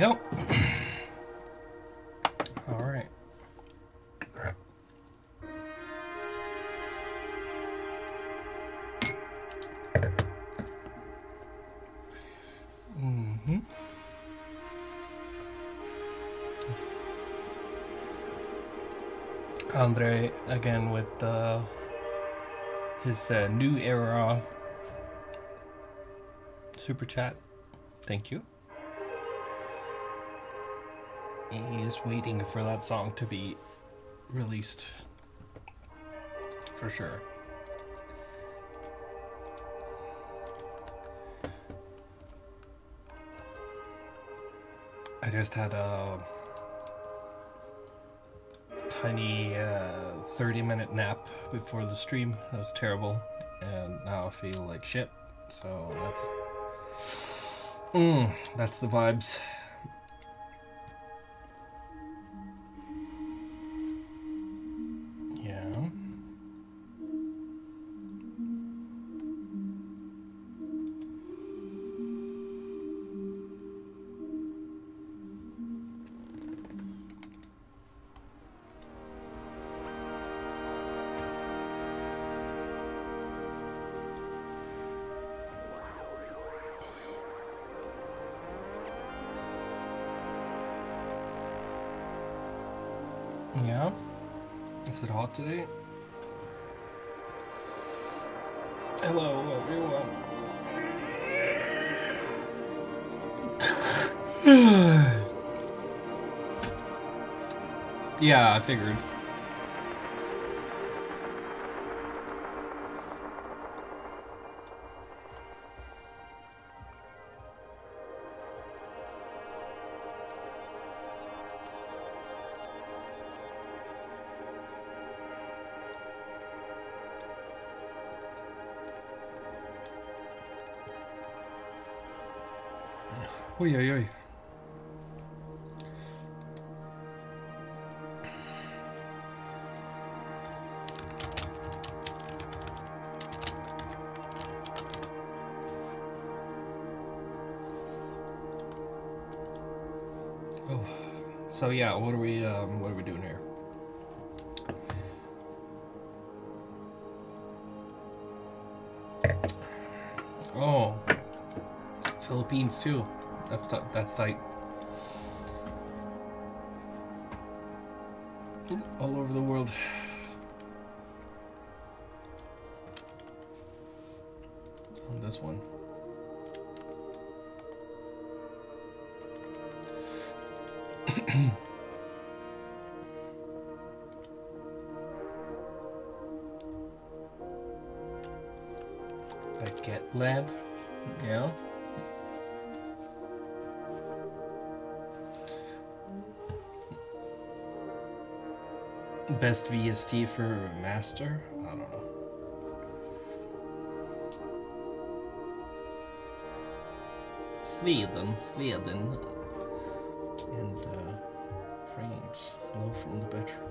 go. All right. Andre again with his new era super chat. Thank you. He is waiting for that song to be released for sure. I just had a tiny 30-minute nap before the stream. That was terrible, and now I feel like shit. So that's the vibes. Yeah. Yeah. Is it hot today? Hello, everyone. Yeah, I figured. Oi, oi, oi. Oh, so yeah, what are we doing here? Oh, Philippines too. That's tight. All over the world. On this one. Baguette Land. Yeah. Best VST for master? I don't know. Sweden. And France. Hello from the bedroom.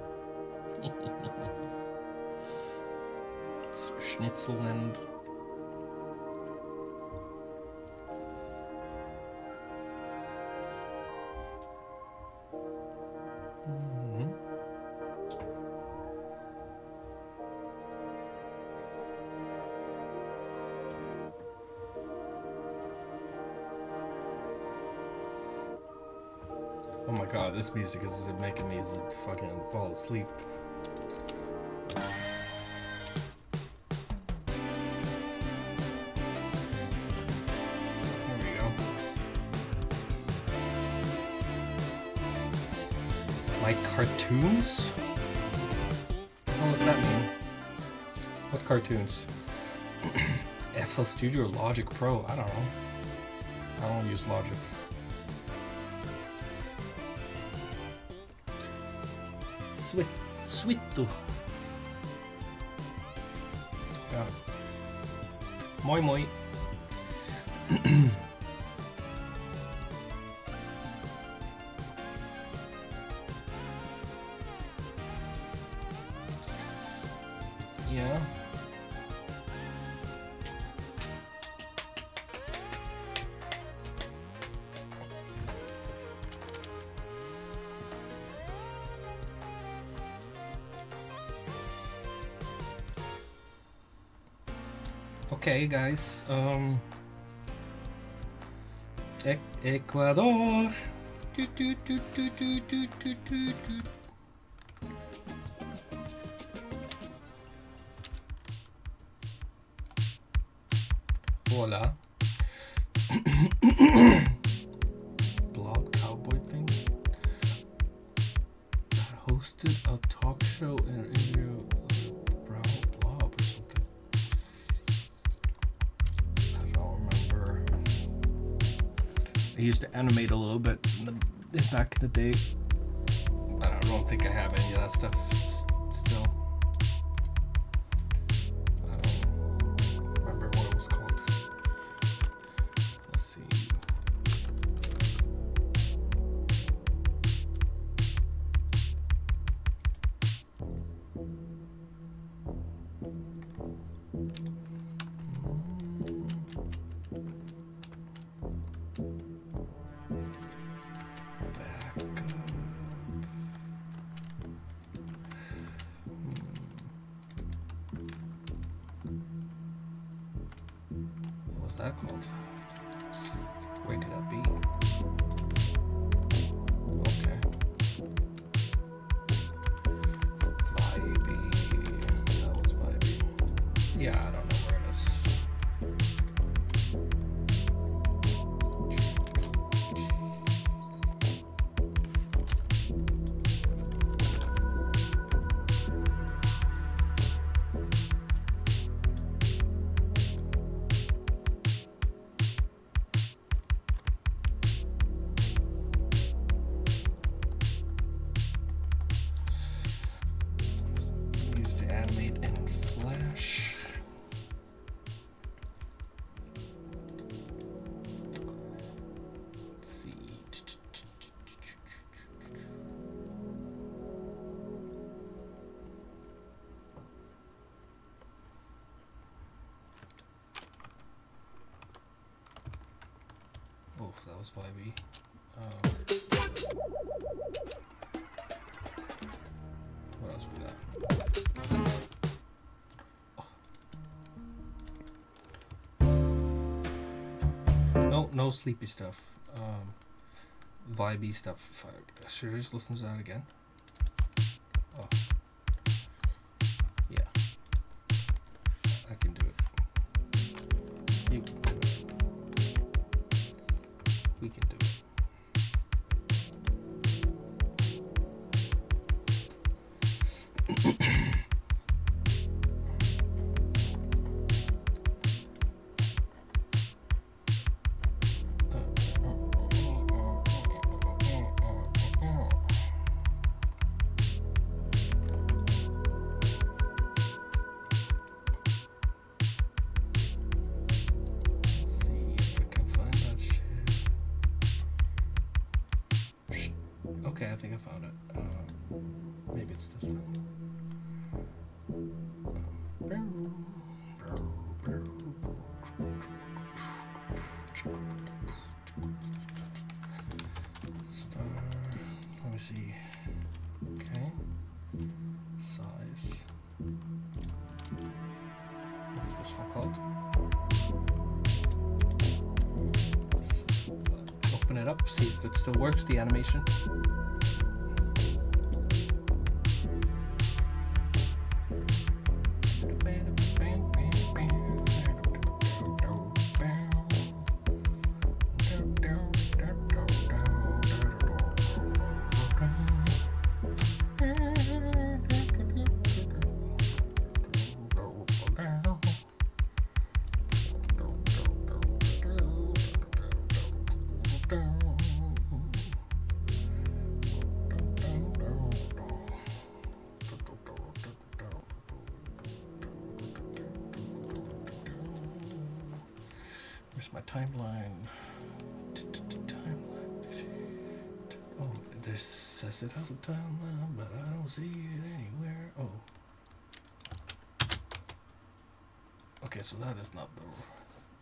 Schnitzelland. Oh my god, this music is making me fucking fall asleep. There we go. Like cartoons? What does that mean? What cartoons? FL Studio or Logic Pro? I don't know. I don't use Logic. Sweeto. Got it. Moi moi. Yeah. Okay, guys. Ecuador. Do, do, do, do, do, do, do, do, do. Hola. Blob cowboy thing that hosted a talk show in interview Brown Blob or something. I don't remember. I used to animate a little bit back in the day. I don't think I have any of that stuff still. I don't remember what it was called. Let's see. What's that called? Where could that be? Okay. Vibey. That was Vibey. Yeah, I don't know where it is. Used to animate in Flash. Let's see. Oh, that was Vibey. What else we got? Oh. No sleepy stuff. Vibey stuff. Should I just listen to that again? Oh. Yeah. I can do it. You can do it. We can do it. Okay, I think I found it. Maybe it's this one. Star. Let me see. Okay. Size. What's this one called? Let's open it up, see if it still works, the animation. My timeline. Oh, this says it has a timeline, but I don't see it anywhere. Oh. Okay, so that is not the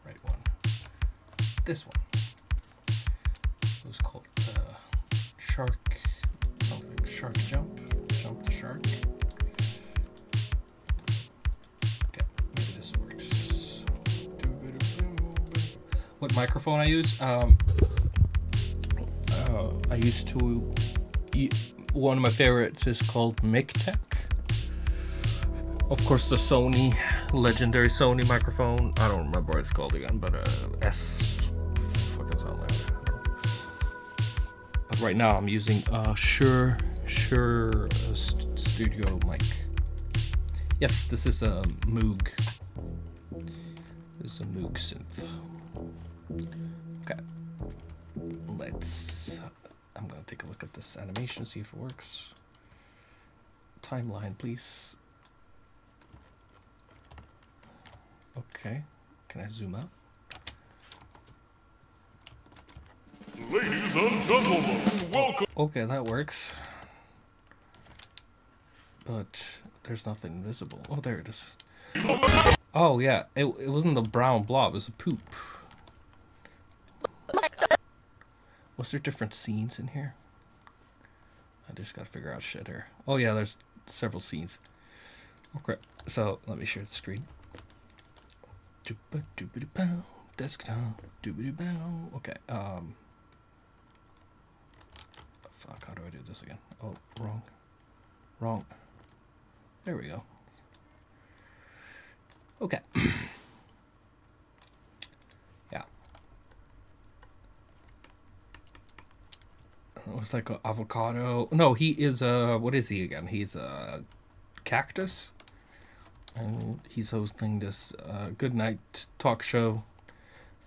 right one. This one. It was called Shark something. Shark Jump. Jump the Shark. Okay, maybe this works. what microphone I use. I used to. One of my favorites is called Eclectic. Of course, the Sony, legendary Sony microphone. I don't remember what it's called again, but fucking sound like. But right now I'm using Shure Studio mic. Yes, this is a Moog. This is a Moog synth. Okay, I'm gonna take a look at this animation, see if it works. Timeline, please. Okay, can I zoom out? Ladies and gentlemen, welcome. Okay, that works. But there's nothing visible. Oh, there it is. Oh yeah, it wasn't a brown blob, it was a poop. Was there different scenes in here? I just gotta figure out shit here. Oh yeah, there's several scenes. Okay, so let me share the screen. Desktop. Okay, fuck, how do I do this again? Oh, wrong. There we go. Okay. Yeah. Looks like an avocado. No, he is what is he again? He's a cactus. And he's hosting this good night talk show.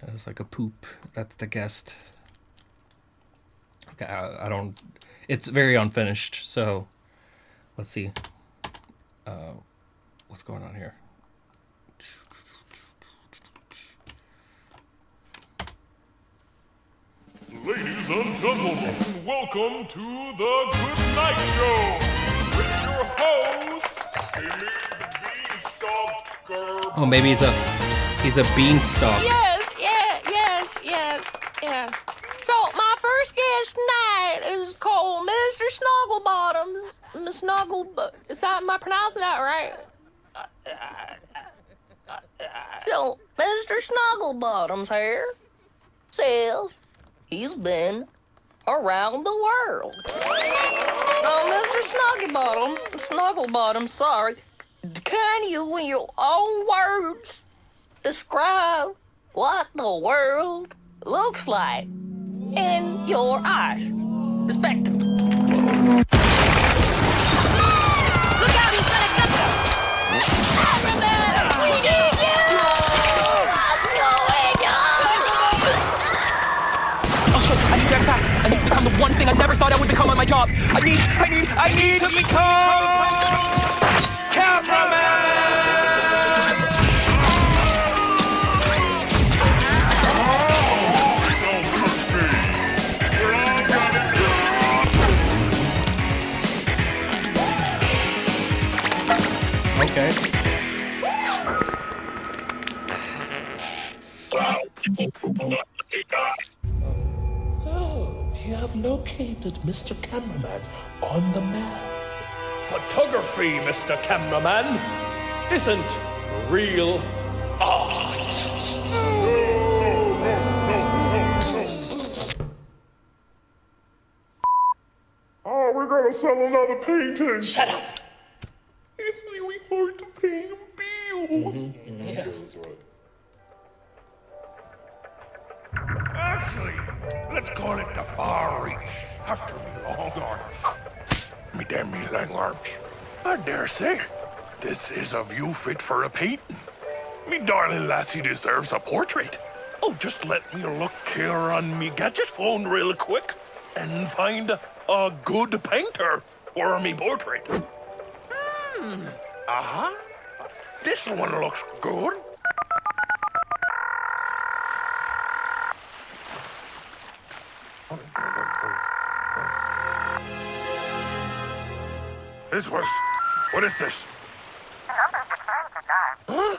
And it's like a poop. That's the guest. Okay, I don't. It's very unfinished. So, let's see. What's going on here? Ladies and gentlemen, welcome to the Good Night Show with your host, Billy the Beanstalk Gerber. Oh, maybe he's a beanstalk. Yes. So my first guest tonight is called Mr. Snugglebottom. Am I pronouncing that right? So Mr. Snugglebottom's here says he's been around the world. Now, Mr. Snugglebottom, sorry, can you, in your own words, describe what the world looks like in your eyes, respectively? Look out, he's gonna get you! We need you! What's going on? Oh shit, I need to act fast. I need to become the one thing I never thought I would become on my job. I need to become cameraman! Okay. Wow, people poop a lot when they die. So, you have located Mr. Cameraman on the map. Photography, Mr. Cameraman, isn't real art. Oh, we're gonna sell another painting. Shut up! It's really hard to pay bills. Actually, let's call it the Far Reach, after me long arms. Me damn me long arms. I dare say, this is a view fit for a painting. Me darling lassie deserves a portrait. Oh, just let me look here on me gadget phone real quick and find a good painter for me portrait. This one looks good. What is this? Huh?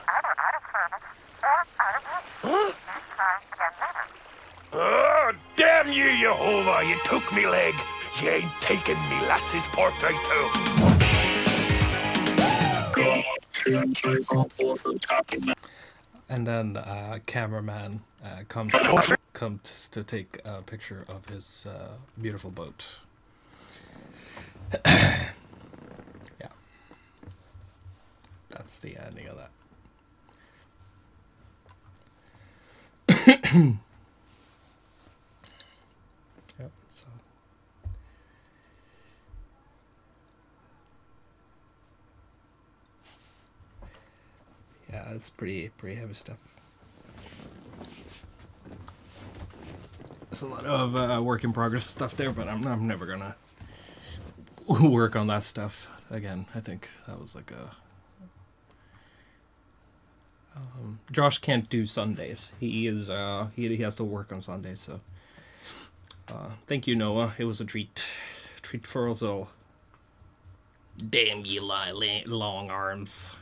Oh, damn you, Jehovah, you took me leg. You ain't taking me lassie's portrait too. And then cameraman comes to take a picture of his beautiful boat. Yeah. That's the ending of that. Yep, so. Yeah, it's pretty heavy stuff. There's a lot of work in progress stuff there, but I'm never gonna work on that stuff again. I think that was like a. Josh can't do Sundays. He has to work on Sundays. So, thank you, Noah. It was a treat for us all. Damn you, long arms.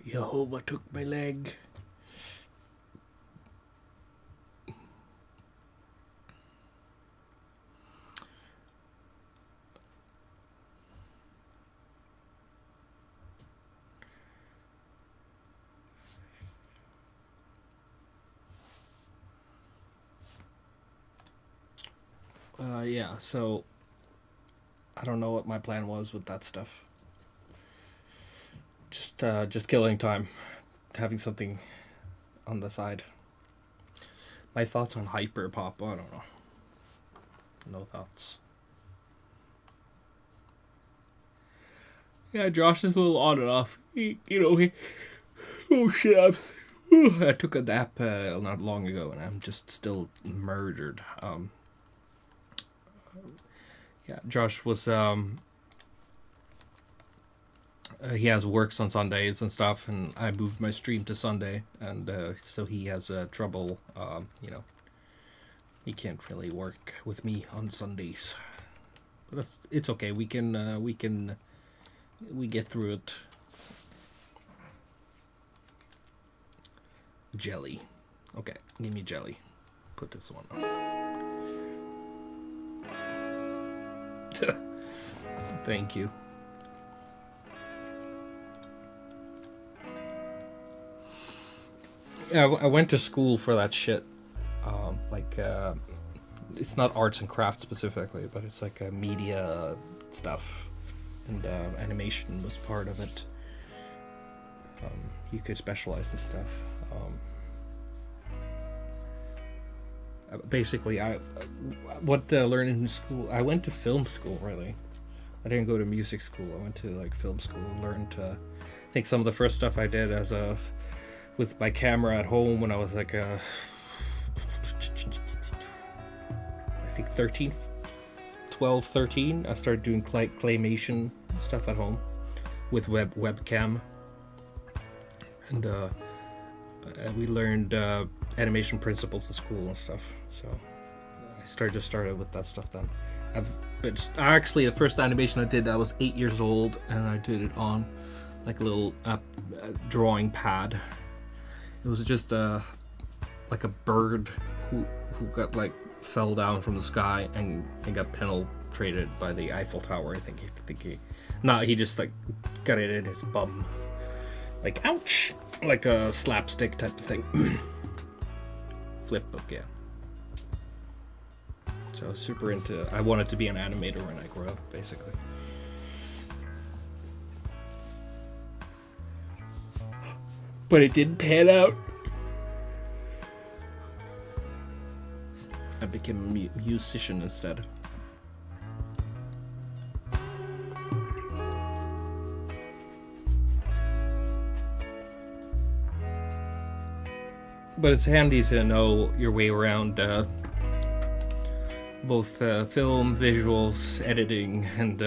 Jehovah took my leg. Yeah, so I don't know what my plan was with that stuff. Just killing time, having something on the side. My thoughts on hyperpop, I don't know. No thoughts. Yeah, Josh is a little on and off. Oh shit, I took a nap not long ago, and I'm just still murdered. Yeah, Josh was he has works on Sundays and stuff, and I moved my stream to Sunday, and so he has trouble. He can't really work with me on Sundays, but it's okay. We get through it. Jelly, okay, give me jelly. Put this one on. Thank you. Yeah, I went to school for that shit. It's not arts and crafts specifically, but it's like media stuff, and animation was part of it. You could specialize in stuff. Basically, what learning in school, I went to film school, really. I didn't go to music school. I went to like film school and learned I think some of the first stuff I did with my camera at home when I was like I think 12, 13, I started doing claymation stuff at home with webcam, and we learned animation principles in school and stuff. So I started with that stuff then. But actually, the first animation I did, I was 8 years old, and I did it on like a little drawing pad. It was just like a bird who got like fell down from the sky and got penetrated by the Eiffel Tower. I think he just like got it in his bum, like ouch, like a slapstick type of thing. Flip book, yeah. So I was super into. I wanted to be an animator when I grew up, basically. But it didn't pan out. I became a musician instead. But it's handy to know your way around both film, visuals, editing, and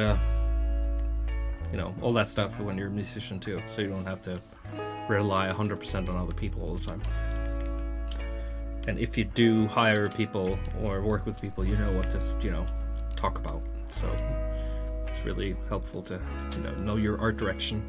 all that stuff when you're a musician too, so you don't have to rely 100% on other people all the time. And if you do hire people or work with people, you know what to talk about. So it's really helpful to know your art direction.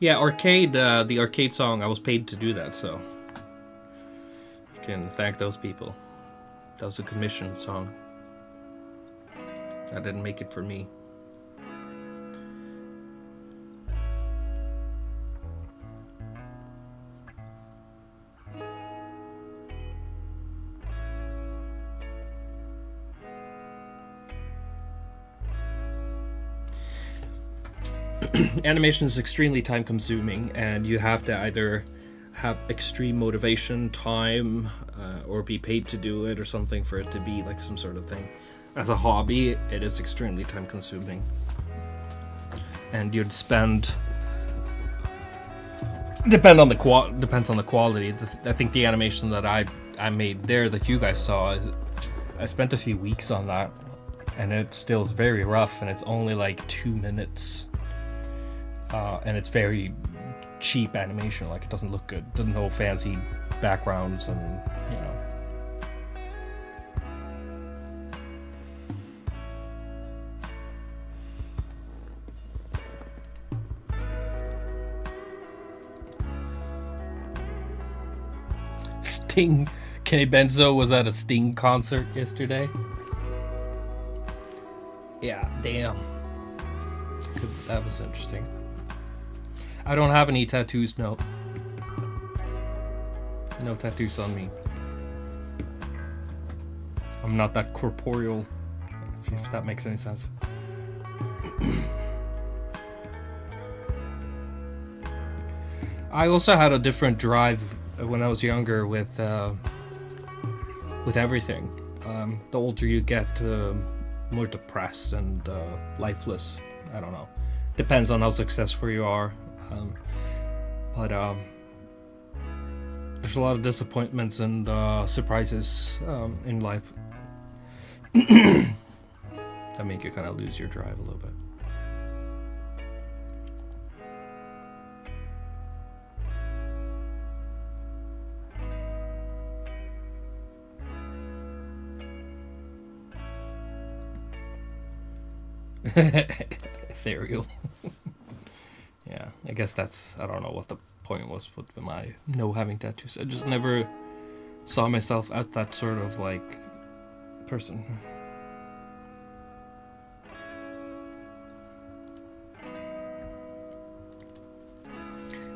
Yeah, the arcade song, I was paid to do that, so you can thank those people. That was a commissioned song. That didn't make it for me. Animation is extremely time consuming, and you have to either have extreme motivation, time, or be paid to do it or something for it to be like some sort of thing. As a hobby, it is extremely time consuming. And you'd spend... depends on the quality. I think the animation that I made there that you guys saw, I spent a few weeks on that, and it still is very rough, and it's only like 2 minutes. And it's very cheap animation, like it doesn't look good, doesn't have fancy backgrounds, and you know. Sting, Kenny Benzo was at a Sting concert yesterday. Yeah, damn. That was interesting. I don't have any tattoos, no. No tattoos on me. I'm not that corporeal, if that makes any sense. I also had a different drive when I was younger with everything. The older you get, more depressed and lifeless. I don't know. Depends on how successful you are. But there's a lot of disappointments and surprises in life that make you kind of lose your drive a little bit. Ethereal. Yeah, I guess that's, I don't know what the point was with my having tattoos. I just never saw myself as that sort of like person.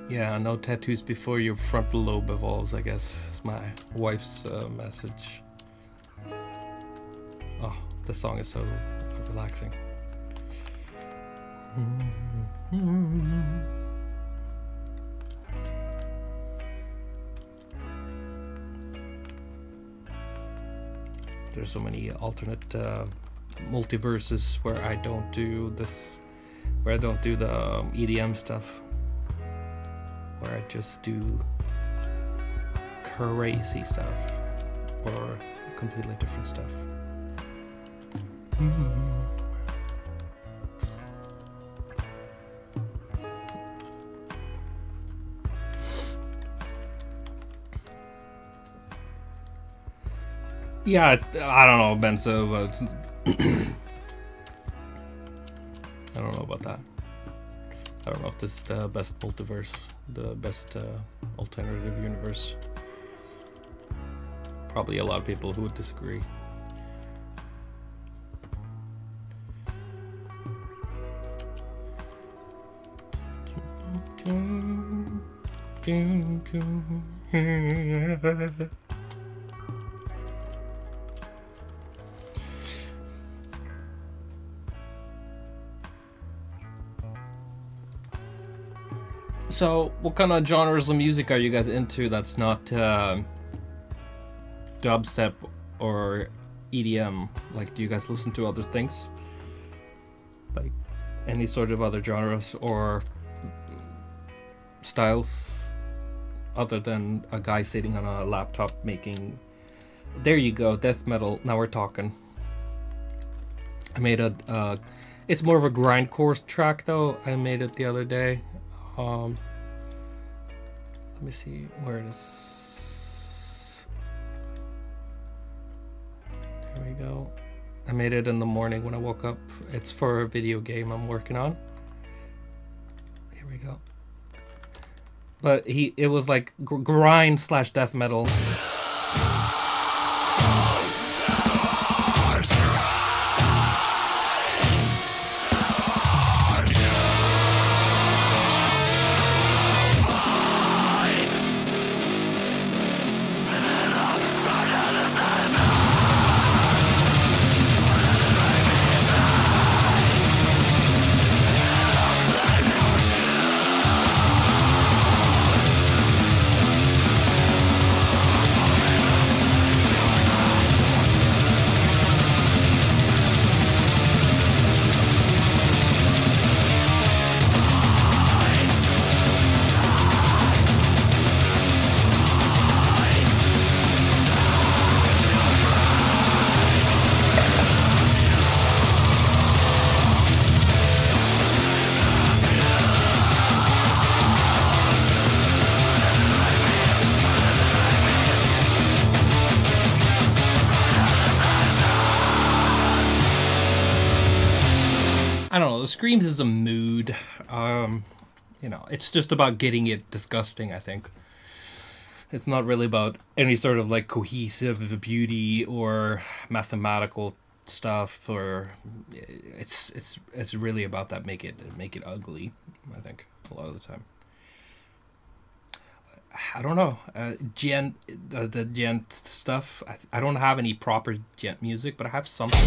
Yeah, no tattoos before your frontal lobe evolves, I guess is my wife's message. Oh, the song is so relaxing. There's so many alternate multiverses where I don't do this, where I don't do the EDM stuff, where I just do crazy stuff or completely different stuff. Yeah, I don't know, Benzo, but I don't know about that. I don't know if this is the best multiverse, the best alternative universe. Probably a lot of people who would disagree. So, what kind of genres of music are you guys into that's not dubstep or EDM? Like, do you guys listen to other things? Like, any sort of other genres or styles other than a guy sitting on a laptop making... There you go, death metal. Now we're talking. I made a... it's more of a grindcore track, though. I made it the other day. Let me see where it is. There we go. I made it in the morning when I woke up. It's for a video game I'm working on. Here we go. But it was like grind / death metal. Screams is a mood. You know, it's just about getting it disgusting, I think. It's not really about any sort of like cohesive beauty or mathematical stuff, or it's really about that make it ugly, I think, a lot of the time. I don't know. The gent stuff. I don't have any proper gent music, but I have something.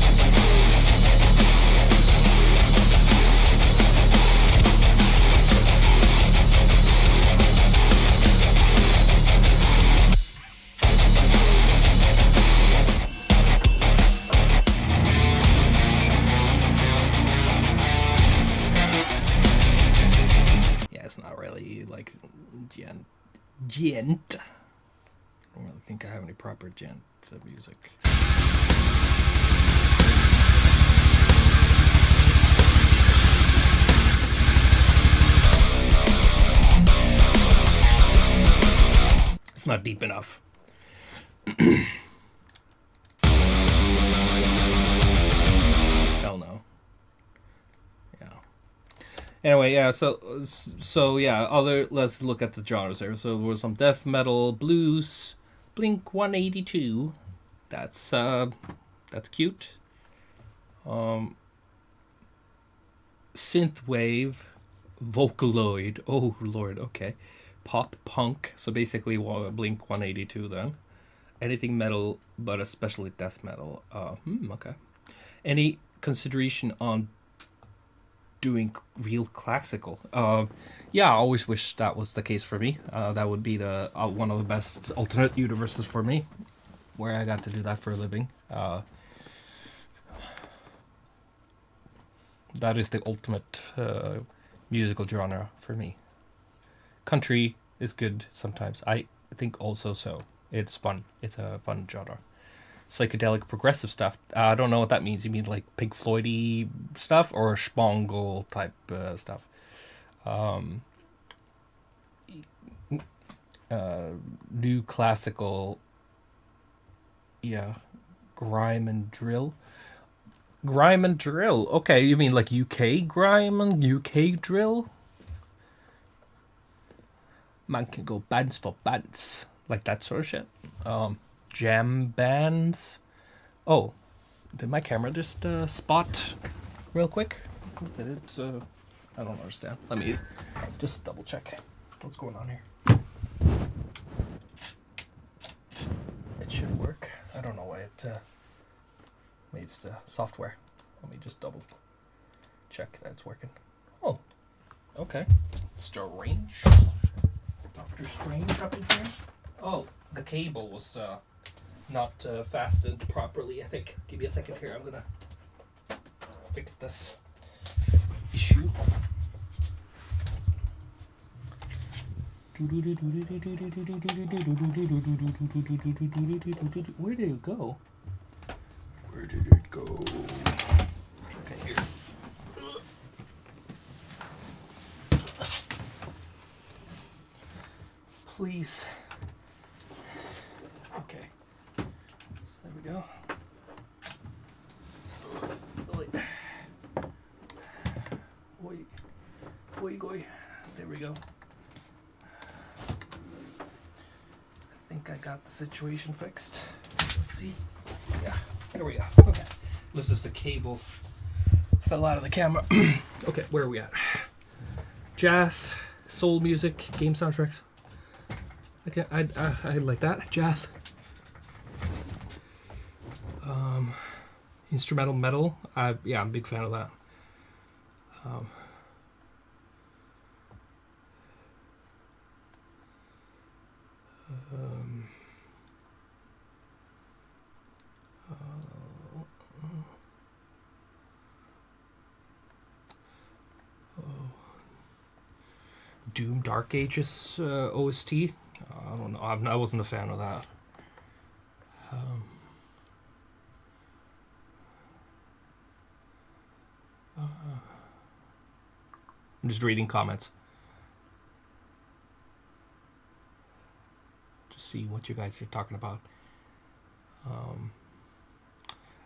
Yeah, it's not really like gent. I don't really think I have any proper gent music. It's not deep enough. Hell no. Yeah. Anyway, yeah, so yeah, let's look at the genres here. So there was some death metal, blues, Blink 182. That's cute. Synthwave, Vocaloid. Oh lord, okay. Pop punk. So basically Blink 182 then. Anything metal, but especially death metal. Okay. Any consideration on doing real classical? Yeah, I always wish that was the case for me. That would be the one of the best alternate universes for me, where I got to do that for a living. That is the ultimate musical genre for me. Country is good sometimes. I think also so. It's fun. It's a fun genre. Psychedelic progressive stuff. I don't know what that means. You mean like Pink Floyd-y stuff or Spangle type stuff? New classical. Yeah, grime and drill. Grime and drill. Okay, you mean like UK grime and UK drill? Man can go bands for bands. Like that sort of shit. Jam bands. Oh, did my camera just spot real quick? Did it? I don't understand. Let me just double check what's going on here. It should work. I don't know why it makes the software. Let me just double check that it's working. Oh, okay. Strange. Doctor Strange up in here. Oh, the cable was not fastened properly, I think. Give me a second here. I'm gonna fix this issue. Where did it go? Where did it go? Okay, here. Please. Okay. So there we go. Oi. There we go. I think I got the situation fixed. Let's see. Yeah, there we go. Okay. This is the cable. Fell out of the camera. Okay, where are we at? Jazz, soul music, game soundtracks. Okay, I like that. Jazz. Instrumental metal. Yeah, I'm a big fan of that. Doom Dark Ages OST. I don't know. I wasn't a fan of that. I'm just reading comments to see what you guys are talking about.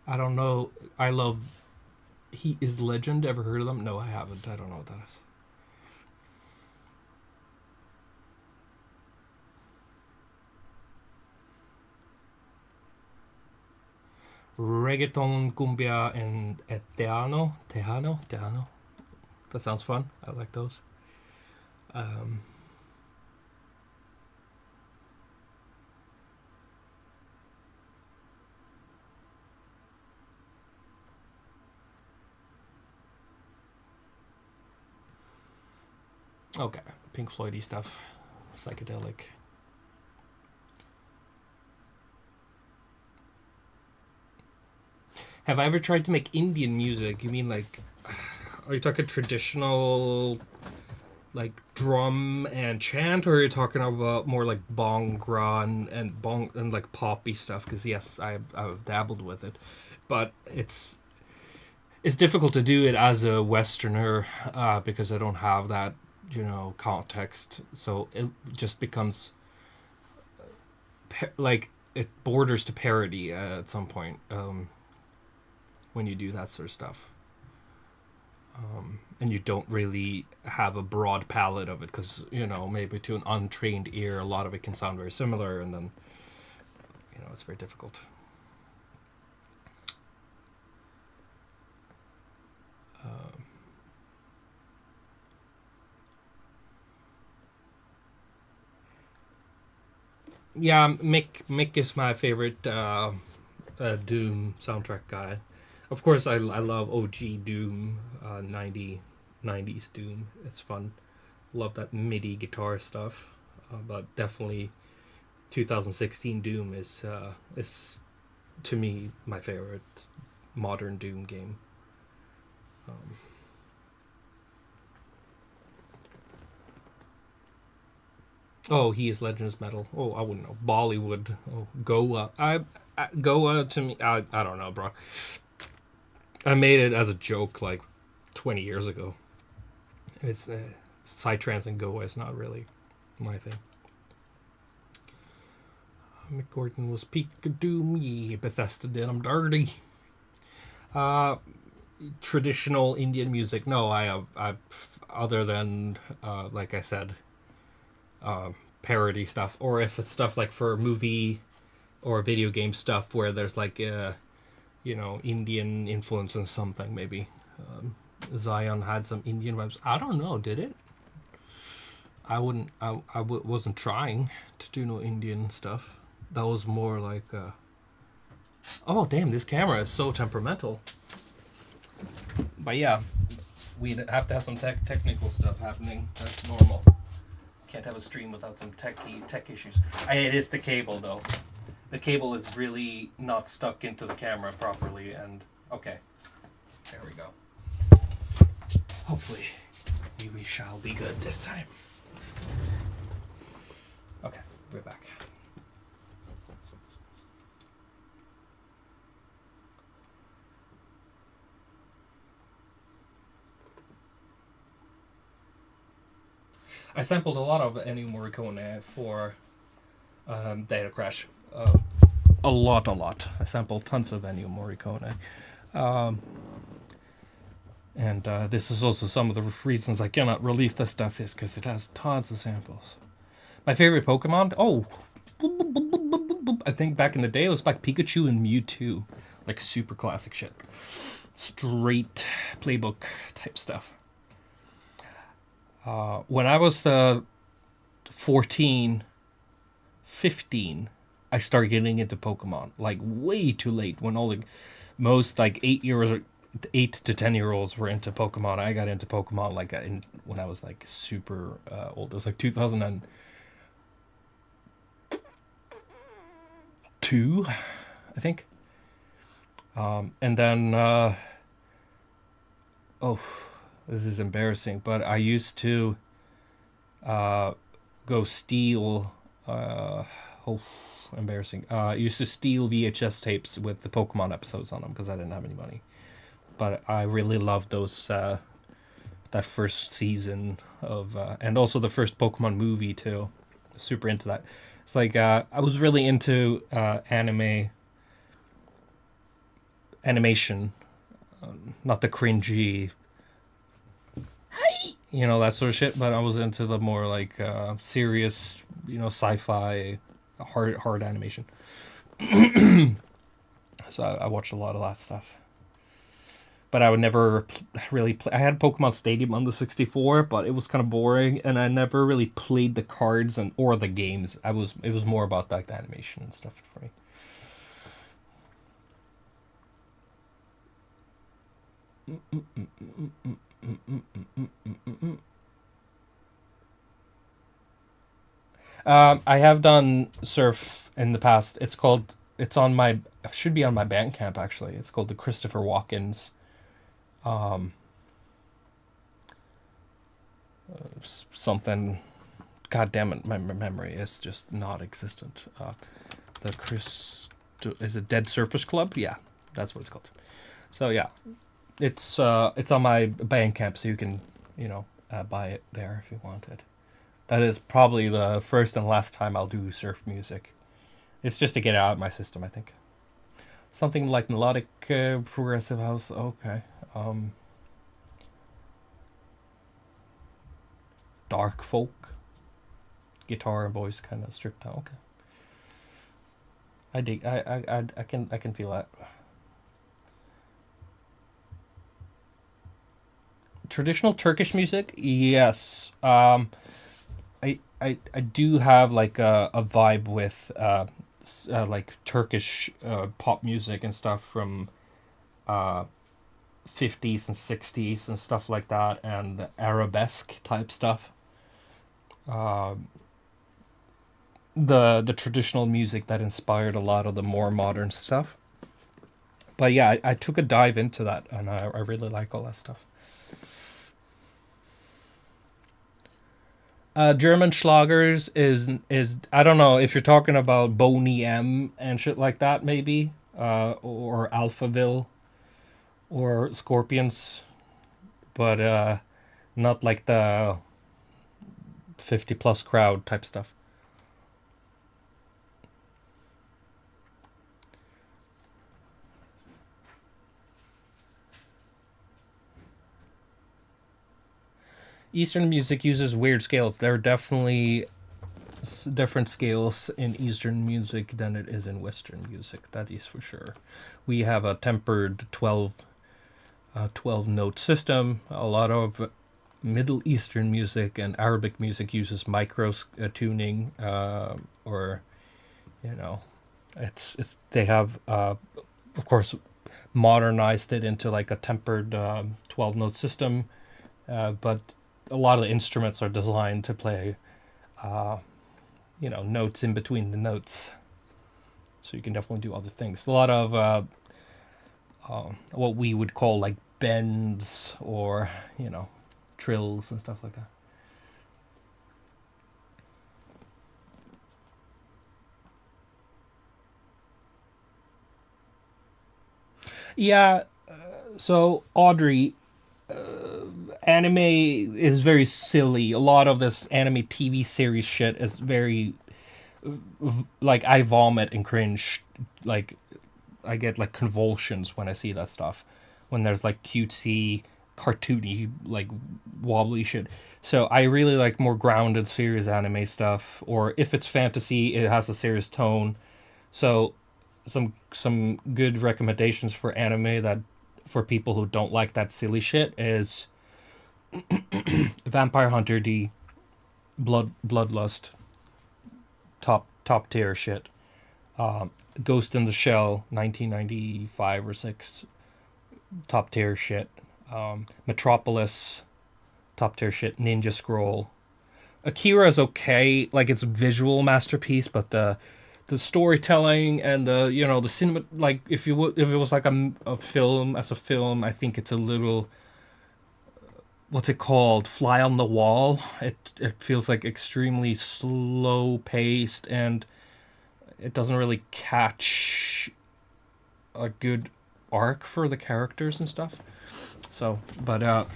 I don't know. I love He is Legend. Ever heard of them? No, I haven't. I don't know what that is. Reggaeton, cumbia, and Tejano. That sounds fun. I like those. Okay, Pink Floydy stuff, psychedelic. Have I ever tried to make Indian music? You mean like, are you talking traditional, like drum and chant, or are you talking about more like bhangra and like poppy stuff? Because yes, I've dabbled with it, but it's difficult to do it as a Westerner because I don't have that, context. So it just becomes like it borders to parody at some point when you do that sort of stuff. And you don't really have a broad palette of it because, maybe to an untrained ear, a lot of it can sound very similar, and then, it's very difficult. Yeah, Mick is my favorite Doom soundtrack guy. Of course, I love OG Doom, 90s Doom. It's fun. Love that MIDI guitar stuff. But definitely 2016 Doom is to me my favorite modern Doom game. Oh, he is Legends Metal. Oh, I wouldn't know. Bollywood. Oh, Goa. Goa to me. I don't know, bro. I made it as a joke like 20 years ago. It's psytrance and Goa is not really my thing. Mick Gordon was Peek-a-Doo me. Bethesda did him dirty. Traditional Indian music. No, I other than like I said, parody stuff, or if it's stuff like for movie or video game stuff where there's like Indian influence in something, maybe. Zion had some Indian vibes. I don't know, did it? I wasn't trying to do no Indian stuff. That was more like oh damn, this camera is so temperamental. But yeah, we have to have some technical stuff happening. That's normal. Can't have a stream without some tech issues. It is the cable though. The cable is really not stuck into the camera properly, and okay, there we go. Hopefully we shall be good this time. Okay, we're back. I sampled a lot of Ennio Morricone for Data Crash. A lot. I sampled tons of Ennio Morricone. And this is also some of the reasons I cannot release this stuff is because it has tons of samples. My favorite Pokemon? Oh, I think back in the day it was like Pikachu and Mewtwo. Like super classic shit. Straight playbook type stuff. When I was 14, 15, I started getting into Pokemon. Like way too late when all the most like 8 to 10 year olds were into Pokemon. I got into Pokemon like when I was like super old. It was like 2002, I think. And then this is embarrassing, but I used to go steal embarrassing. I used to steal VHS tapes with the Pokemon episodes on them because I didn't have any money. But I really loved those that first season of and also the first Pokemon movie too. Super into that. It's like I was really into animation not the cringy, you know, that sort of shit, but I was into the more like serious, you know, sci-fi, hard animation. So I watched a lot of that stuff. But I would never really play. I had Pokemon Stadium on the 64, but it was kind of boring, and I never really played the cards or the games. It was more about like the animation and stuff for me. I have done surf in the past. It's on my, should be on my Bandcamp actually. It's called the Christopher Walken's something. God damn it, my memory is just not existent. Is it Dead Surface Club? Yeah, that's what it's called. So yeah, it's on my Bandcamp, so you can, you know, buy it there if you want it. That is probably the first and last time I'll do surf music. It's just to get it out of my system, I think. Something like melodic progressive house. Okay. Dark folk. Guitar and voice kind of stripped down. Okay. I dig. I can feel that. Traditional Turkish music, yes. I do have like a vibe with like Turkish pop music and stuff from 50s and 60s and stuff like that, and arabesque type stuff. The traditional music that inspired a lot of the more modern stuff. But yeah, I took a dive into that, and I really like all that stuff. German Schlagers is I don't know if you're talking about Boney M and shit like that, maybe, or Alphaville, or Scorpions, but not like the 50+ crowd type stuff. Eastern music uses weird scales. There are definitely different scales in Eastern music than it is in Western music. That is for sure. We have a tempered 12 note system. A lot of Middle Eastern music and Arabic music uses micro tuning, or, you know, it's they have of course modernized it into like a tempered 12 note system, but a lot of the instruments are designed to play, you know, notes in between the notes. So you can definitely do other things. A lot of what we would call like bends, or, you know, trills and stuff like that. Yeah, so Audrey, anime is very silly. A lot of this anime TV series shit is very, like, I vomit and cringe. Like, I get like convulsions when I see that stuff. When there's like cutesy, cartoony, like wobbly shit. So I really like more grounded, serious anime stuff. Or if it's fantasy, it has a serious tone. So some good recommendations for anime that for people who don't like that silly shit is Vampire Hunter D, Bloodlust, top tier shit. Ghost in the Shell, 1995 or 6, top tier shit. Metropolis, top tier shit. Ninja Scroll. Akira is okay, like it's a visual masterpiece, but the storytelling and the, you know, the cinema, like if it was like a film, I think it's a little, what's it called, fly on the wall. It feels like extremely slow paced, and it doesn't really catch a good arc for the characters and stuff. So, but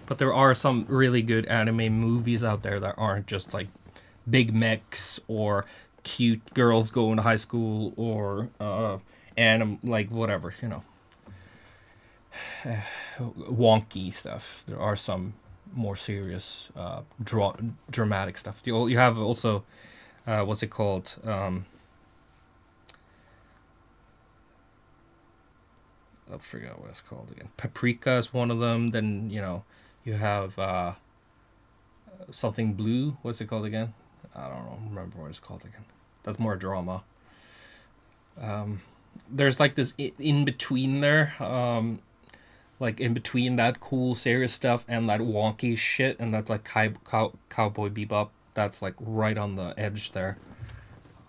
but there are some really good anime movies out there that aren't just like big mechs or cute girls going to high school or and like whatever, wonky stuff. There are some more serious, dramatic stuff. You have also, what's it called? I forgot what it's called again. Paprika is one of them. Then you have something blue. What's it called again? I don't know. Remember what it's called again. That's more drama. There's like this in between there. Like in between that cool serious stuff and that wonky shit, and that's like Cowboy Bebop. That's like right on the edge there.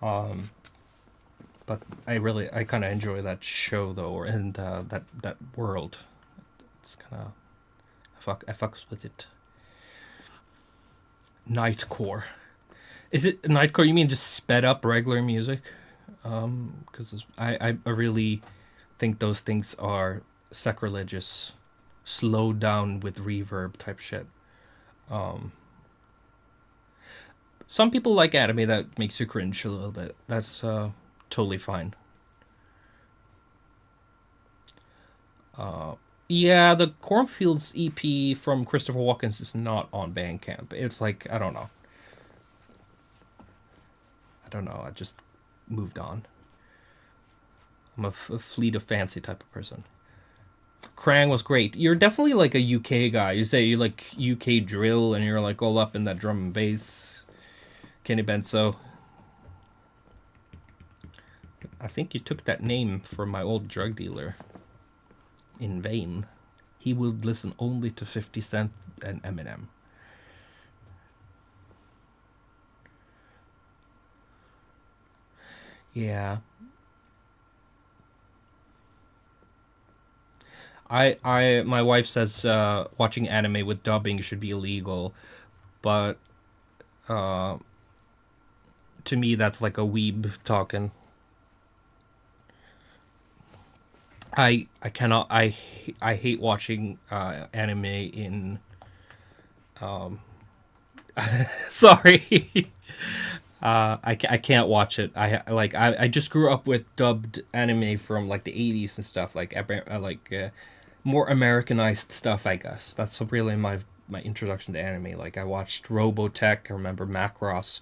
But I kind of enjoy that show though, and that world. It's kind of I fucks with it. Nightcore. Is it nightcore? You mean just sped up regular music? Because I really think those things are sacrilegious, slowed down with reverb type shit. Some people like anime that makes you cringe a little bit. That's totally fine. Yeah, the Cornfields EP from Christopher Walken is not on Bandcamp. It's like, I don't know. I just moved on. I'm a fleet of fancy type of person. Krang was great. You're definitely like a UK guy. You say you like UK drill and you're like all up in that drum and bass. Kenny Benso. I think you took that name from my old drug dealer in vain. He would listen only to 50 Cent and Eminem. Yeah. My wife says watching anime with dubbing should be illegal, but to me that's like a weeb talking. I cannot. I hate watching anime in. Sorry. I can't watch it. I just grew up with dubbed anime from like the 80s and stuff, like more Americanized stuff, I guess. That's really my introduction to anime. Like I watched Robotech. I remember Macross,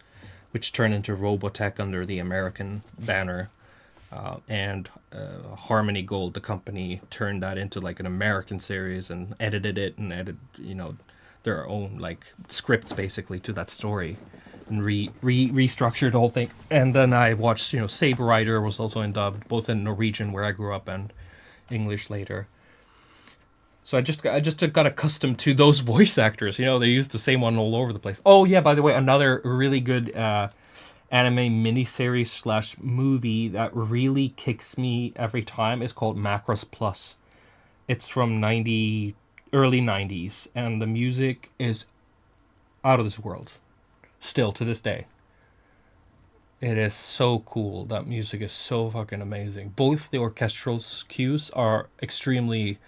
which turned into Robotech under the American banner. And Harmony Gold, the company, turned that into like an American series and edited it and their own like scripts basically to that story and restructured the whole thing. And then I watched, Saber Rider was also in dubbed, both in Norwegian where I grew up and English later. So I just got accustomed to those voice actors. They use the same one all over the place. Oh yeah, by the way, another really good anime miniseries / movie that really kicks me every time is called Macross Plus. It's from early 90s, and the music is out of this world. Still to this day. It is so cool. That music is so fucking amazing. Both the orchestral cues are extremely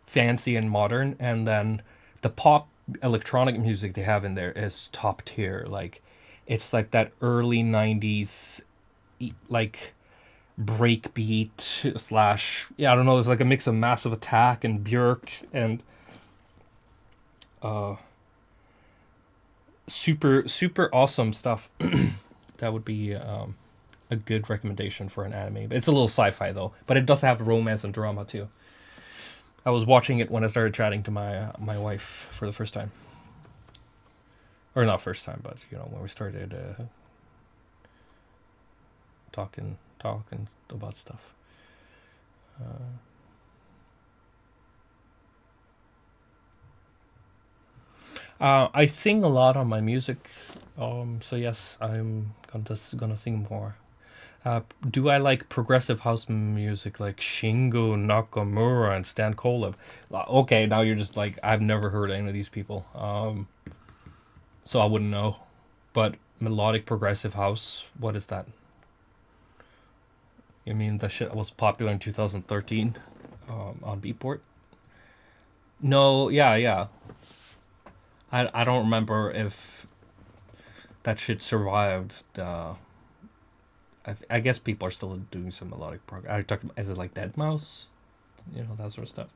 fancy and modern, and then the pop electronic music they have in there is top tier. Like it's like that early 90s like breakbeat / I don't know, it's like a mix of Massive Attack and Björk and super awesome stuff. That would be a good recommendation for an anime. It's a little sci-fi though, but it does have romance and drama too. I was watching it when I started chatting to my wife for the first time. Or not first time, but when we started talking about stuff. I sing a lot on my music, so yes, I'm gonna sing more. Do I like progressive house music like Shingo Nakamura and Stan Kolev? Okay, now you're just like, I've never heard any of these people, so I wouldn't know. But melodic progressive house, what is that? You mean the shit that was popular in 2013 on Beatport? No, yeah. I don't remember if that shit survived I guess people are still doing some melodic prog. I talked. Is it like Dead Mouse? You know, that sort of stuff.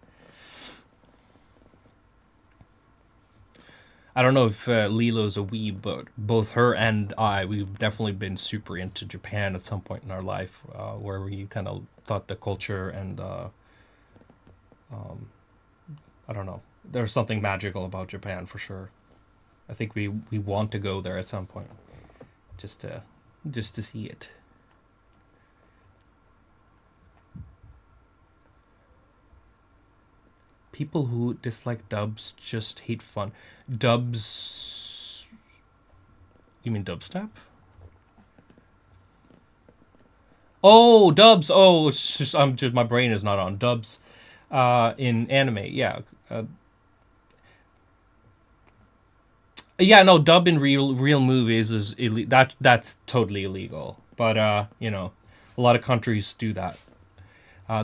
I don't know if Lilo's a weeb, but both her and we've definitely been super into Japan at some point in our life, where we kind of thought the culture and I don't know. There's something magical about Japan for sure. I think we want to go there at some point, just to see it. People who dislike dubs just hate fun. Dubs... You mean dubstep? Oh, dubs! Oh, it's just, my brain is not on. Dubs in anime, yeah. Yeah, no, dub in real movies is that's totally illegal. But, you know, a lot of countries do that.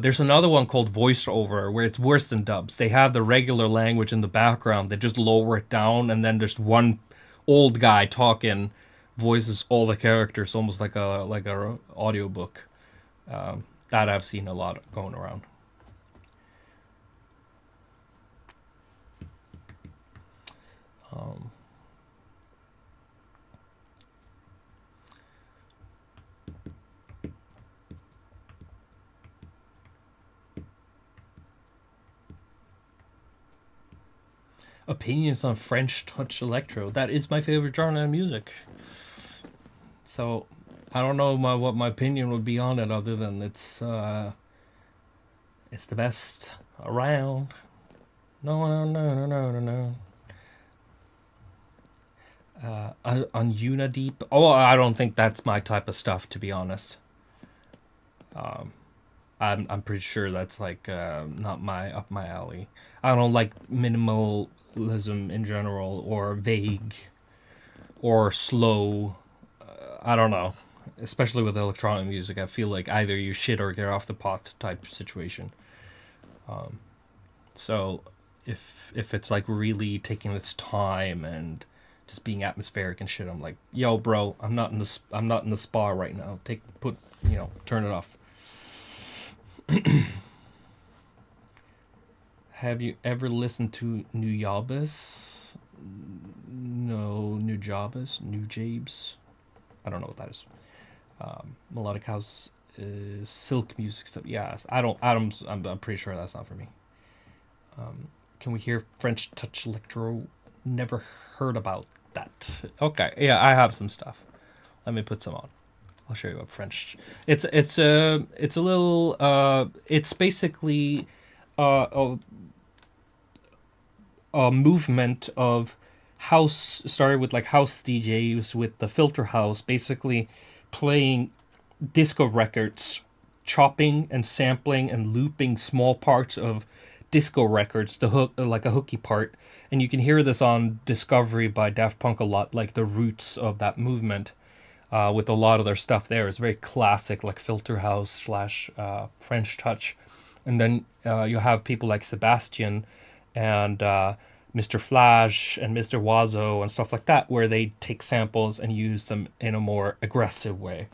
There's another one called voiceover where it's worse than dubs. They have the regular language in the background. They just lower it down, and then there's one old guy talking, voices all the characters, almost like a audiobook. That I've seen a lot going around. Opinions on French touch electro. That is my favorite genre of music. So I don't know what my opinion would be on it, other than it's the best around. No. On Unideep. Oh, I don't think that's my type of stuff, to be honest. I'm pretty sure that's like not up my alley. I don't like minimalism in general, or vague, or slow. I don't know. Especially with electronic music, I feel like either you shit or get off the pot type situation. So if it's like really taking its time and just being atmospheric and shit, I'm like, yo, bro, I'm not in the spa right now. Turn it off. Have you ever listened to Nujabes? No, Nujabes. I don't know what that is. Melodic house, silk music stuff. Yes, I'm pretty sure that's not for me. Can we hear French touch electro? Never heard about that. Okay, yeah, I have some stuff. Let me put some on. I'll show you what French. It's a little. It's basically a movement of house. Started with like house DJs with the filter house, basically playing disco records, chopping and sampling and looping small parts of disco records to hook like a hooky part. And you can hear this on Discovery by Daft Punk a lot, like the roots of that movement. With a lot of their stuff there. It's very classic, like filter house / French touch. And then you have people like Sebastian and Mr. Flash and Mr. Wazo and stuff like that, where they take samples and use them in a more aggressive way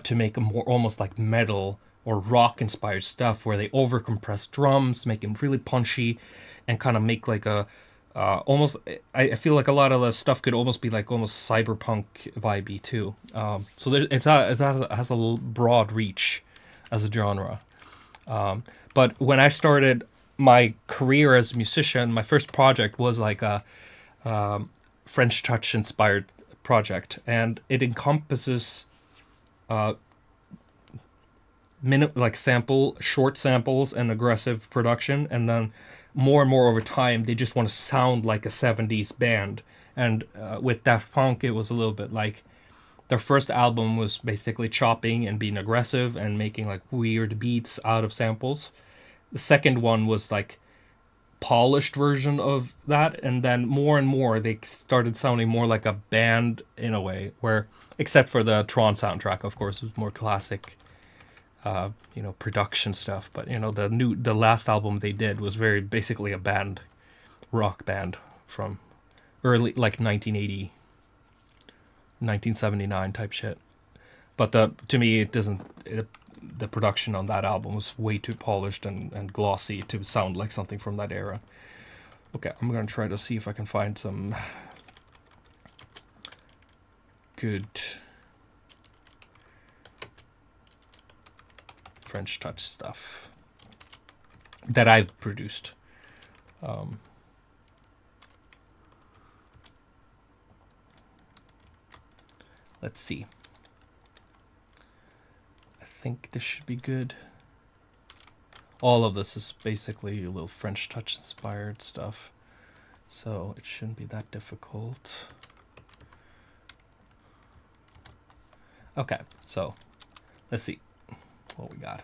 to make a more almost like metal or rock inspired stuff, where they overcompress drums, make them really punchy, and kind of make like a almost, I feel like a lot of the stuff could almost be like almost cyberpunk vibey too. So it has a broad reach as a genre. But when I started my career as a musician, my first project was like a French touch inspired project, and it encompasses short samples and aggressive production, and then more and more over time, they just want to sound like a 70s band. And with Daft Punk, it was a little bit like their first album was basically chopping and being aggressive and making like weird beats out of samples. The second one was like polished version of that, and then more and more they started sounding more like a band in a way, where except for the Tron soundtrack, of course, it was more classic production stuff. But the last album they did was very basically a band, rock band from early like 1980, 1979 type shit. But to me, it doesn't. The production on that album was way too polished and glossy to sound like something from that era. Okay, I'm gonna try to see if I can find some good French touch stuff that I've produced. Let's see. I think this should be good. All of this is basically a little French touch inspired stuff, so it shouldn't be that difficult. Okay, so let's see what we got.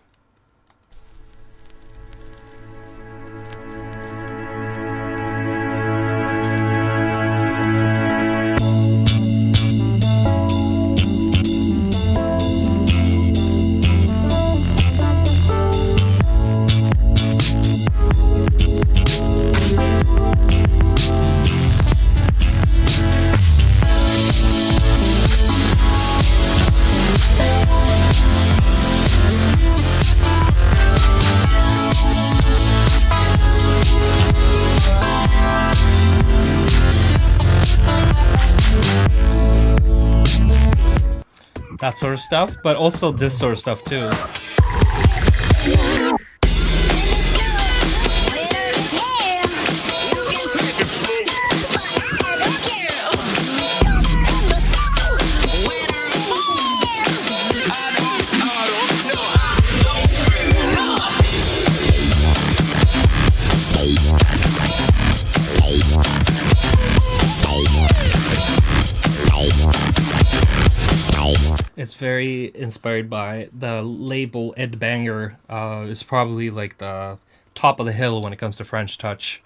That sort of stuff, but also this sort of stuff too. It's very inspired by the label Ed Banger. Is probably like the top of the hill when it comes to French touch.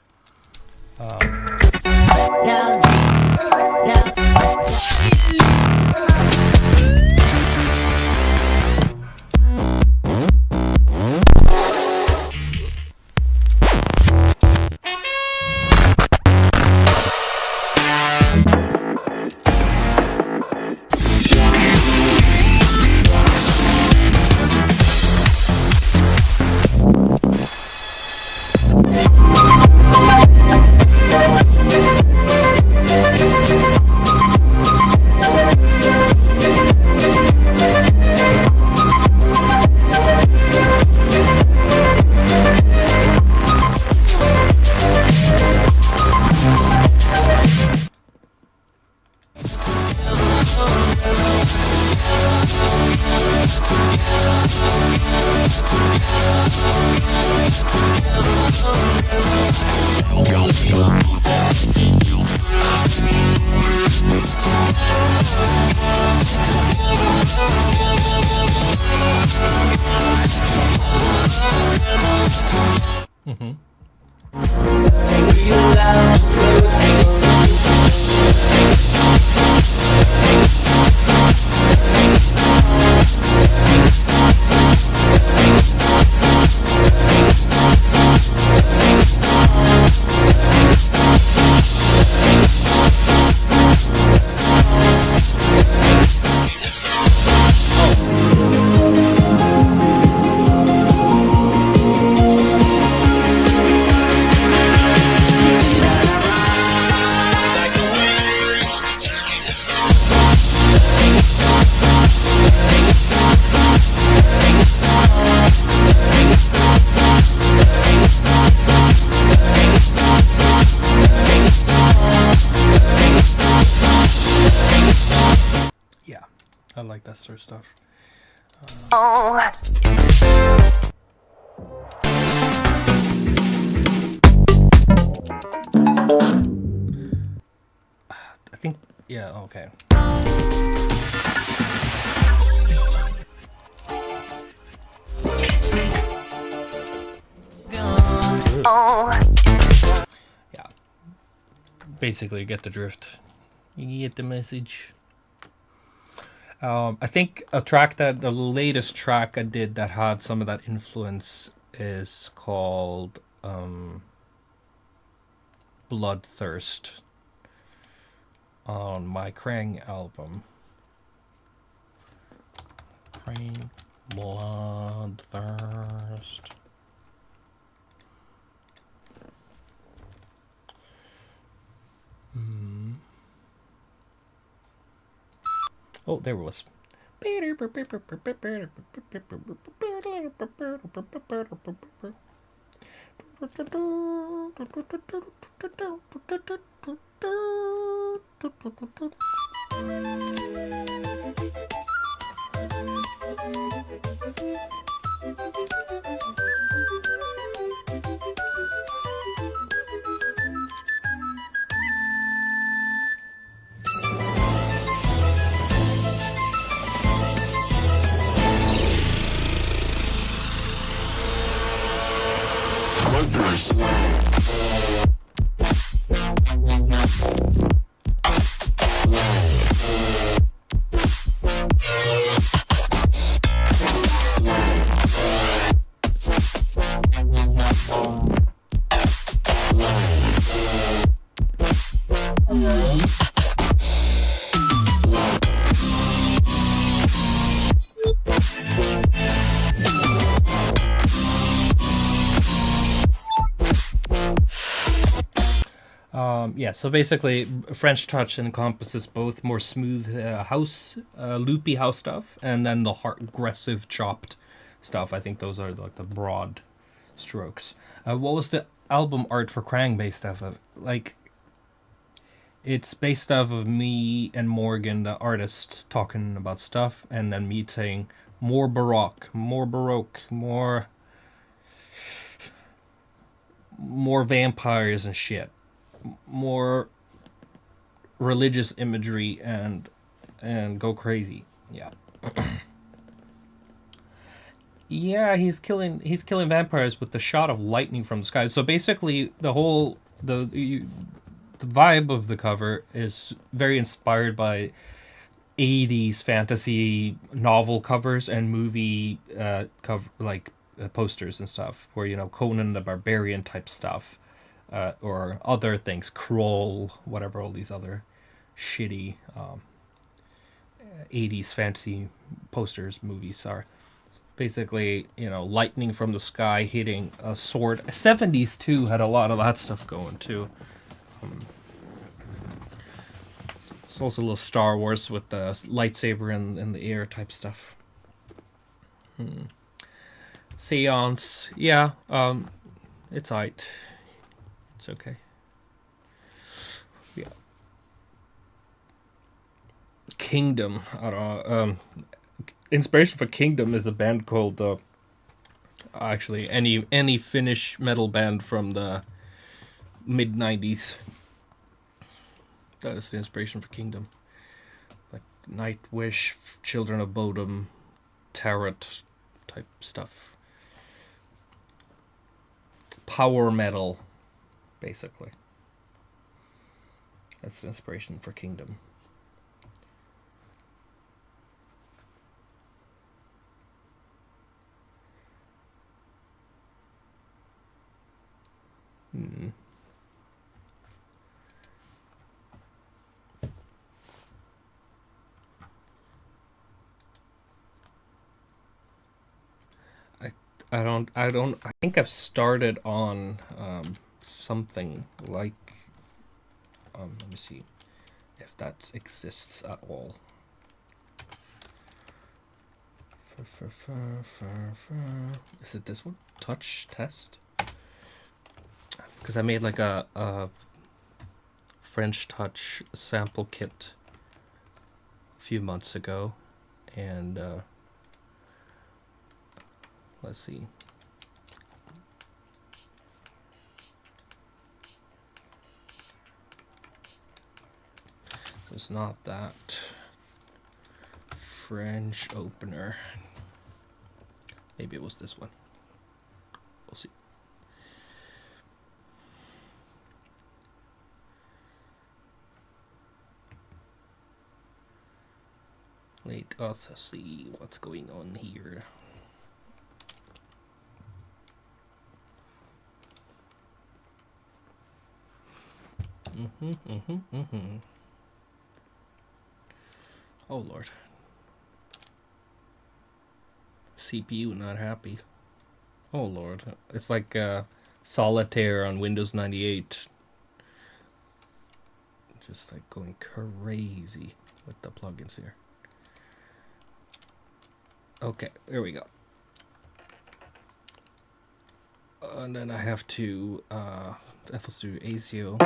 I like that sort of stuff. I think, yeah, okay. Yeah. Basically, you get the drift. You get the message. I think a track that the latest track I did that had some of that influence is called Bloodthirst on my Krang album. Train Bloodthirst. Oh, there it was. Yeah, so basically, French Touch encompasses both more smooth house, loopy house stuff, and then the aggressive chopped stuff. I think those are like the broad strokes. What was the album art for Krang based off of? Like, it's based off of me and Morgan, the artist, talking about stuff, and then me saying more Baroque, more vampires and shit, more religious imagery and go crazy. Yeah. Yeah, he's killing vampires with the shot of lightning from the sky. So basically the whole the vibe of the cover is very inspired by 80s fantasy novel covers and movie cover posters and stuff, where, you know, Conan the Barbarian type stuff, or other things, Kroll, whatever all these other shitty 80s fantasy posters, movies are. Basically, you know, lightning from the sky hitting a sword. 70s too had a lot of that stuff going too. It's also a little Star Wars with the lightsaber in the air type stuff. Seance, yeah, it's aight. It's okay. Yeah. Kingdom, I don't know. Inspiration for Kingdom is a band called actually any Finnish metal band from the mid 90s. That is the inspiration for Kingdom. Like Nightwish, Children of Bodom, Tarot type stuff. Power metal, basically. That's the inspiration for Kingdom. I think I've started on something like let me see if that exists at all. Is it this one? Touch test? Because I made like a French Touch sample kit a few months ago, and let's see. So it's not that French opener. Maybe it was this one. We'll see. Let us see what's going on here. Oh Lord. CPU not happy. Oh lord, it's like Solitaire on Windows 98. Just like going crazy with the plugins here. Okay, there we go. And then I have to FL Studio ASIO.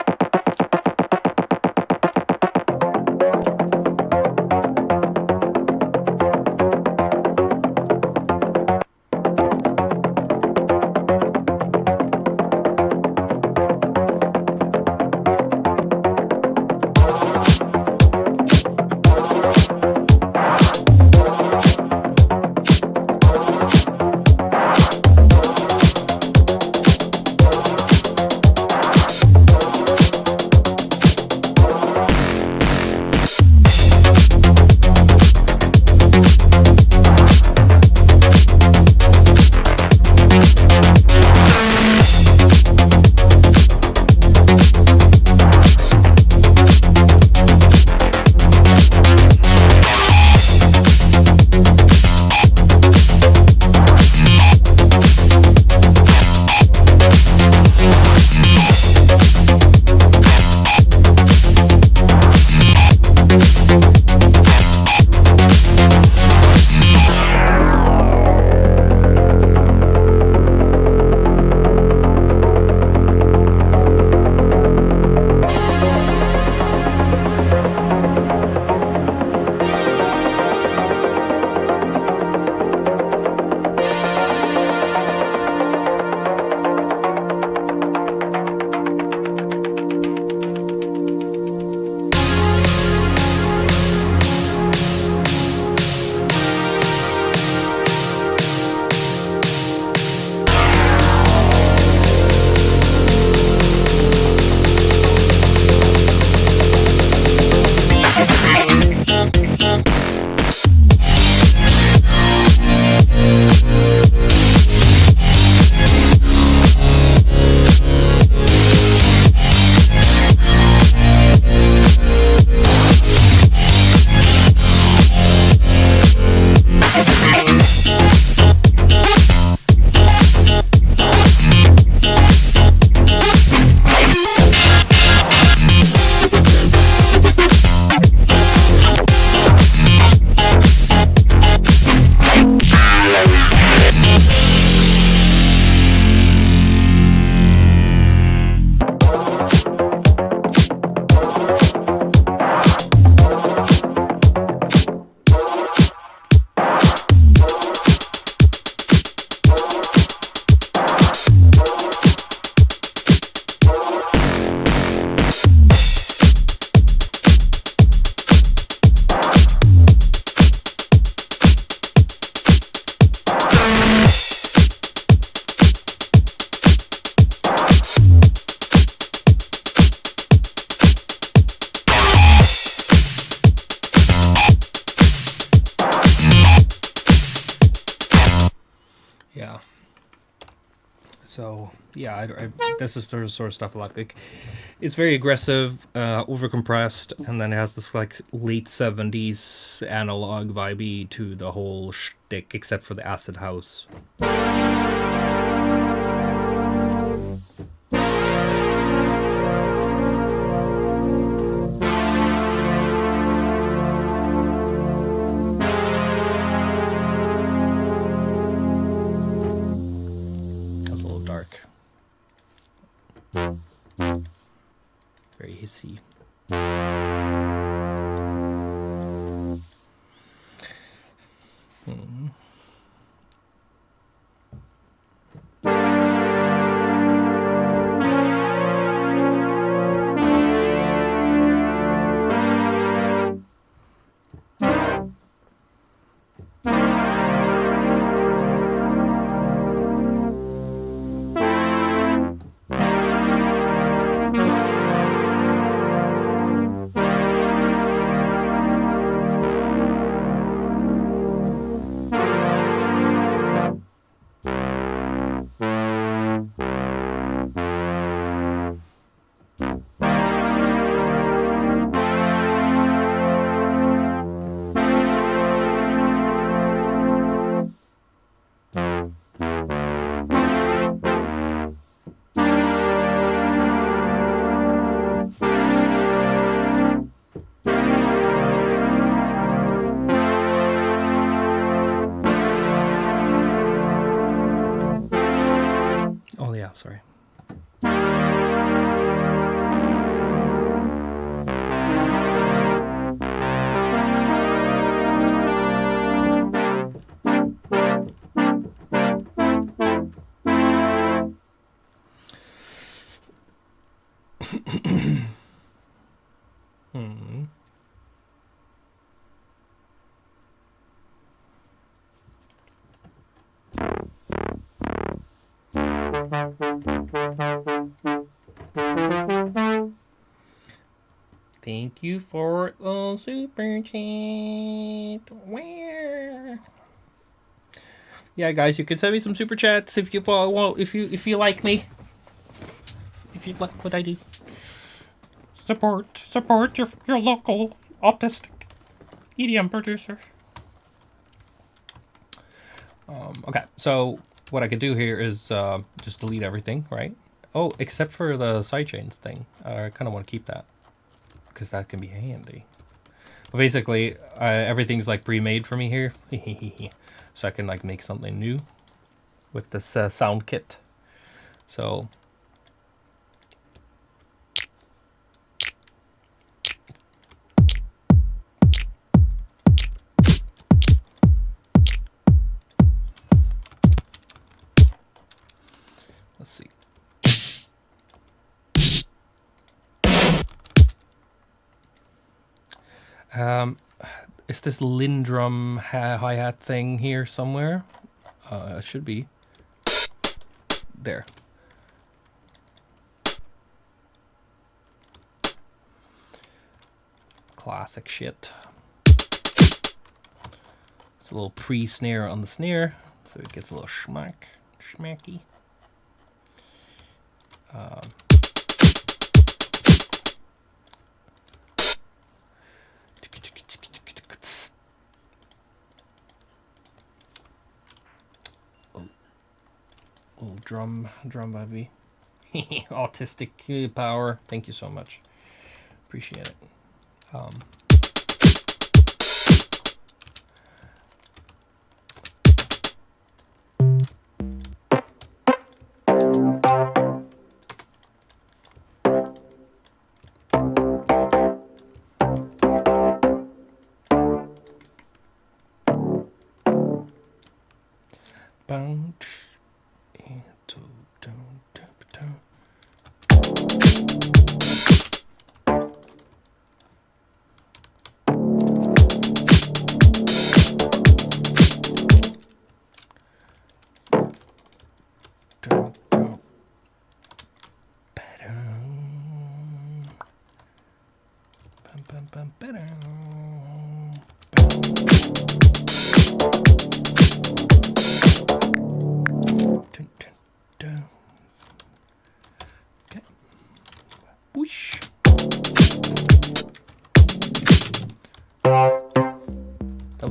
Yeah. So yeah, this is the sort of stuff I like. It's very aggressive, overcompressed, and then it has this like late 70s analog vibe to the whole shtick, except for the acid house. That's a little dark. Very hissy. sorry. Thank you for the super chat. Where? Yeah, guys, you can send me some super chats if you if you like me. If you like what I do. Support your local autistic EDM producer. Okay, so what I could do here is just delete everything, right? Oh, except for the sidechains thing. I kind of want to keep that because that can be handy. But basically, everything's like pre-made for me here, so I can like make something new with this sound kit. So. Let's see. Is this Lindrum hi-hat thing here somewhere? It should be. There. Classic shit. It's a little pre-snare on the snare, so it gets a little schmacky. Little drum baby. Autistic power. Thank you so much. Appreciate it.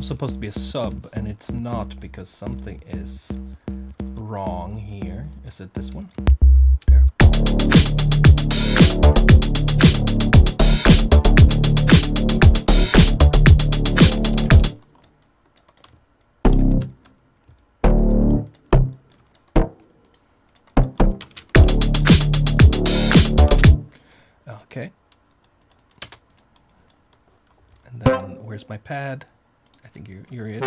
Supposed to be a sub, and it's not because something is wrong here. Is it this one? There. Okay. And then where's my pad? I think you're it.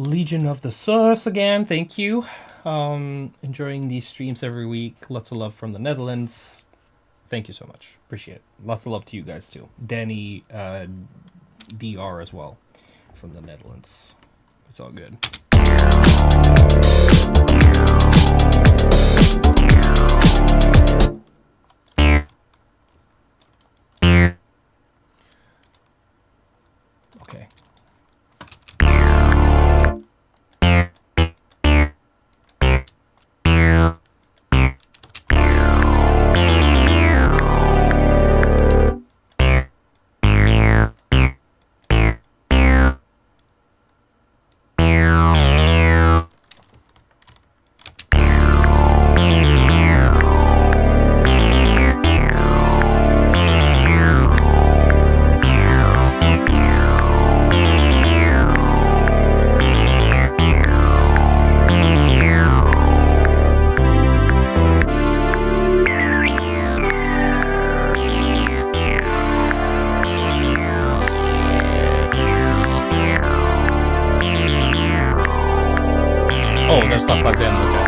Legion of the Source again, thank you. Enjoying these streams every week. Lots of love from the Netherlands. Thank you so much. Appreciate it. Lots of love to you guys too. Danny, DR as well from the Netherlands. It's all good. Okay. Oh, they're stuck plugged in, okay.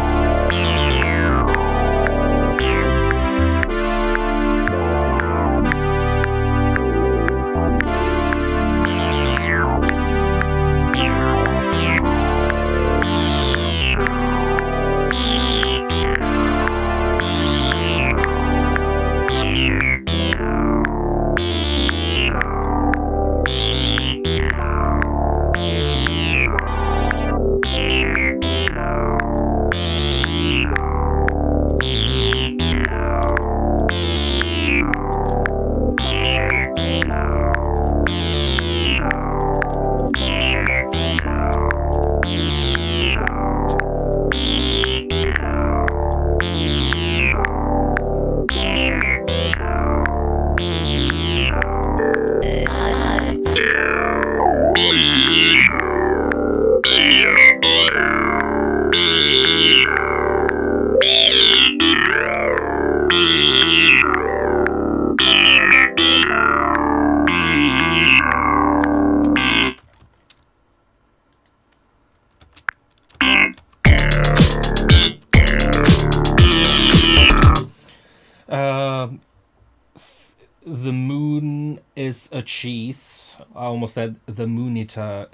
The moon is a cheese. I almost said the moonita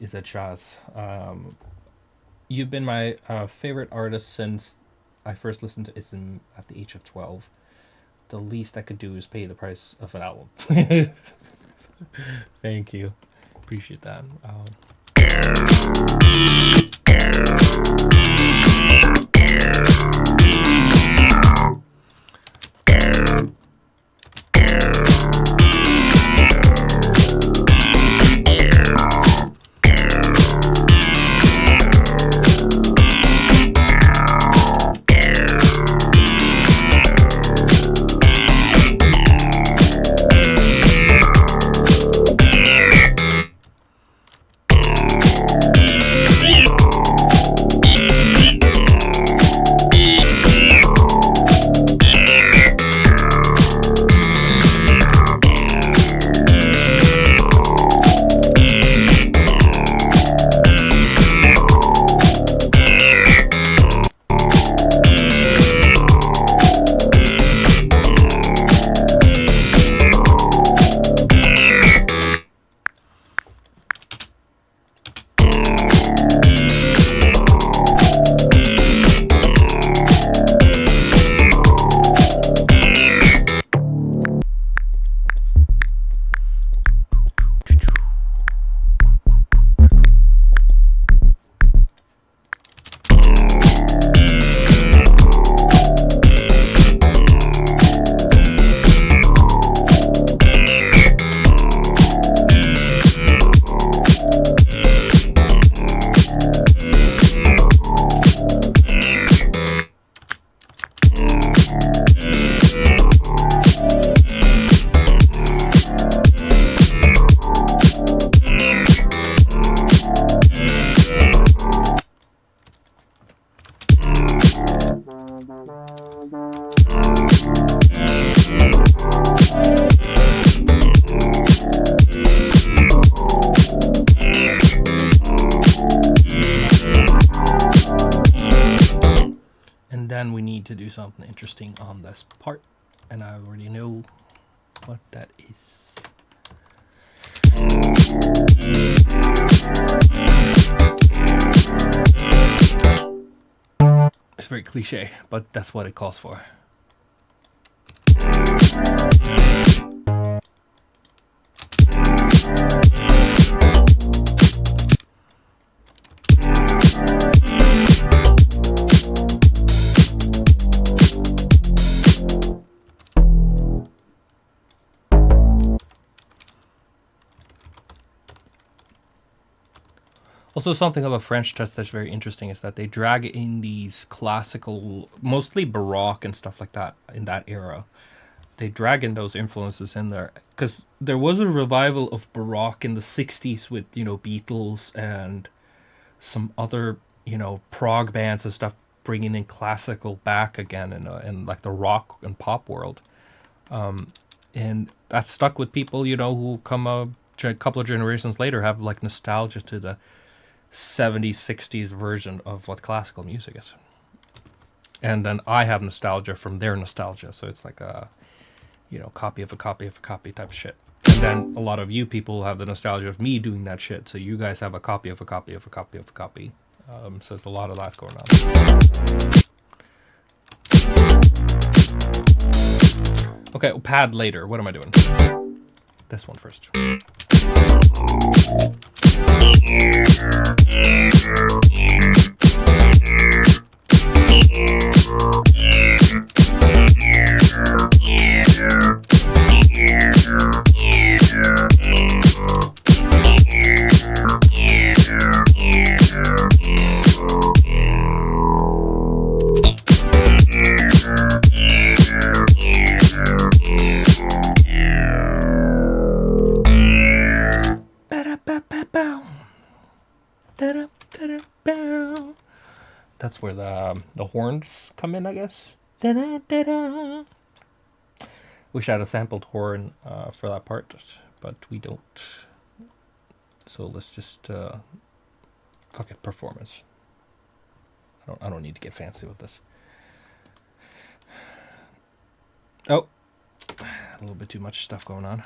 is a jazz. You've been my favorite artist since I first listened to Ism at the age of 12. The least I could do is pay the price of an album. Thank you. Appreciate that. need to do something interesting on this part, and I already know what that is. It's very cliche, but that's what it calls for. Also, something about French chess that's very interesting is that they drag in these classical, mostly Baroque and stuff like that in that era. They drag in those influences in there because there was a revival of Baroque in the 60s with, you know, Beatles and some other, you know, prog bands and stuff bringing in classical back again in like the rock and pop world. And that stuck with people, you know, who come a couple of generations later have like nostalgia to the 70s, 60s version of what classical music is. And then I have nostalgia from their nostalgia. So it's like a, you know, copy of a copy of a copy type of shit. And then a lot of you people have the nostalgia of me doing that shit. So you guys have a copy of a copy of a copy of a copy. So there's a lot of that going on. Okay, pad later. What am I doing? This one first. That's where the horns come in, I guess. Wish I had a sampled horn for that part, but we don't. So let's just fuck it, performance. I don't need to get fancy with this. Oh, a little bit too much stuff going on.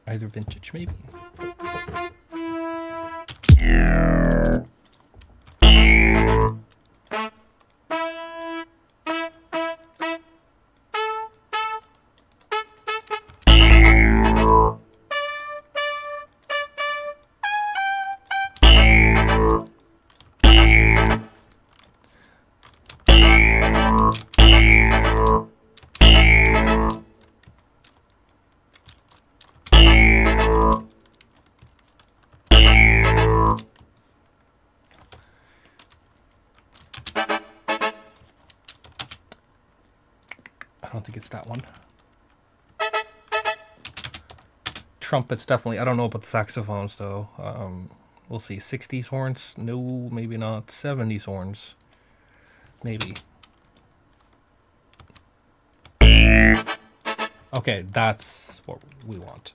Either vintage, maybe. I don't think it's that one. Trumpets, definitely. I don't know about the saxophones, though. We'll see. 60s horns? No, maybe not. 70s horns? Maybe. Okay, that's what we want.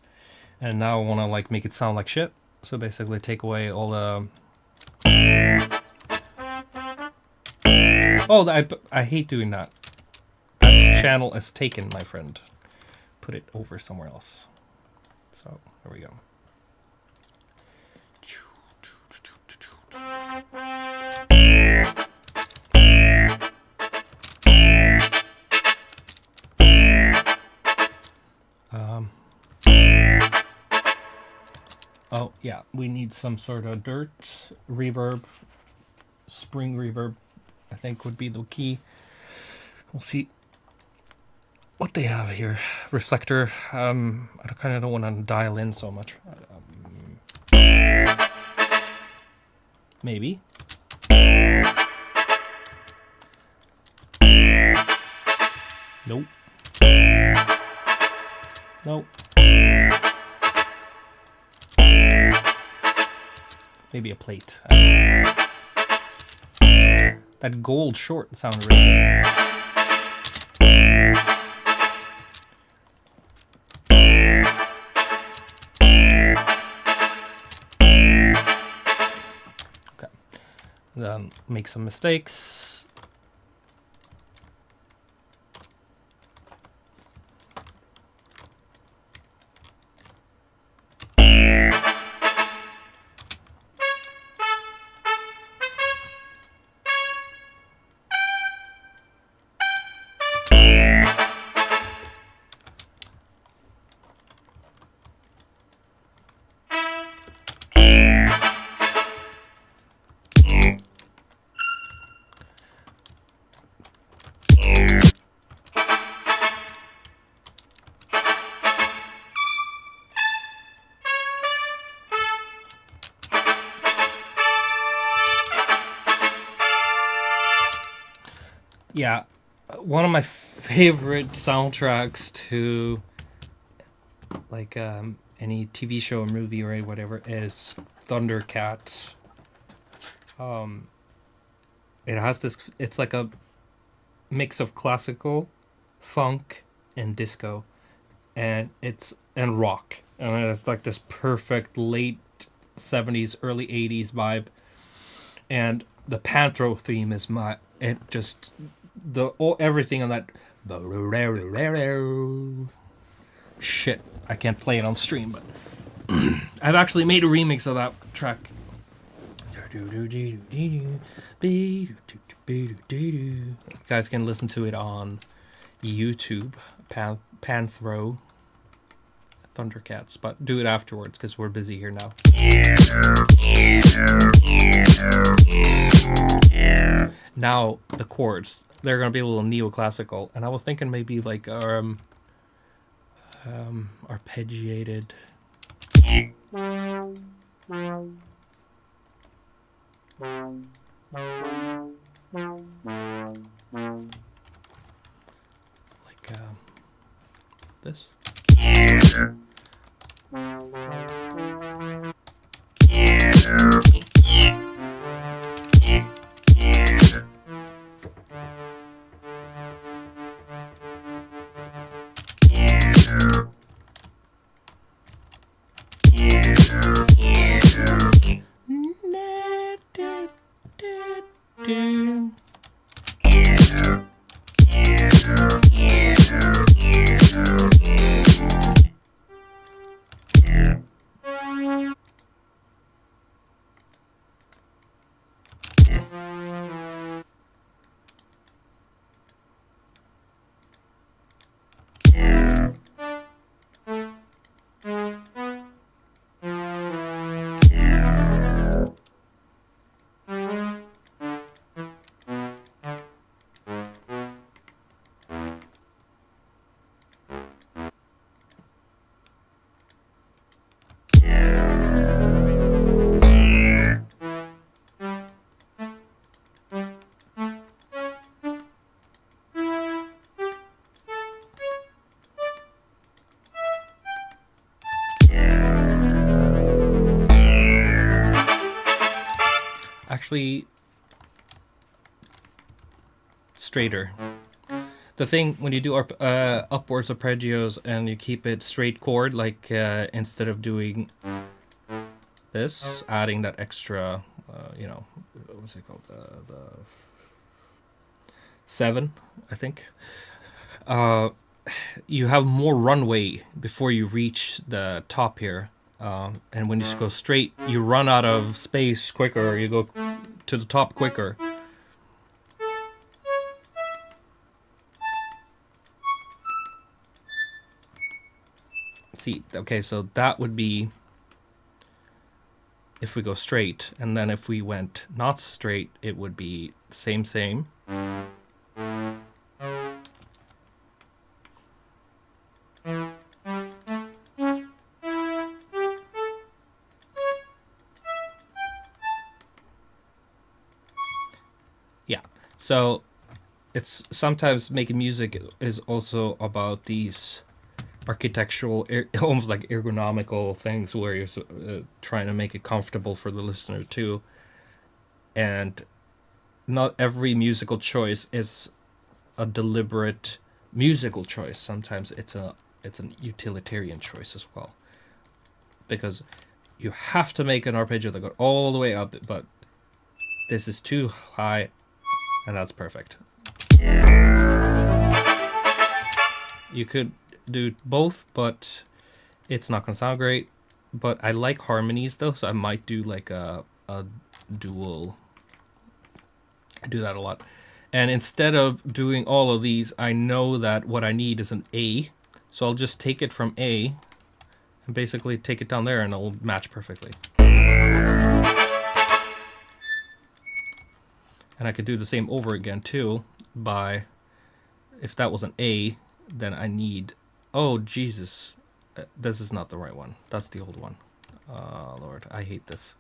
And now I want to, like, make it sound like shit. So basically take away all the... Oh, I hate doing that. Channel is taken, my friend. Put it over somewhere else. So there we go. Oh yeah, we need some sort of dirt reverb, spring reverb. I think would be the key. We'll see what they have here. Reflector. I kind of don't want to dial in so much. Maybe. Nope. Nope. Maybe a plate. That gold short sounded really good. then make some mistakes. Yeah, one of my favorite soundtracks to like any TV show or movie or whatever is Thundercats. It has this. It's like a mix of classical, funk, and disco, and rock, and it's like this perfect late '70s, early '80s vibe, and the Panthro theme is everything on that. Shit, I can't play it on stream, but I've actually made a remix of that track. You guys can listen to it on YouTube, Panthro Thundercats, but do it afterwards because we're busy here now. Now the chords, they're gonna be a little neoclassical, and I was thinking maybe like arpeggiated. Like this. Actually, straighter. The thing when you do upwards arpeggios and you keep it straight chord, like instead of doing this, adding that extra, what's it called, the 7, I think. You have more runway before you reach the top here. And when you just go straight, you run out of space quicker, you go to the top quicker. See, okay, so that would be if we go straight, and then if we went not straight, it would be same. Yeah, so it's sometimes making music is also about these architectural, almost like ergonomical things where you're trying to make it comfortable for the listener too. And not every musical choice is a deliberate musical choice. Sometimes it's an utilitarian choice as well, because you have to make an arpeggio that goes all the way up, but This is too high, and that's perfect. You could do both, but it's not gonna sound great. But I like harmonies though, so I might do like a dual. I do that a lot. And instead of doing all of these, I know that what I need is an A. So I'll just take it from A and basically take it down there and it'll match perfectly. And I could do the same over again too by, if that was an A, then I need, oh Jesus, this is not the right one. That's the old one. Lord, I hate this.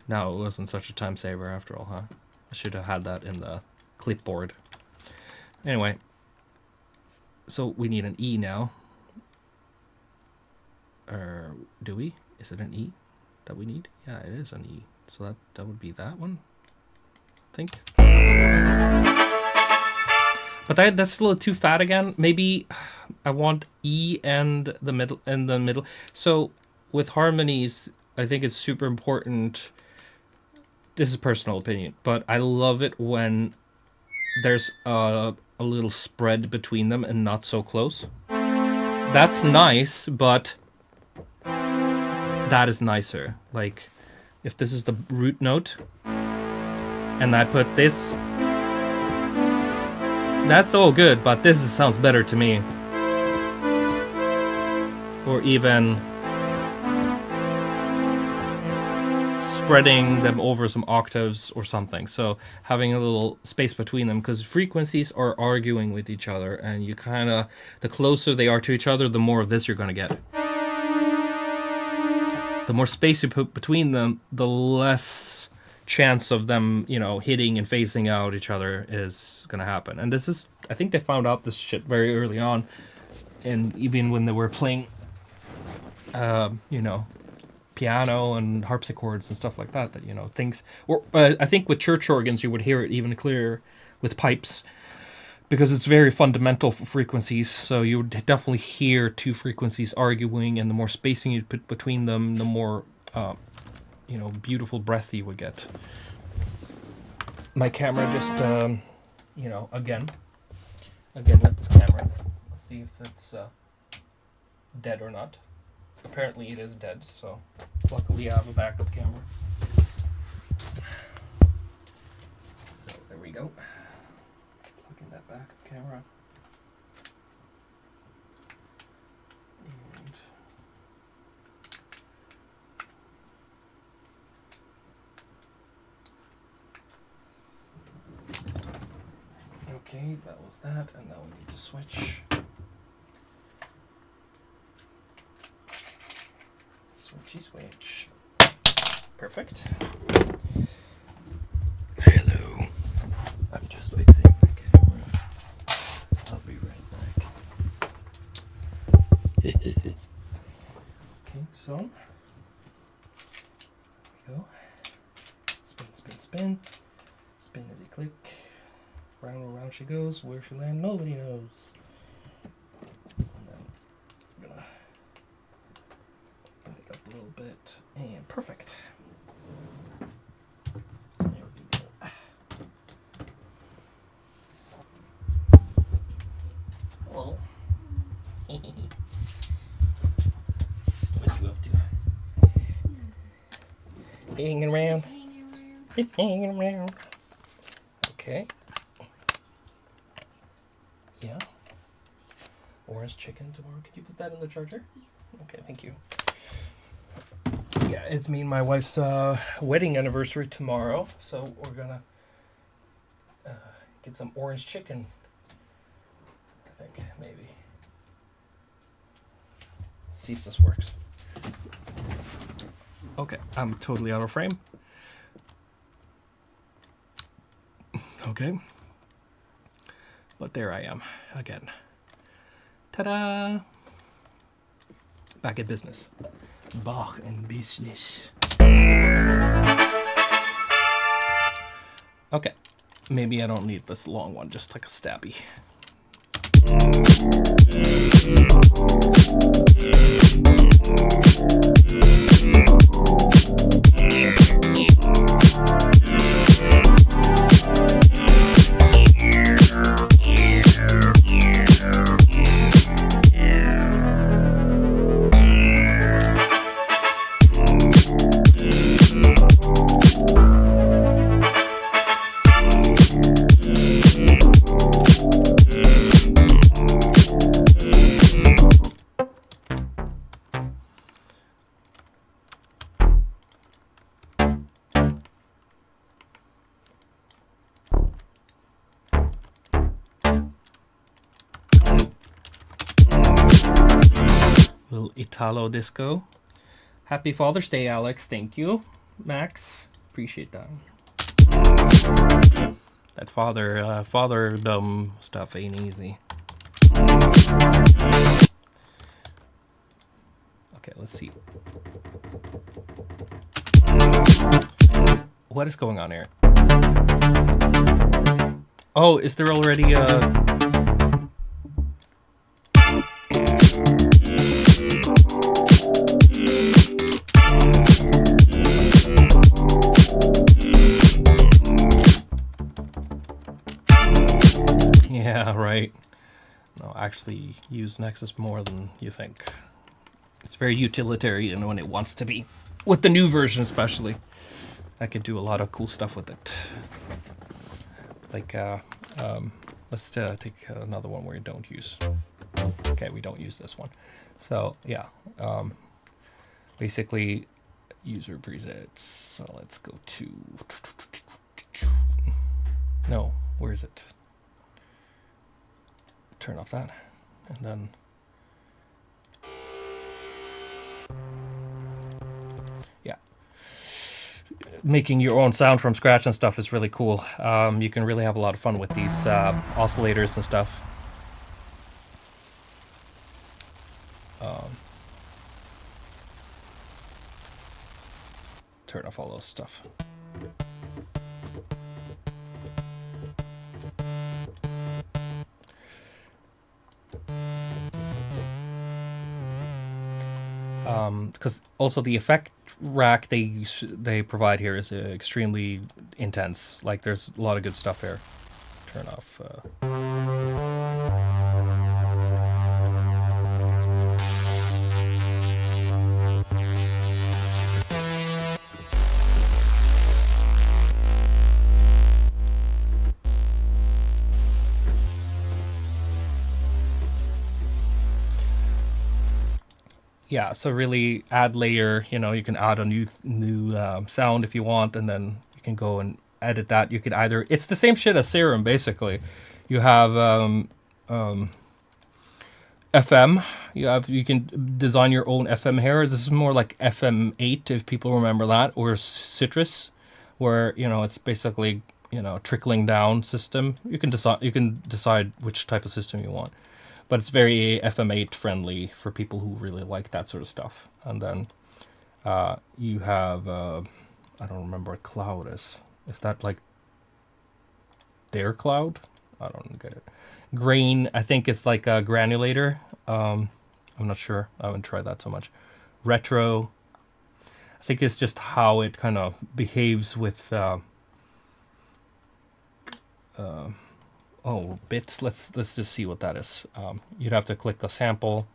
No, it wasn't such a time saver after all, huh? I should have had that in the clipboard. Anyway, so we need an E now. Or do we? Is it an E that we need? Yeah, it is an E. So that would be that one, I think. But that's a little too fat again. Maybe I want E and the middle. So with harmonies, I think it's super important. This is personal opinion, but I love it when there's a little spread between them and not so close. That's nice, but that is nicer. Like if this is the root note and I put this, that's all good, but this sounds better to me. Or even spreading them over some octaves or something. So having a little space between them, because frequencies are arguing with each other, and you kind of, the closer they are to each other, the more of this you're going to get. The more space you put between them, the less chance of them, you know, hitting and phasing out each other is going to happen. And this is, I think they found out this shit very early on, and even when they were playing, you know, piano and harpsichords and stuff like that, that, you know, things, or I think with church organs you would hear it even clearer with pipes, because it's very fundamental for frequencies. So you would definitely hear two frequencies arguing, and the more spacing you put between them, the more you know, beautiful breath you would get. My camera just you know, again with this camera, let's see if it's dead or not. Apparently it is dead, so luckily I have a backup camera. So there we go. Plug in that backup camera. And okay, that was that, and now we need to switch. Switch. Perfect. Hello. I'm just fixing my camera. I'll be right back. Okay, so here we go. Spin. Spinity click. Round and round she goes. Where she land, nobody knows. And then I'm gonna put it up a little bit, and perfect. There we go. Hello. What you up to? Hanging around. Just hanging around. Okay. Yeah. Orange chicken tomorrow. Could you put that in the charger? Yes. Okay, thank you. Yeah, it's me and my wife's wedding anniversary tomorrow, so we're gonna get some orange chicken. I think, maybe. Let's see if this works. Okay, I'm totally out of frame. Okay. But there I am, again. Ta-da! Back at business. Back in business. Okay. Maybe I don't need this long one, just like a stabby. Italo Disco. Happy Father's Day, Alex. Thank you, Max. Appreciate that. That fatherdom stuff ain't easy. Okay, let's see. What is going on here? Oh, is there already a... Yeah, right. No, actually use Nexus more than you think. It's very utilitarian when it wants to be. With the new version especially. I can do a lot of cool stuff with it. Like, let's take another one where you don't use. Okay, we don't use this one. So, yeah. Basically, user presets. So let's go to... No, where is it? Turn off that. And then... Yeah. Making your own sound from scratch and stuff is really cool. You can really have a lot of fun with these oscillators and stuff. Turn off all those stuff. Because also the effect rack they provide here is extremely intense. Like there's a lot of good stuff here. Turn off. Yeah, so really add layer, you know, you can add a new sound if you want, and then you can go and edit that. You could either, it's the same shit as Serum, basically. You have FM, you can design your own FM here. This is more like FM8, if people remember that, or Citrus, where, you know, it's basically, you know, trickling down system. You can decide which type of system you want. But it's very FM8 friendly for people who really like that sort of stuff. And then you have, I don't remember what cloud is. Is that like their cloud? I don't get it. Grain, I think it's like a granulator. I'm not sure. I haven't tried that so much. Retro, I think it's just how it kind of behaves with... Oh, bits. Let's just see what that is. You'd have to click a sample.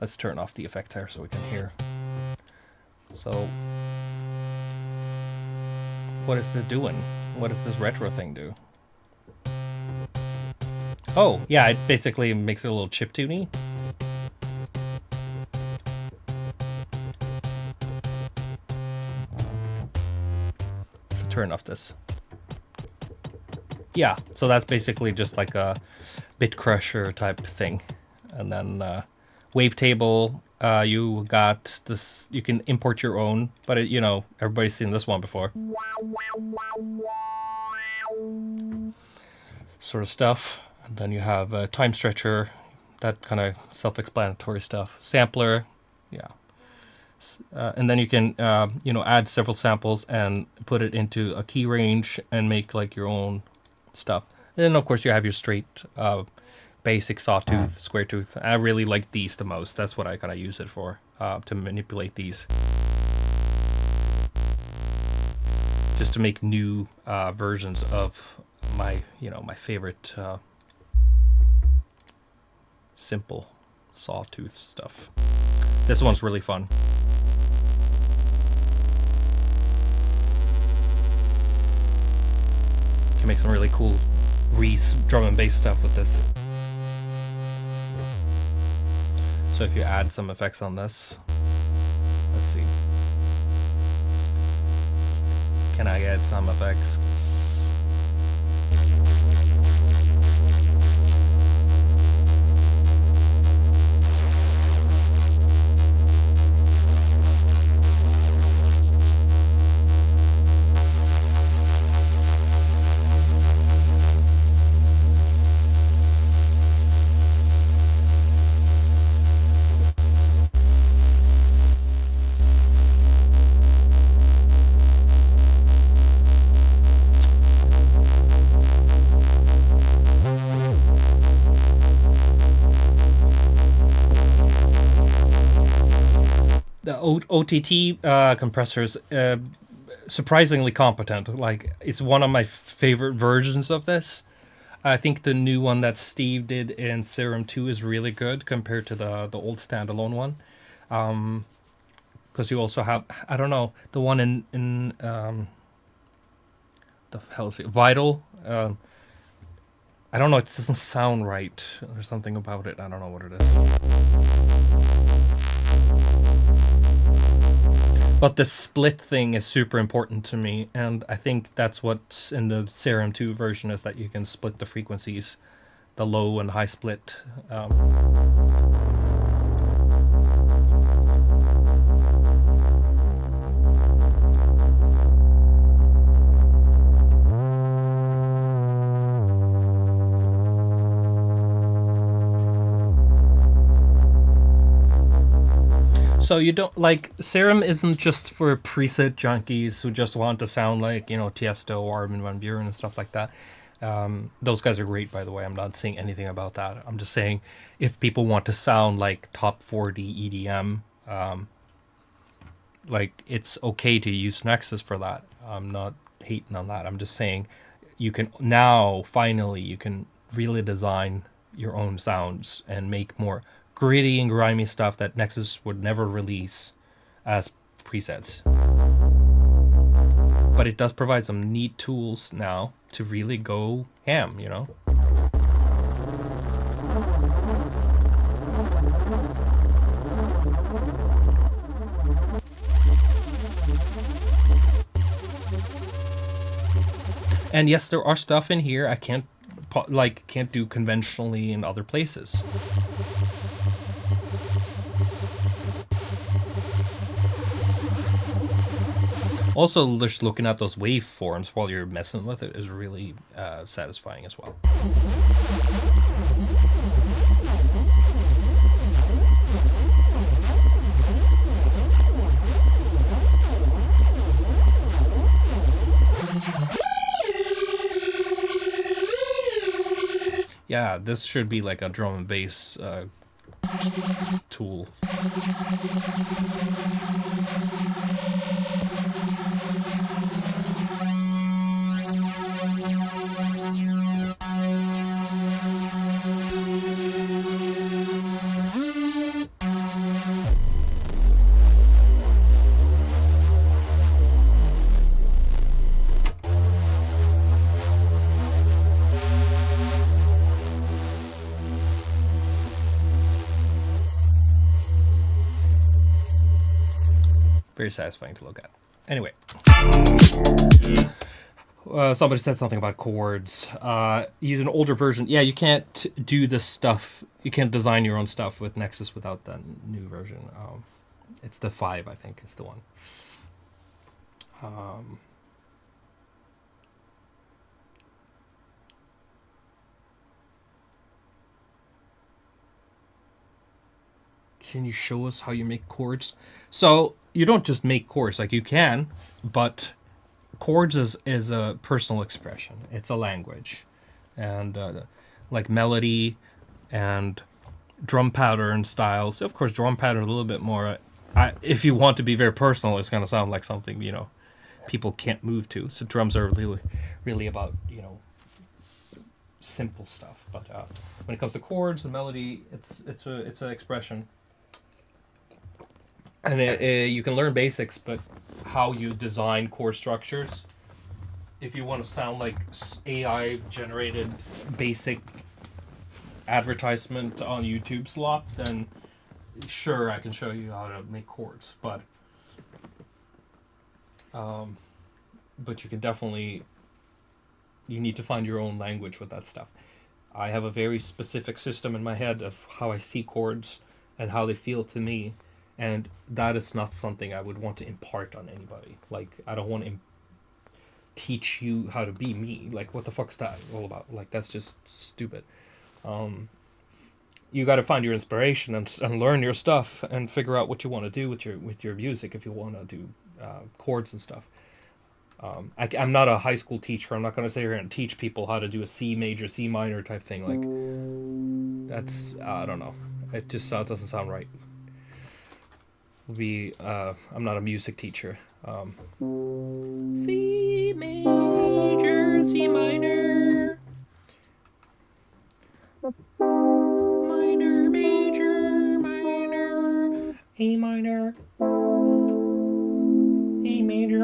Let's turn off the effect here so we can hear. So, what is this doing? What does this retro thing do? Oh, yeah, it basically makes it a little chiptune-y. Turn off this. Yeah, so that's basically just like a bit crusher type thing. And then wavetable, you got this, you can import your own, but it, you know, everybody's seen this one before. Sort of stuff. And then you have a time stretcher, that kind of self-explanatory stuff. Sampler, yeah. And then you can, you know, add several samples and put it into a key range and make like your own stuff. And then of course you have your straight, basic sawtooth, square tooth. I really like these the most. That's what I kind of use it for, to manipulate these. Just to make new versions of my, you know, my favorite simple sawtooth stuff. This one's really fun. Can make some really cool Reese drum and bass stuff with this. So if you add some effects on this, let's see. Can I add some effects? OTT compressors, surprisingly competent. Like, it's one of my favorite versions of this. I think the new one that Steve did in Serum 2 is really good compared to the old standalone one. Because you also have, I don't know, the one in the hell is it? Vital. I don't know, it doesn't sound right. There's something about it. I don't know what it is. But the split thing is super important to me, and I think that's what's in the Serum 2 version, is that you can split the frequencies, the low and high split. So you don't, like, Serum isn't just for preset junkies who just want to sound like, you know, Tiesto or Armin van Buuren and stuff like that. Those guys are great, by the way. I'm not saying anything about that. I'm just saying if people want to sound like top 40 EDM, like, it's okay to use Nexus for that. I'm not hating on that. I'm just saying you can now, finally, you can really design your own sounds and make more gritty and grimy stuff that Nexus would never release as presets. But it does provide some neat tools now to really go ham, you know? And yes, there are stuff in here I can't do conventionally in other places. Also, just looking at those waveforms while you're messing with it is really satisfying as well. Yeah, this should be like a drum and bass tool. Very satisfying to look at. Anyway. Somebody said something about chords. Use an older version. Yeah, you can't do this stuff. You can't design your own stuff with Nexus without that new version. It's the 5, I think, is the one. Can you show us how you make chords? So you don't just make chords, like you can, but chords is a personal expression. It's a language, and like melody and drum pattern styles. Of course, drum pattern a little bit more. If you want to be very personal, it's gonna sound like something, you know, people can't move to. So drums are really about, you know, simple stuff. But when it comes to chords, the melody, it's an expression. And you can learn basics, but how you design chord structures. If you want to sound like AI-generated basic advertisement on YouTube slop, then sure, I can show you how to make chords. But you can definitely, you need to find your own language with that stuff. I have a very specific system in my head of how I see chords and how they feel to me. And that is not something I would want to impart on anybody. Like, I don't want to teach you how to be me. Like, what the fuck's that all about? Like, that's just stupid. You got to find your inspiration and learn your stuff and figure out what you want to do with your music if you want to do chords and stuff. I'm not a high school teacher. I'm not going to sit here and teach people how to do a C major, C minor type thing. Like, that's, I don't know. It just doesn't sound right. be I'm not a music teacher. C major, C minor, minor, major, minor, A minor, A major.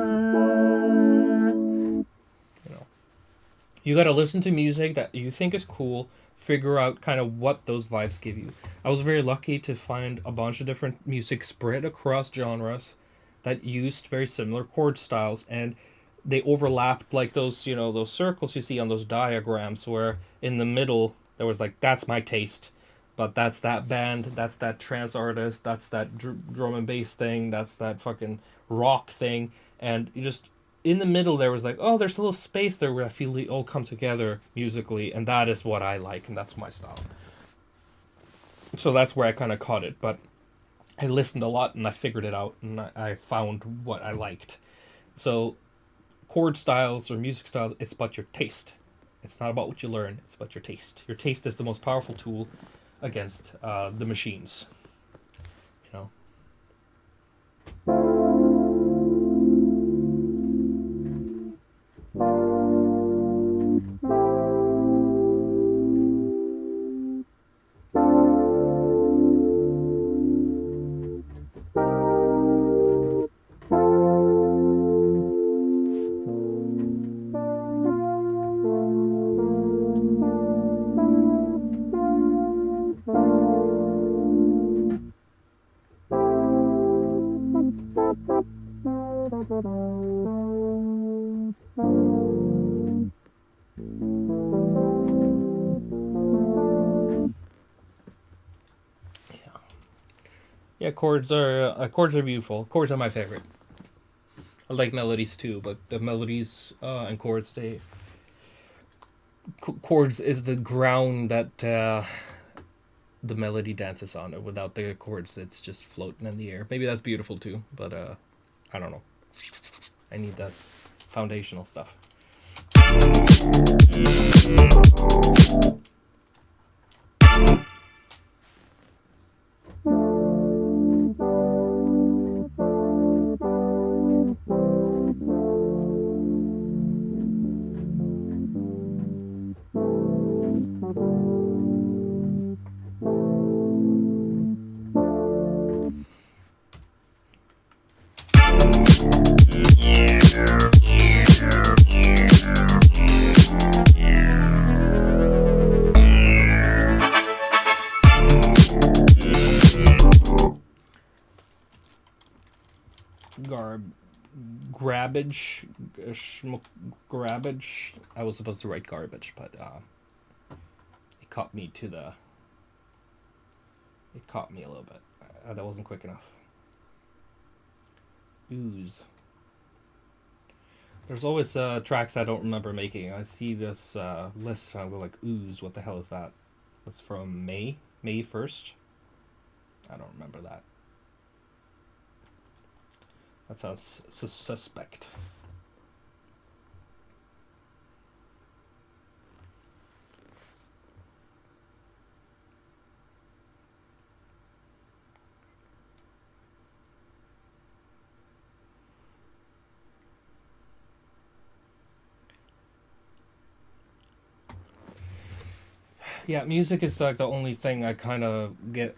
You gotta listen to music that you think is cool, figure out kind of what those vibes give you. I was very lucky to find a bunch of different music spread across genres that used very similar chord styles, and they overlapped like those, those circles you see on those diagrams, where in the middle there was like, that's my taste, but that's that band, that's that trance artist, that's that drum and bass thing, that's that fucking rock thing, and you just in the middle there was like, oh, there's a little space there where I feel they all come together musically, and that is what I like, and that's my style. So that's where I kind of caught it, but I listened a lot and I figured it out, and I found what I liked. So chord styles or music styles, it's about your taste. It's not about what you learn, it's about your taste. Your taste is the most powerful tool against the machines. You know. Yeah, chords are beautiful. Chords are my favorite. I like melodies too, but the melodies and chords, chords is the ground that the melody dances on. Without the chords, it's just floating in the air. Maybe that's beautiful too, but I don't know. I need this foundational stuff. Grabbage. I was supposed to write garbage, but it caught me a little bit. That wasn't quick enough. Ooze. There's always tracks I don't remember making. I see this list and I go like, ooze, what the hell is that? That's from May 1st. I don't remember that. That sounds suspect. Yeah, music is like the only thing I kind of get.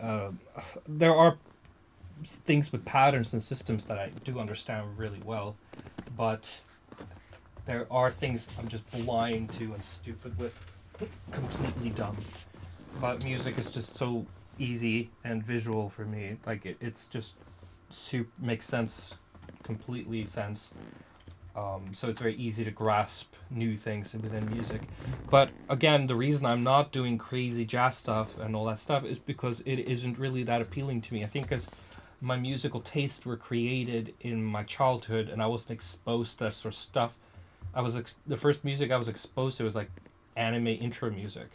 There are things with patterns and systems that I do understand really well, but there are things I'm just blind to and stupid with, completely dumb. But music is just so easy and visual for me. Like it's just makes sense, completely sense. So it's very easy to grasp new things within music. But again, the reason I'm not doing crazy jazz stuff and all that stuff is because it isn't really that appealing to me. I think as my musical tastes were created in my childhood and I wasn't exposed to that sort of stuff. The first music I was exposed to was like anime intro music.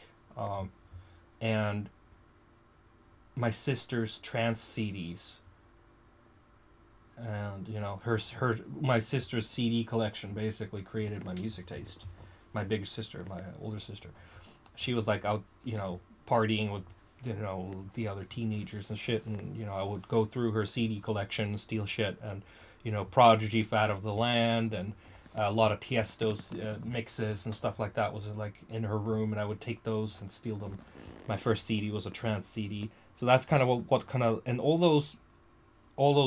And my sister's trance CDs. And my sister's CD collection basically created my music taste. My big sister, my older sister, she was like out, partying with you know, the other teenagers and shit, and you know, I would go through her CD collection, steal shit, and you know, Prodigy, Fat of the Land, and a lot of Tiesto's mixes and stuff like that was like in her room, and I would take those and steal them. My first CD was a trance CD, so that's kind of what kind of, and all those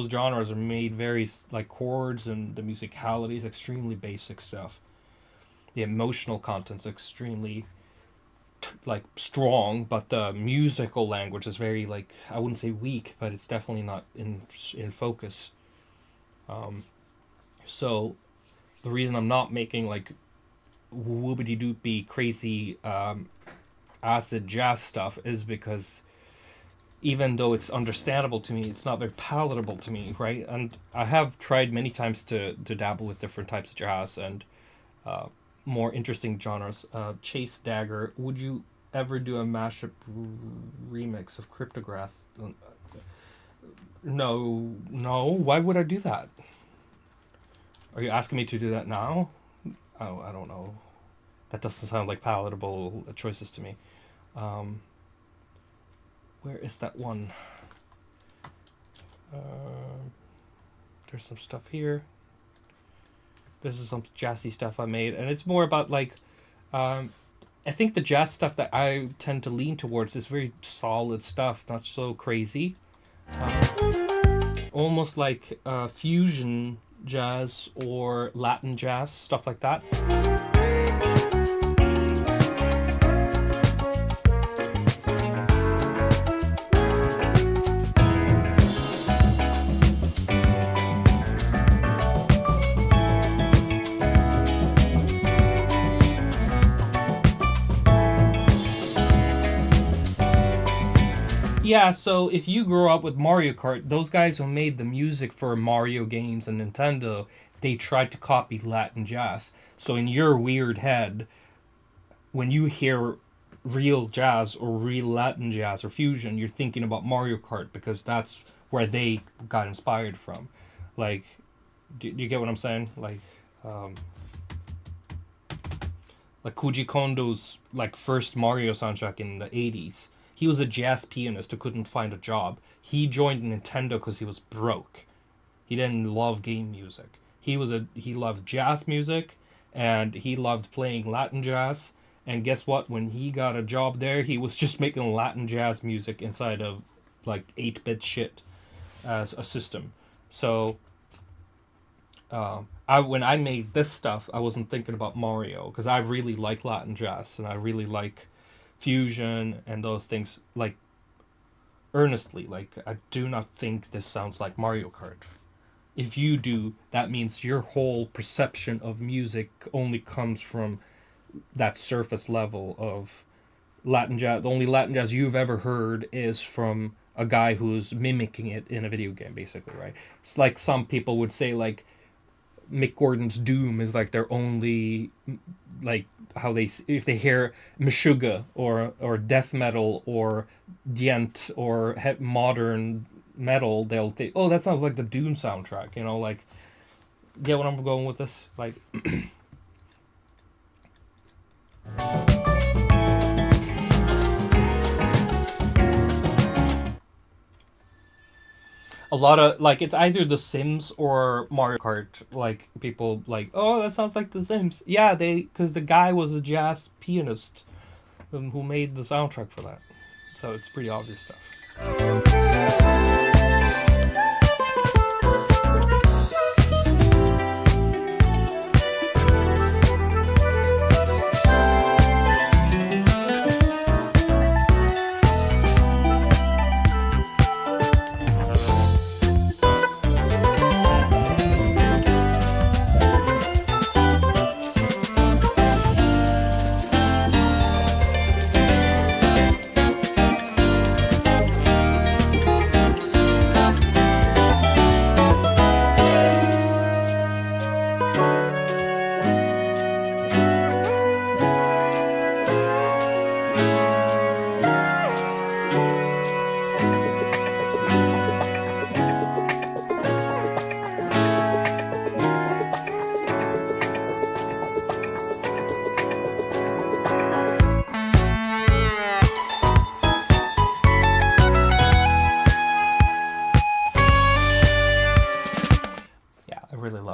genres are made very like chords, and the musicality is extremely basic stuff. The emotional content's extremely like strong, but the musical language is very, like, I wouldn't say weak, but it's definitely not in focus. So the reason I'm not making like whoopity doopy crazy acid jazz stuff is because even though it's understandable to me, it's not very palatable to me, right? And I have tried many times to dabble with different types of jazz and more interesting genres. Chase Dagger, would you ever do a mashup remix of Cryptograph? No. Why would I do that? Are you asking me to do that now? Oh, I don't know. That doesn't sound like palatable choices to me. Where is that one? There's some stuff here. This is some jazzy stuff I made, and it's more about like, I think the jazz stuff that I tend to lean towards is very solid stuff, not so crazy. Almost like fusion jazz or Latin jazz, stuff like that. Yeah, so if you grew up with Mario Kart, those guys who made the music for Mario games and Nintendo, they tried to copy Latin jazz. So in your weird head, when you hear real jazz or real Latin jazz or fusion, you're thinking about Mario Kart because that's where they got inspired from. Like, do you get what I'm saying? Like Koji Kondo's like first Mario soundtrack in the 80s. He was a jazz pianist who couldn't find a job. He joined Nintendo because he was broke. He didn't love game music. He loved jazz music, and he loved playing Latin jazz. And guess what? When he got a job there, he was just making Latin jazz music inside of like 8-bit shit as a system. So when I made this stuff, I wasn't thinking about Mario because I really like Latin jazz and I really like fusion and those things, like, earnestly. Like, I do not think this sounds like Mario Kart. If you do, that means your whole perception of music only comes from that surface level of Latin jazz. The only Latin jazz you've ever heard is from a guy who's mimicking it in a video game, basically, right? It's like some people would say, like, Mick Gordon's Doom is like their only, like, how they, if they hear Meshuggah or death metal or djent or modern metal, they'll think, oh, that sounds like the Doom soundtrack, you know, like, get what I'm going with this? Like, a lot of, like, it's either The Sims or Mario Kart. Like, people like, oh, that sounds like The Sims. Yeah, because the guy was a jazz pianist who made the soundtrack for that. So it's pretty obvious stuff.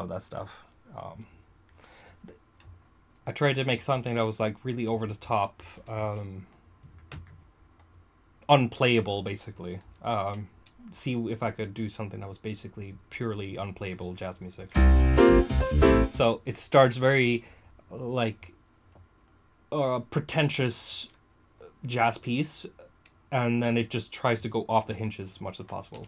love that stuff. I tried to make something that was like really over the top, unplayable, basically. See if I could do something that was basically purely unplayable jazz music. So it starts very like pretentious jazz piece, and then it just tries to go off the hinges as much as possible.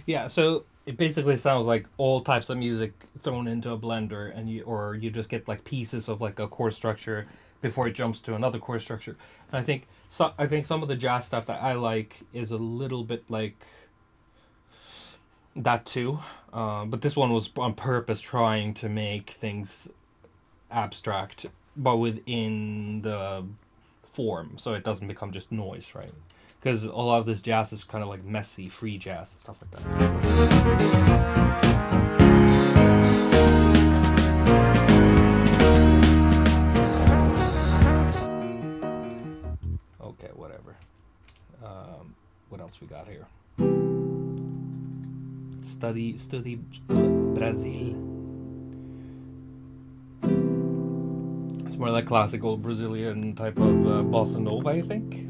Yeah, so it basically sounds like all types of music thrown into a blender, and you just get like pieces of like a chord structure before it jumps to another chord structure. And I think some of the jazz stuff that I like is a little bit like that too. But this one was on purpose trying to make things abstract, but within the form, so it doesn't become just noise, right? Because a lot of this jazz is kind of like messy, free jazz and stuff like that. Okay, whatever. What else we got here? Study Brazil. It's more like classical Brazilian type of bossa nova, I think.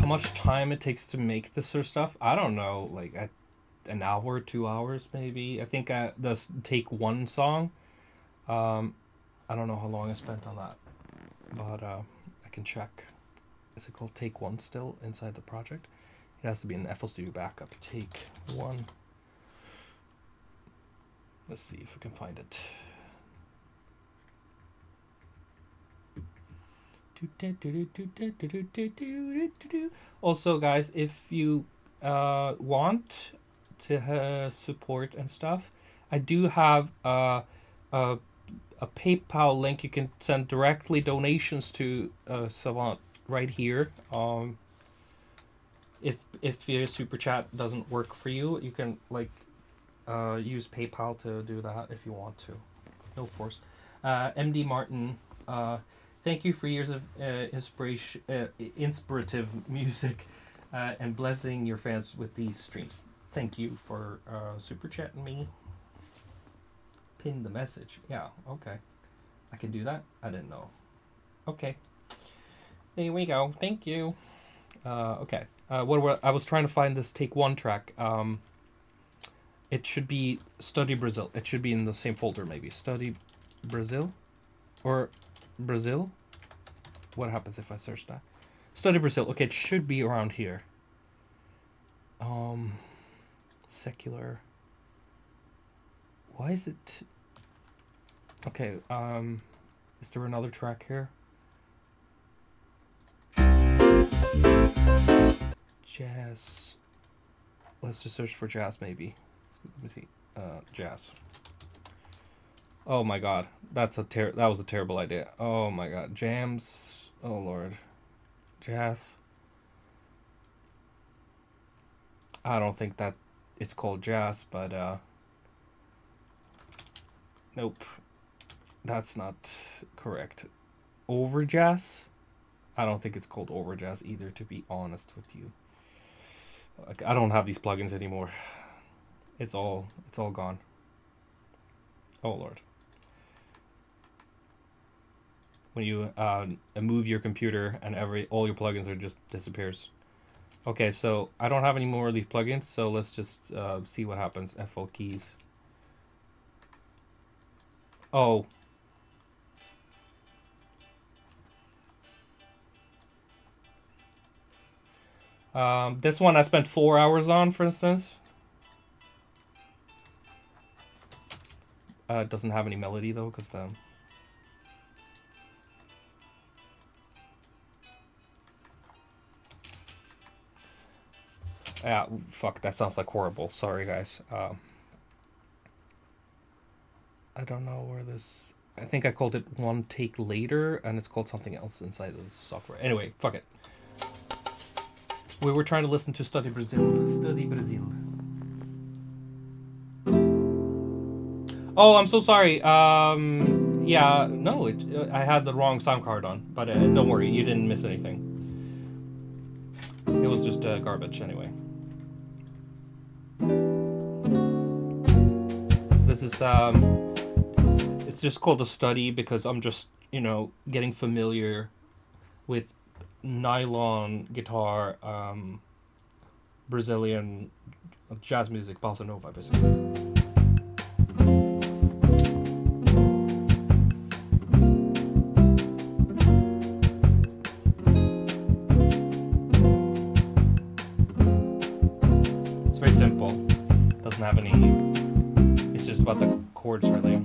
Much time it takes to make this sort of stuff, I don't know, like an hour, 2 hours maybe. I think the take one song, I don't know how long I spent on that, but I can check. Is it called Take One still inside the project? It has to be an FL Studio backup. Take One. Let's see if we can find it. Also, guys, if you want to support and stuff, I do have a PayPal link. You can send directly donations to Savant right here. If your super chat doesn't work for you, you can like use PayPal to do that if you want to. No force. MD Martin. Thank you for years of inspirative music and blessing your fans with these streams. Thank you for super chatting me. Pin the message. Yeah, okay. I can do that? I didn't know. Okay. There we go. Thank you. Okay. I was trying to find this Take One track. It should be Study Brazil. It should be in the same folder, maybe. Study Brazil? Or Brazil? What happens if I search that? Study Brazil. Okay, it should be around here. Secular. Why is it? Okay. Is there another track here? Jazz. Let's just search for jazz, maybe. Let me see. Jazz. Oh my god, that was a terrible idea. Oh my god, jams. Oh lord, jazz. I don't think that it's called jazz, but nope, that's not correct. Over jazz. I don't think it's called over jazz either, to be honest with you. Like, I don't have these plugins anymore. It's all gone. Oh lord. When you move your computer and all your plugins are just disappears. Okay, so I don't have any more of these plugins, so let's just see what happens. FL keys. Oh. This one I spent 4 hours on, for instance. It doesn't have any melody though, because the... Yeah, fuck, that sounds like horrible. Sorry, guys. I don't know where this... I think I called it One Take Later, and it's called something else inside of the software. Anyway, fuck it. We were trying to listen to Study Brazil. Study Brazil. Oh, I'm so sorry. Yeah, no, I had the wrong sound card on, but don't worry, you didn't miss anything. It was just garbage anyway. This is it's just called a study because I'm just, you know, getting familiar with nylon guitar, Brazilian jazz music, bossa nova, basically. It's very simple. Doesn't have any. It's just about the chords, really.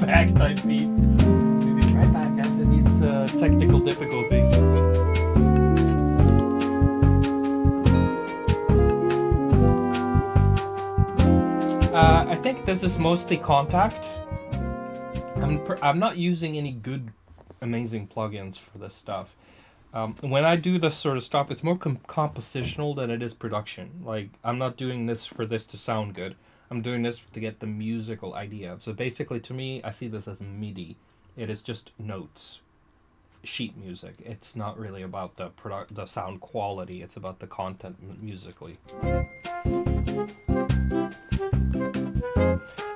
Back type beat. We'll be right back after these technical difficulties. I think this is mostly Contact. I'm not using any good, amazing plugins for this stuff. When I do this sort of stuff, it's more compositional than it is production. Like, I'm not doing this for this to sound good. I'm doing this to get the musical idea. So basically, to me, I see this as MIDI. It is just notes, sheet music. It's not really about the sound quality. It's about the content musically.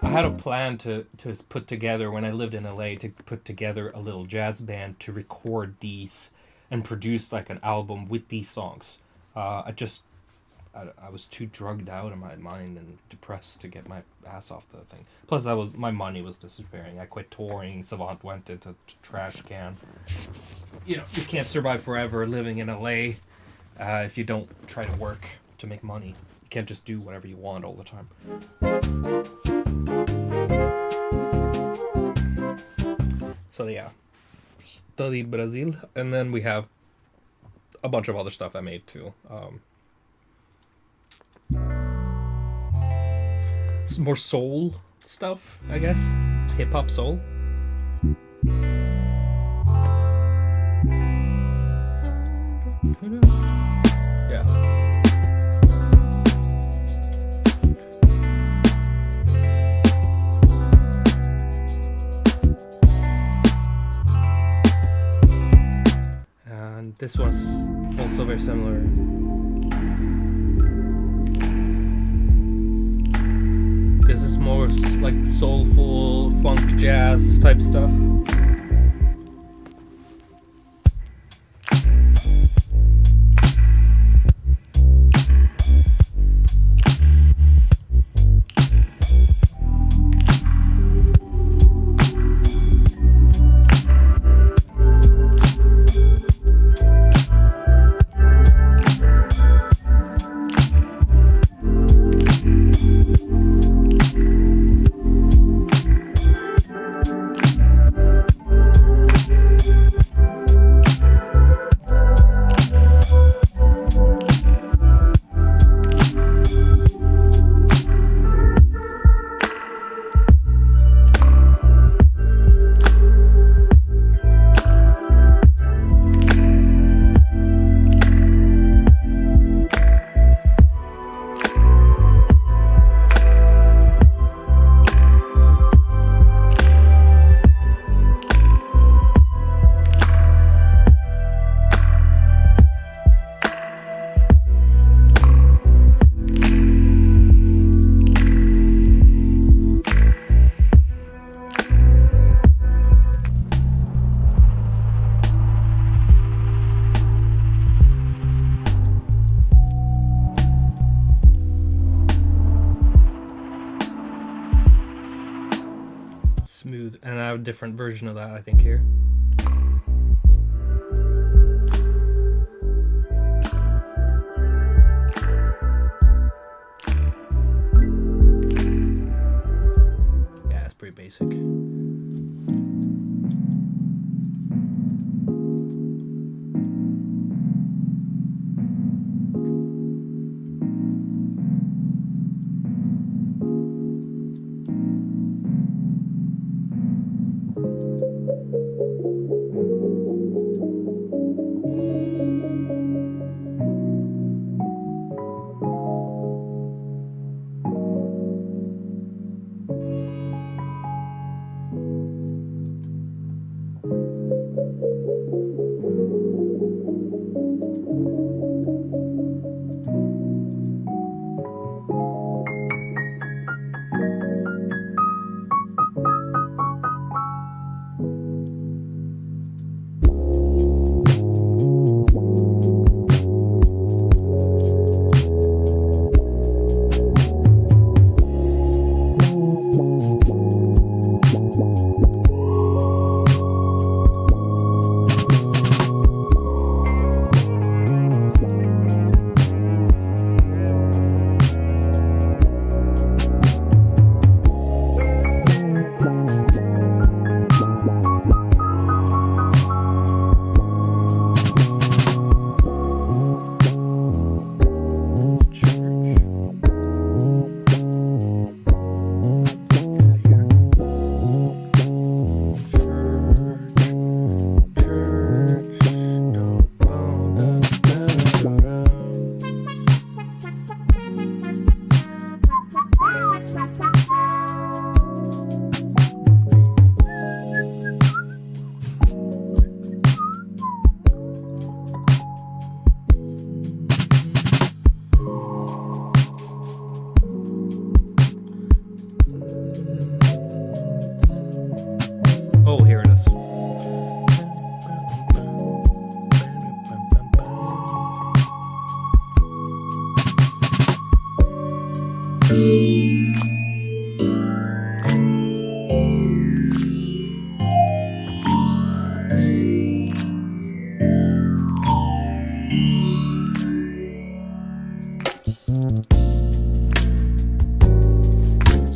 I had a plan to put together, when I lived in LA, to put together a little jazz band to record these and produce like an album with these songs. I was too drugged out in my mind and depressed to get my ass off the thing. Plus, my money was disappearing. I quit touring. Savant went into trash can. You know, you can't survive forever living in LA if you don't try to work to make money. You can't just do whatever you want all the time. So yeah, study Brazil, and then we have a bunch of other stuff I made too. Some more soul stuff, I guess. Hip hop soul. Yeah. And this was also very similar. This is more like soulful, funk, jazz type stuff. Smooth, and I have a different version of that, I think, here. Yeah, it's pretty basic.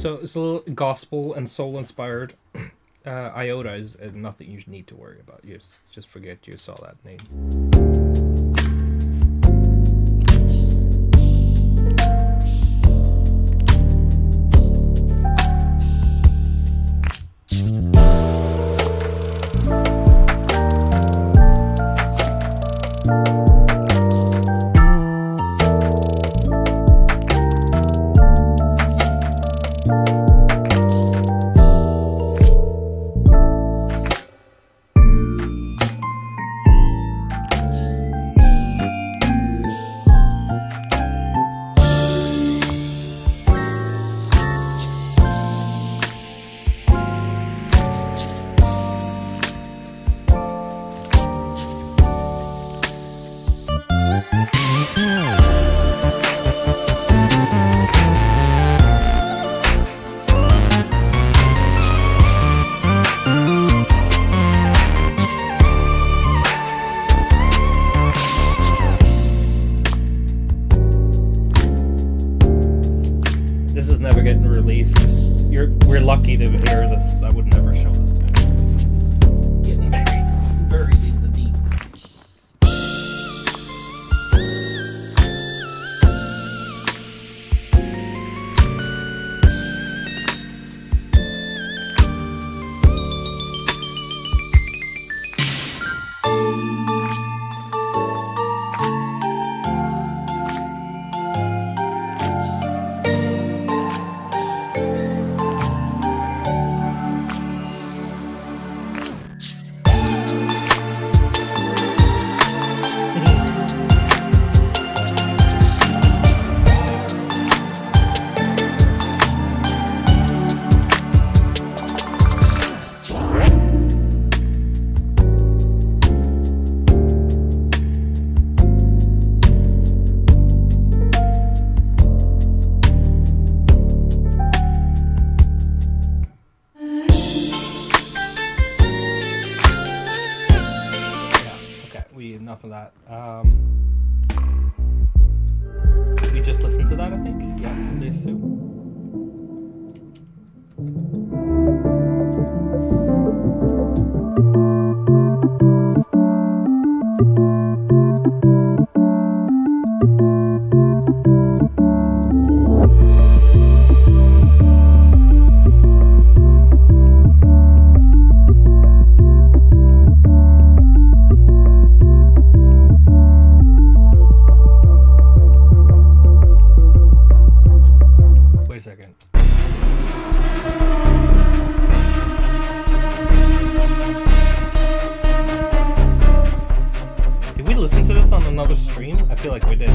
So it's a little gospel and soul inspired. Iota is nothing you need to worry about. You just forget you saw that name. This is never getting released. We're lucky to hear this. I would never show this thing. Getting buried in the deep. Enough of that. We just listened to that, I think. Yeah, these two. Wait a second. Did we listen to this on another stream? I feel like we did.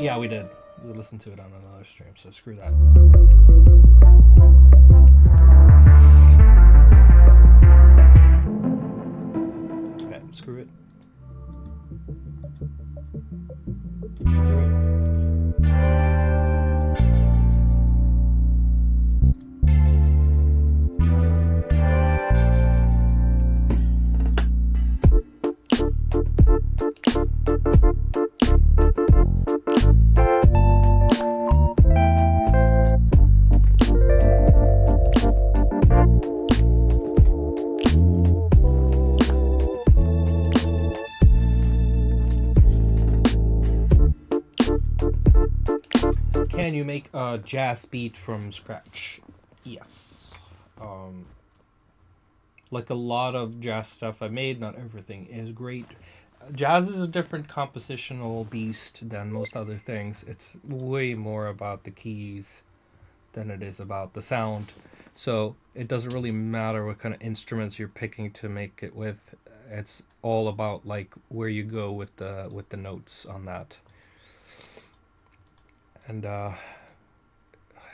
Yeah, we did. We listened to it on another stream, so screw that. Okay, screw it. Screw it. Can you make a jazz beat from scratch? Yes. Like a lot of jazz stuff I made, not everything is great. Jazz is a different compositional beast than most other things. It's way more about the keys than it is about the sound. So it doesn't really matter what kind of instruments you're picking to make it with. It's all about like where you go with the notes on that. And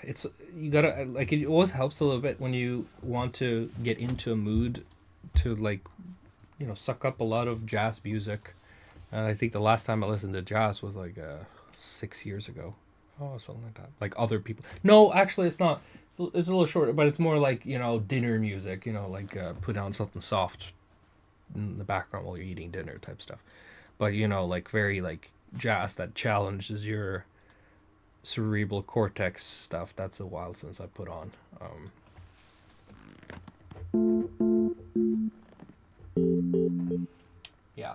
it's you gotta like it always helps a little bit when you want to get into a mood to like suck up a lot of jazz music. I think the last time I listened to jazz was like 6 years ago. Oh, something like that. Like other people. No, actually, it's not. It's a little shorter, but it's more like dinner music. Like put on something soft in the background while you're eating dinner type stuff. But you know, like very like jazz that challenges your cerebral cortex stuff. That's a while since I put on. Yeah.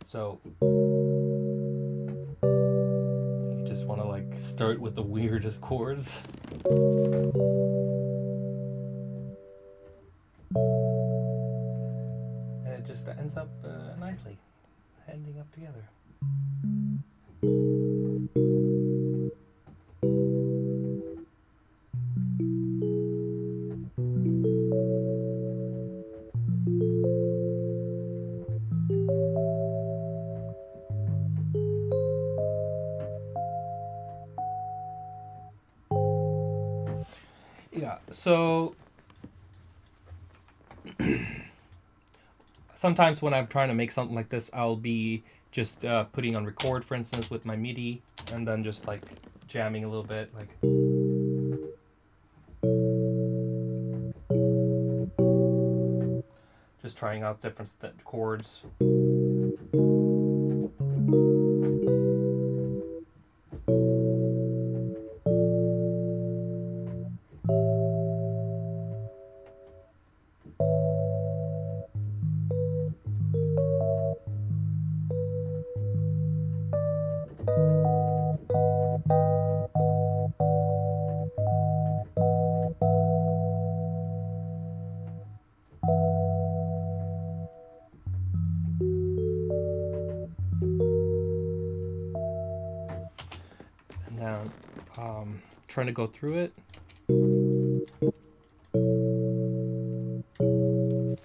So you just want to like start with the weirdest chords. And it just ends up nicely, ending up together. Yeah, so sometimes when I'm trying to make something like this, I'll be just putting on record, for instance, with my MIDI, and then just like jamming a little bit, like. Just trying out different chords. And then trying to go through it.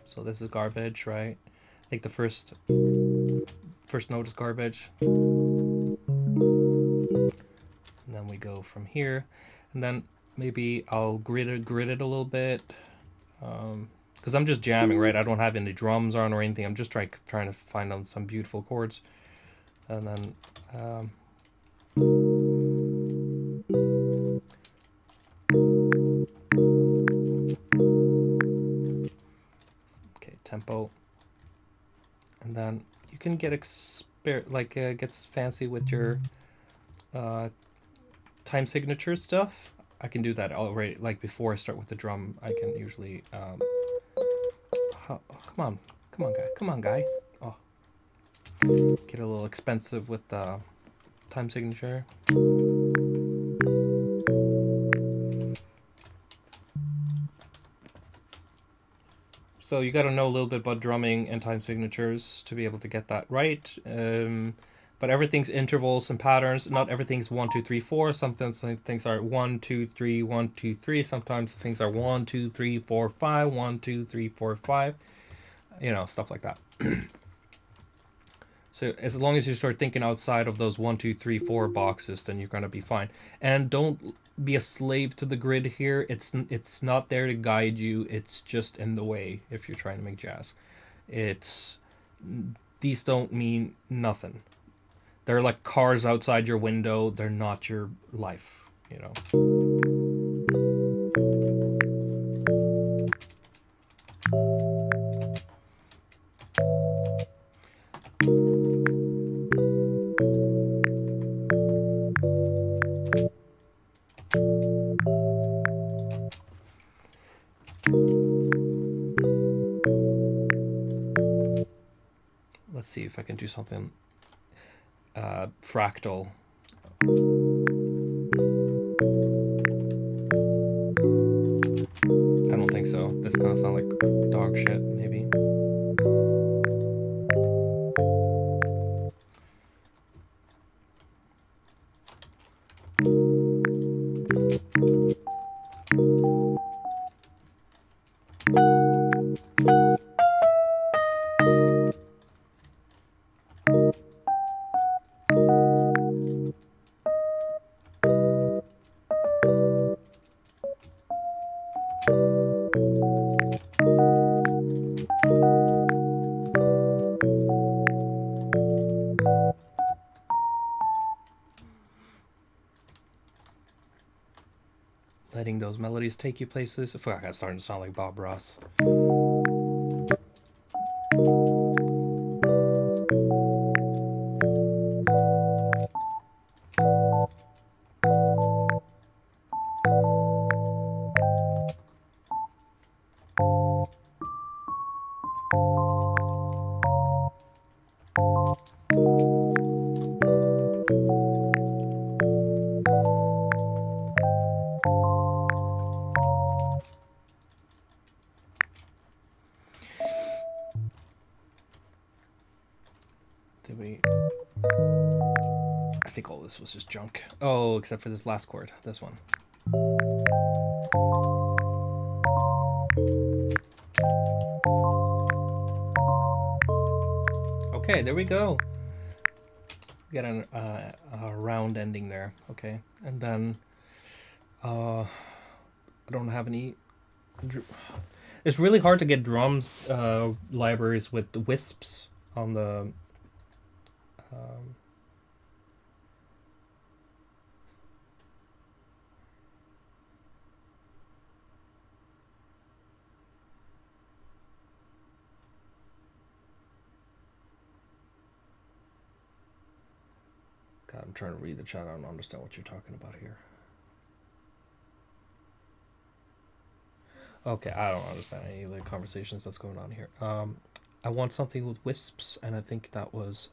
So this is garbage, right? I think the first note is garbage. And then we go from here. And then maybe I'll grid it a little bit. Because I'm just jamming, right? I don't have any drums on or anything. I'm just trying to find out some beautiful chords. And then okay, tempo. And then you can get gets fancy with your time signature stuff. I can do that already. Like before I start with the drum, I can usually oh, come on guy. Oh, get a little expensive with the time signature. So you got to know a little bit about drumming and time signatures to be able to get that right. But everything's intervals and patterns. Not everything's 1, 2, 3, 4. Sometimes things are 1, 2, 3, 1, 2, 3. Sometimes things are 1, 2, 3, 4, 5. 1, 2, 3, 4, 5. You know, stuff like that. So as long as you start thinking outside of those 1, 2, 3, 4 boxes, then you're gonna be fine. And don't be a slave to the grid here. It's not there to guide you. It's just in the way if you're trying to make jazz. These don't mean nothing. They're like cars outside your window. They're not your life, you know. Let's see if I can do something fractal. I don't think so. This kind of sound like dog shit, maybe. Letting those melodies take you places. Fuck, I'm starting to sound like Bob Ross. this was just junk. Oh, except for this last chord, this one. Okay, there we go. We got a round ending there. Okay, and then I don't have any. It's really hard to get drums libraries with wisps on the. God, I'm trying to read the chat. I don't understand what you're talking about here. Okay, I don't understand any of the conversations that's going on here. I want something with wisps, and I think that was...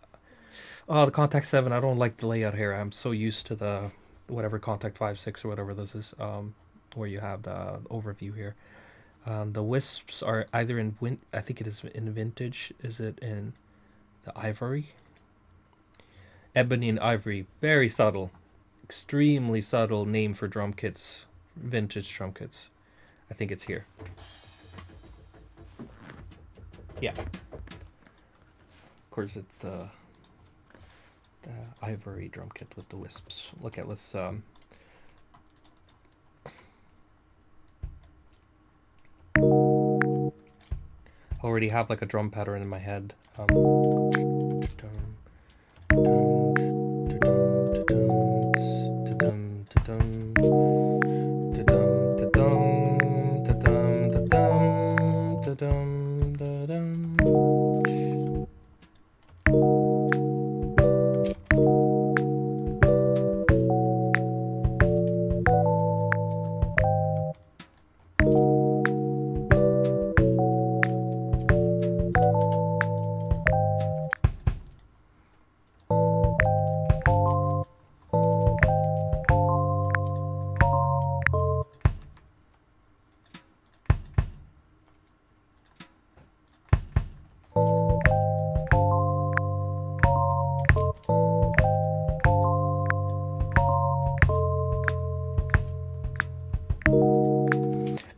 Oh, the Contact 7. I don't like the layout here. I'm so used to the whatever Contact 5, 6, or whatever this is, where you have the overview here. The wisps are either in... I think it is in Vintage. Is it in the Ivory? Ebony and Ivory. Very subtle. Extremely subtle name for drum kits. Vintage drum kits. I think it's here. Yeah. Of course, it's the Ivory drum kit with the wisps. Look at, let's already have like a drum pattern in my head.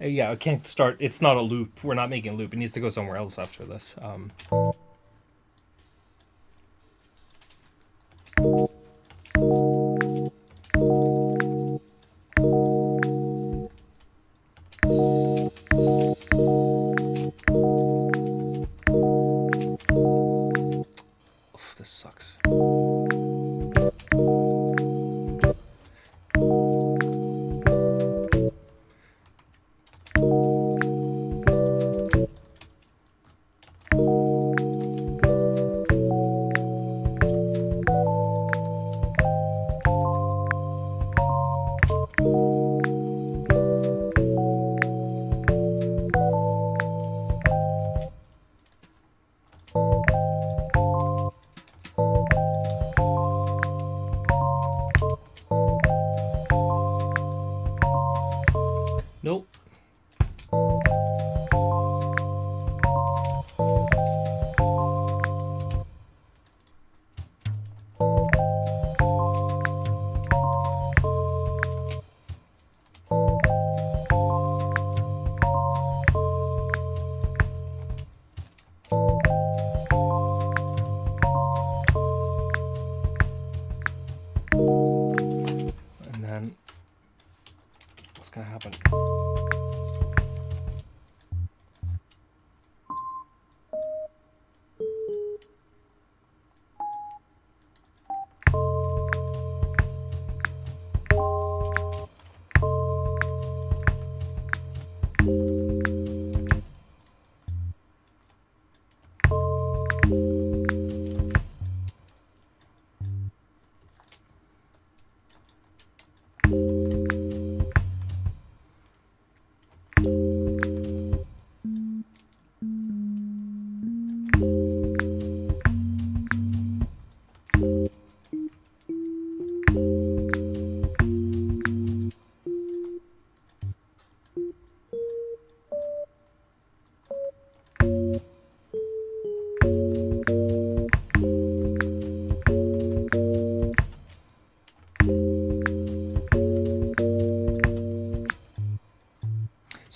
Yeah, I can't start. It's not a loop. We're not making a loop. It needs to go somewhere else after this. Oof, this sucks. Nope. And then what's gonna happen?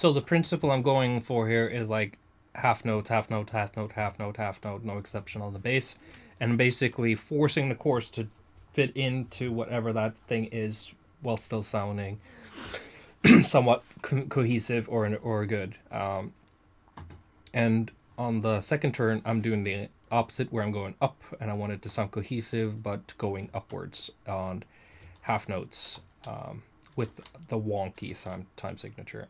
So the principle I'm going for here is like half notes, half note, half note, half note, half note, no exception on the bass, and basically forcing the chords to fit into whatever that thing is while still sounding somewhat cohesive or good. And on the second turn, I'm doing the opposite, where I'm going up, and I want it to sound cohesive, but going upwards on half notes, with the wonky time signature,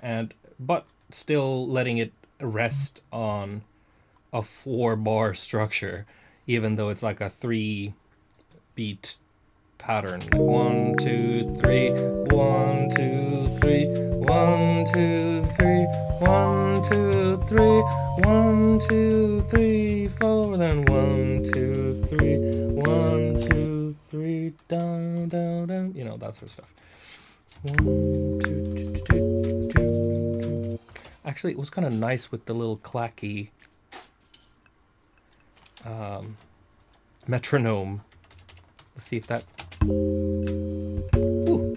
but still letting it rest on a 4-bar structure, even though it's like a 3-beat pattern. Like 1, 2, 3, 1, 2, 3, 1, 2, 3, 1, 2, 3, 1, 2, 3, 4, then 1, 2, 3, 1, 2, 3, down, down, down. You know, that sort of stuff. 1, 2, 2. Actually, it was kind of nice with the little clacky metronome. Let's see if that. Ooh.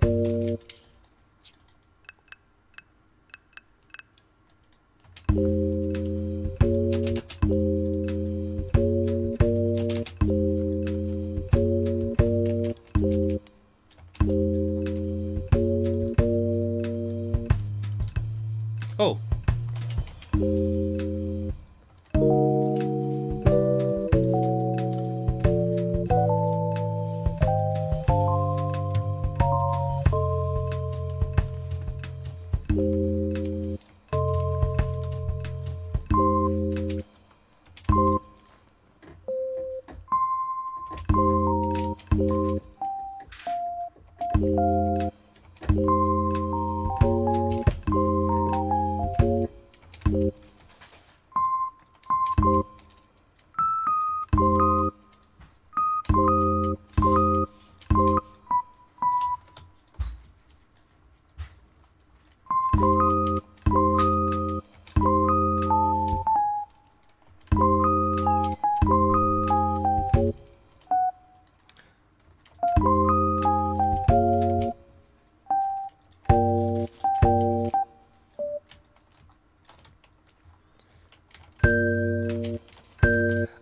Oh.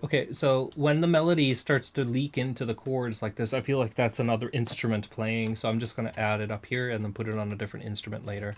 Okay, so when the melody starts to leak into the chords like this, I feel like that's another instrument playing, so I'm just going to add it up here and then put it on a different instrument later.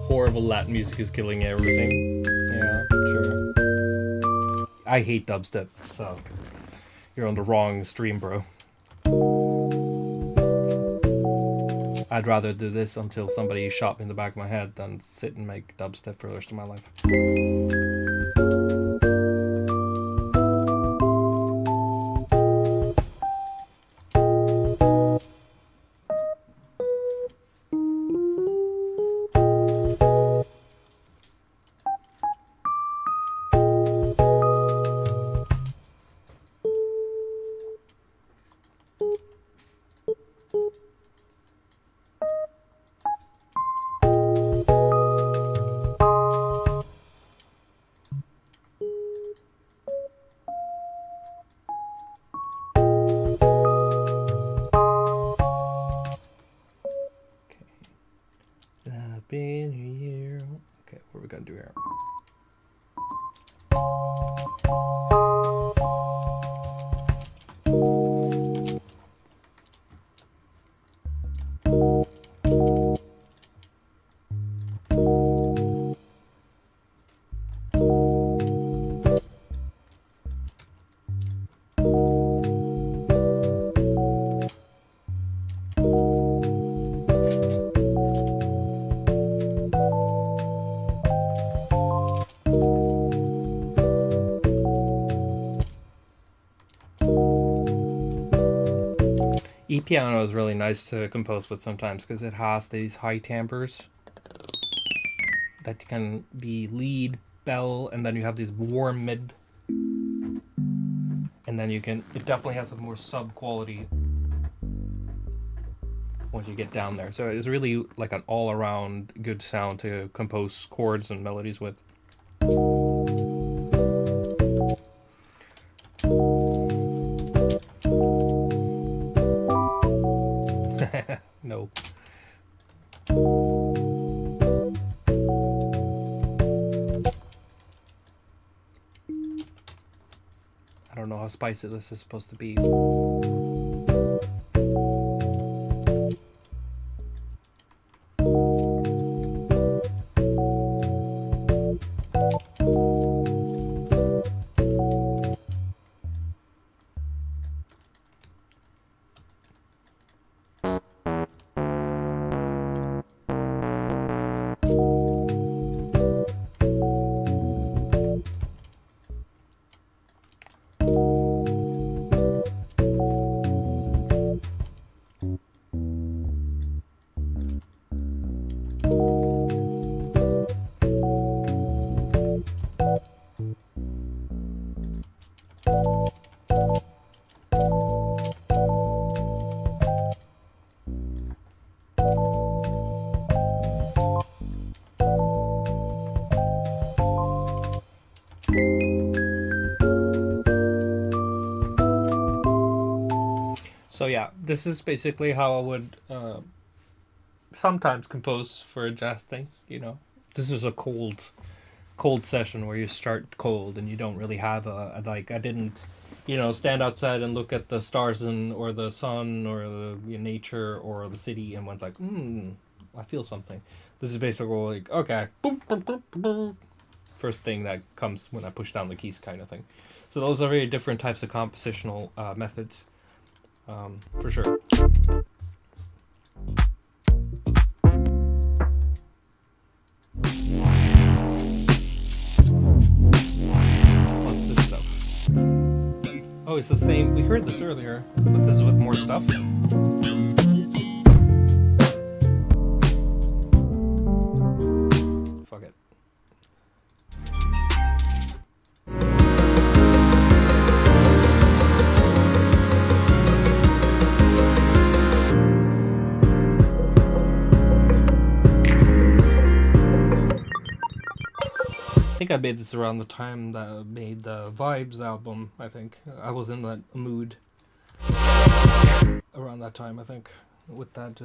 Horrible Latin music is killing everything. Yeah, sure. I hate dubstep, so you're on the wrong stream, bro. I'd rather do this until somebody shot me in the back of my head than sit and make dubstep for the rest of my life. E-piano is really nice to compose with sometimes because it has these high timbres that can be lead, bell, and then you have these warm mid, and then you can. It definitely has a more sub quality once you get down there. So it's really like an all-around good sound to compose chords and melodies with. No. I don't know how spicy this is supposed to be. So yeah, this is basically how I would sometimes compose for a jazz thing. You know, this is a cold session where you start cold and you don't really have a like. I didn't, stand outside and look at the stars or the sun or the nature or the city and went like, I feel something. This is basically like, okay, boom, boom, boom, boom, first thing that comes when I push down the keys, kind of thing. So those are very different types of compositional methods. For sure. What's this stuff? Oh, it's the same. We heard this earlier, but this is with more stuff. Fuck it. I think I made this around the time that I made the Vibes album, I think. I was in that mood around that time, I think, with that...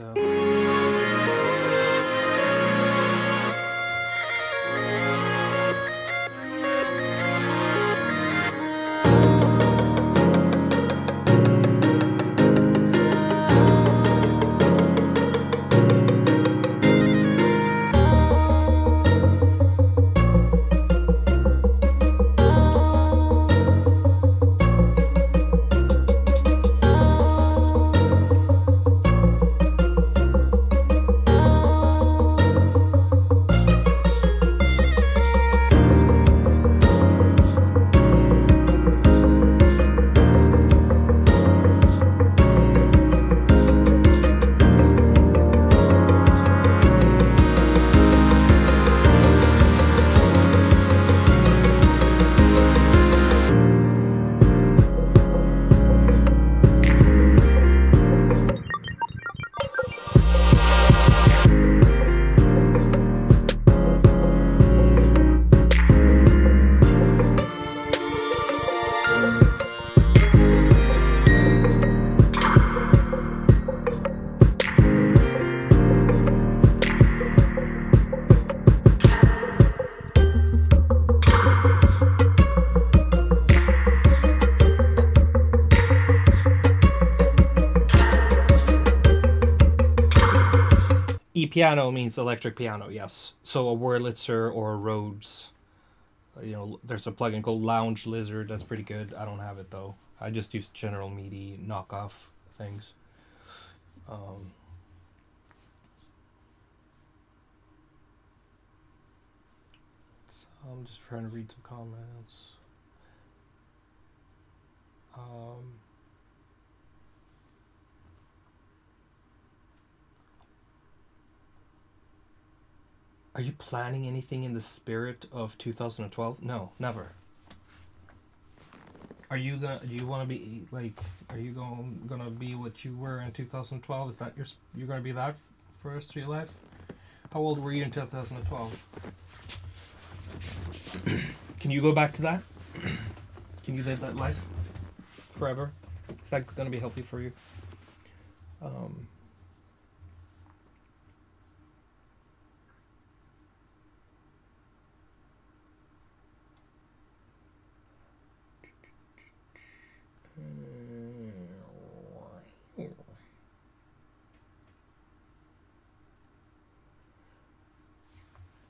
E-piano means electric piano, yes. So a Wurlitzer or a Rhodes. There's a plugin called Lounge Lizard. That's pretty good. I don't have it, though. I just use General MIDI knockoff things. So I'm just trying to read some comments. Are you planning anything in the spirit of 2012? No, never. Are you gonna? Do you want to be like? Are you gonna be what you were in 2012? Is that you're gonna be that for the rest of your life? How old were you in 2012? Can you go back to that? Can you live that life forever? Is that gonna be healthy for you?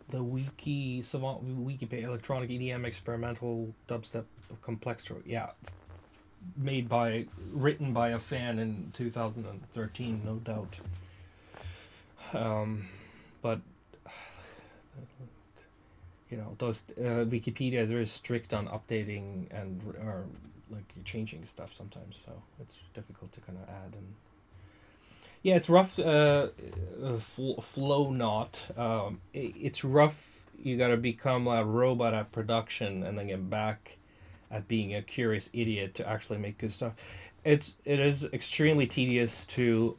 The Savant wiki electronic EDM experimental dubstep complex, yeah, written by a fan in 2013, no doubt. But you know, those Wikipedia is very strict on updating and or like changing stuff sometimes, so it's difficult to kind of add and. Yeah, it's rough. Flow not. It's rough. You gotta become a robot at production and then get back at being a curious idiot to actually make good stuff. It is extremely tedious to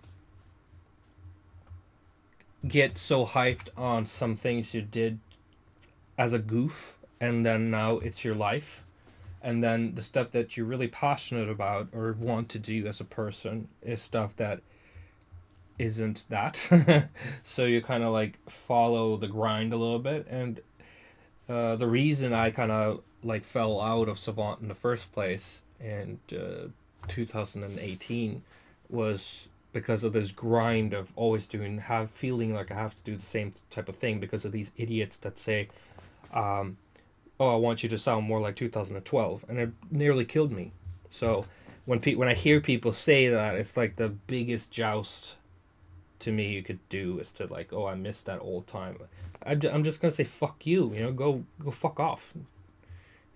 get so hyped on some things you did as a goof, and then now it's your life, and then the stuff that you're really passionate about or want to do as a person is stuff that isn't that. So you kind of like follow the grind a little bit, and the reason I kind of like fell out of Savant in the first place in 2018 was because of this grind of always feeling like I have to do the same type of thing because of these idiots that say oh, I want you to sound more like 2012, and it nearly killed me. So when I hear people say that, it's like the biggest joust to me you could do is to like, oh, I missed that old time. I'm just gonna say fuck you, you know, go fuck off,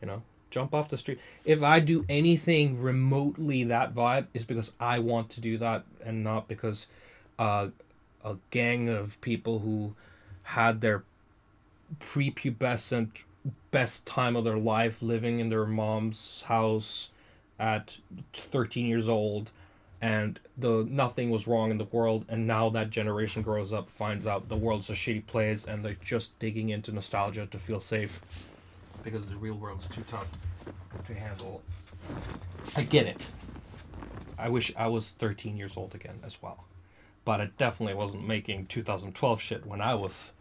you know, jump off the street. If I do anything remotely that vibe, it's because I want to do that, and not because a gang of people who had their prepubescent best time of their life living in their mom's house at 13 years old, and nothing was wrong in the world, and now that generation grows up, finds out the world's a shitty place, and they're just digging into nostalgia to feel safe because the real world's too tough to handle. I get it. I wish I was 13 years old again as well, but I definitely wasn't making 2012 shit when I was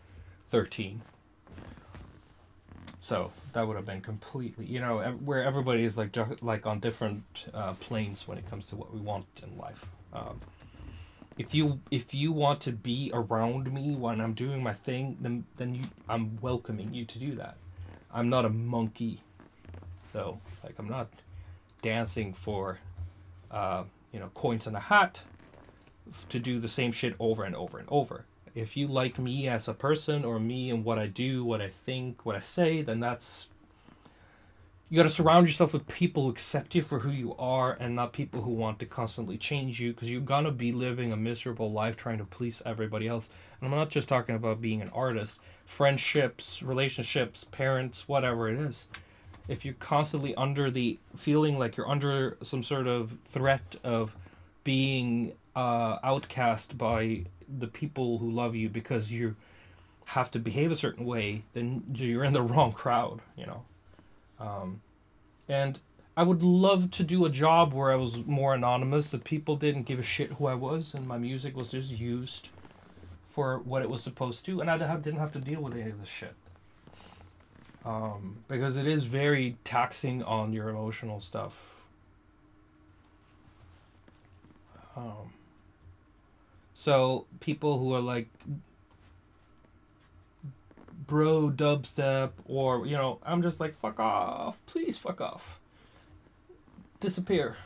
13. So that would have been completely, you know, where everybody is like on different planes when it comes to what we want in life. If you want to be around me when I'm doing my thing, then I'm welcoming you to do that. I'm not a monkey, though. Like, I'm not dancing for, coins in a hat to do the same shit over and over and over. If you like me as a person, or me and what I do, what I think, what I say, then you gotta surround yourself with people who accept you for who you are, and not people who want to constantly change you, because you're gonna be living a miserable life trying to please everybody else. And I'm not just talking about being an artist. Friendships, relationships, parents, whatever it is. If you're constantly under the feeling like you're under some sort of threat of being outcast by the people who love you because you have to behave a certain way, then you're in the wrong crowd, you know. And I would love to do a job where I was more anonymous, that people didn't give a shit who I was, and my music was just used for what it was supposed to, and I didn't have to deal with any of this shit. Because it is very taxing on your emotional stuff. So people who are like bro dubstep, or, you know, I'm just like, fuck off, please fuck off, disappear.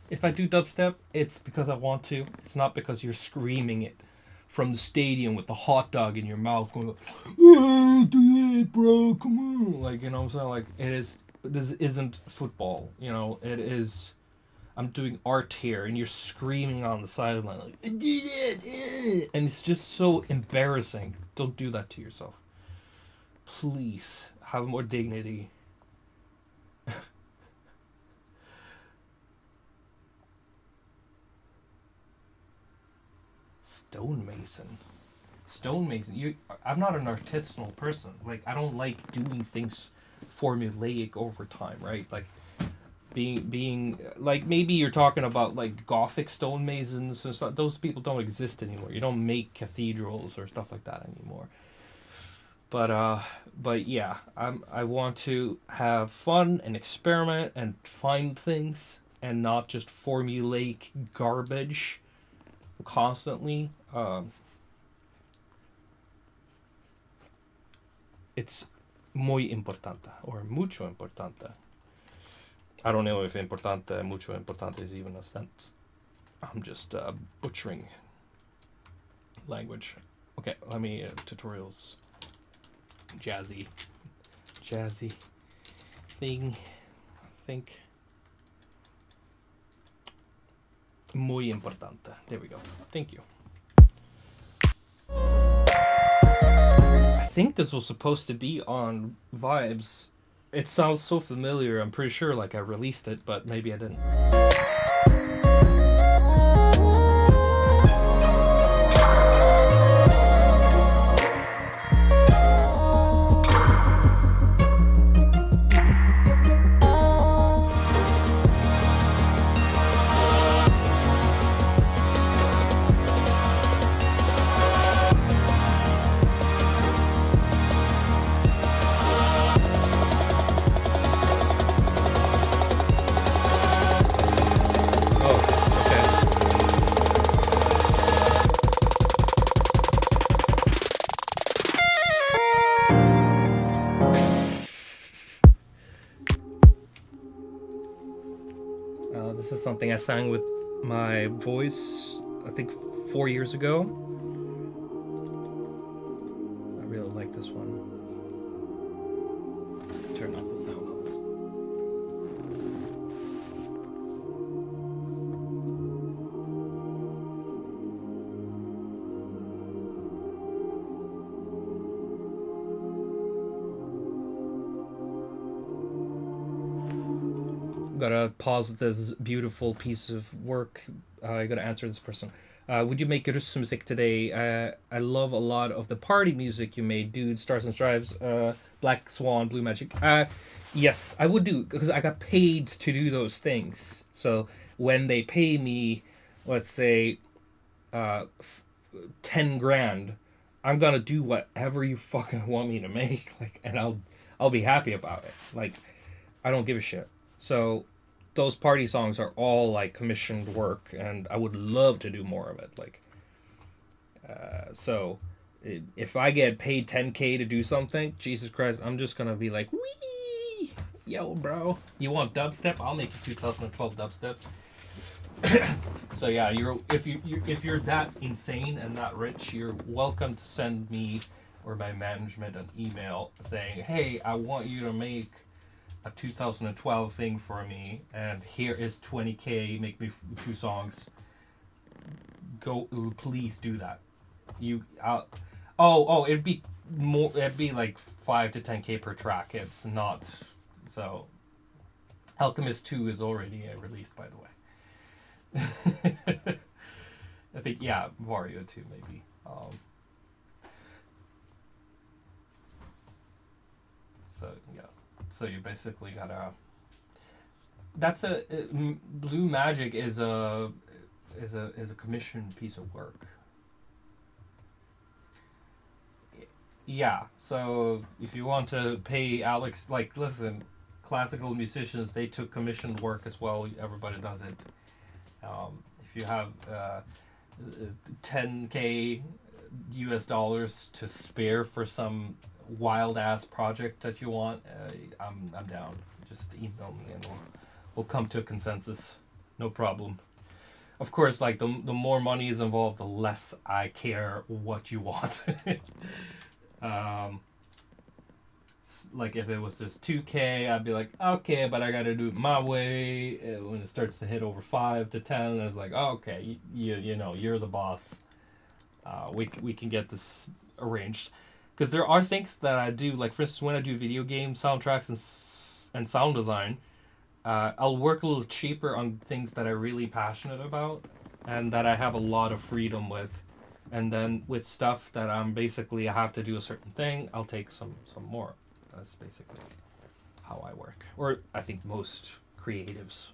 If I do dubstep, it's because I want to. It's not because you're screaming it from the stadium with the hot dog in your mouth going, oh, do it, bro, come on. Like, you know what I'm saying? Like, this isn't football, you know. It is I'm doing art here, and you're screaming on the sideline like, I did it, and it's just so embarrassing. Don't do that to yourself. Please have more dignity. Stonemason. I'm not an artisanal person. Like, I don't like doing things formulaic over time, right? Like, being like, maybe you're talking about like Gothic stonemasons and stuff. Those people don't exist anymore. You don't make cathedrals or stuff like that anymore. But yeah, I want to have fun and experiment and find things and not just formulaic garbage constantly. It's muy importante or mucho importante. I don't know if importante, mucho importante is even a sentence. I'm just butchering language. Okay, let me tutorials. Jazzy thing. I think. Muy importante. There we go. Thank you. I think this was supposed to be on Vibes. It sounds so familiar. I'm pretty sure like I released it, but maybe I didn't. Something I sang with my voice, I think 4 years ago. I really like this one. Turn off the sound levels. Gotta pause this beautiful piece of work. I gotta answer this person. Would you make music today? I love a lot of the party music you made, dude. Stars and Stripes, Black Swan, Blue Magic. Yes, I would do, because I got paid to do those things. So when they pay me, let's say, 10 grand, I'm gonna do whatever you fucking want me to make. Like, and I'll be happy about it. Like, I don't give a shit. So those party songs are all like commissioned work, and I would love to do more of it. Like, so if I get paid 10K to do something, Jesus Christ, I'm just gonna be like, wee, yo, bro, you want dubstep? I'll make you 2012 dubstep. So yeah, if you're that insane and that rich, you're welcome to send me or my management an email saying, hey, I want you to make a 2012 thing for me, and here is 20K, make me 2 songs. Go, please do that. It'd be more, it'd be like 5 to 10K per track. It's not, so Alchemist 2 is already released, by the way. I think, yeah, Wario 2 maybe. So yeah. So you basically gotta. That's Blue Magic is a commissioned piece of work. Yeah. So if you want to pay Alex, like, listen, classical musicians, they took commissioned work as well. Everybody does it. If you have 10K US dollars to spare for some wild ass project that you want, I'm down. Just email me and we'll come to a consensus. No problem. Of course, like the more money is involved, the less I care what you want. Like if it was just 2K, I'd be like, okay, but I gotta do it my way. When it starts to hit over 5 to 10, it's like, oh, okay, you know, you're the boss. We can get this arranged, because there are things that I do, like for instance when I do video game soundtracks and sound design, I'll work a little cheaper on things that I'm really passionate about and that I have a lot of freedom with, and then with stuff that I'm basically I have to do a certain thing, I'll take some more. That's basically how I work, or I think most creatives.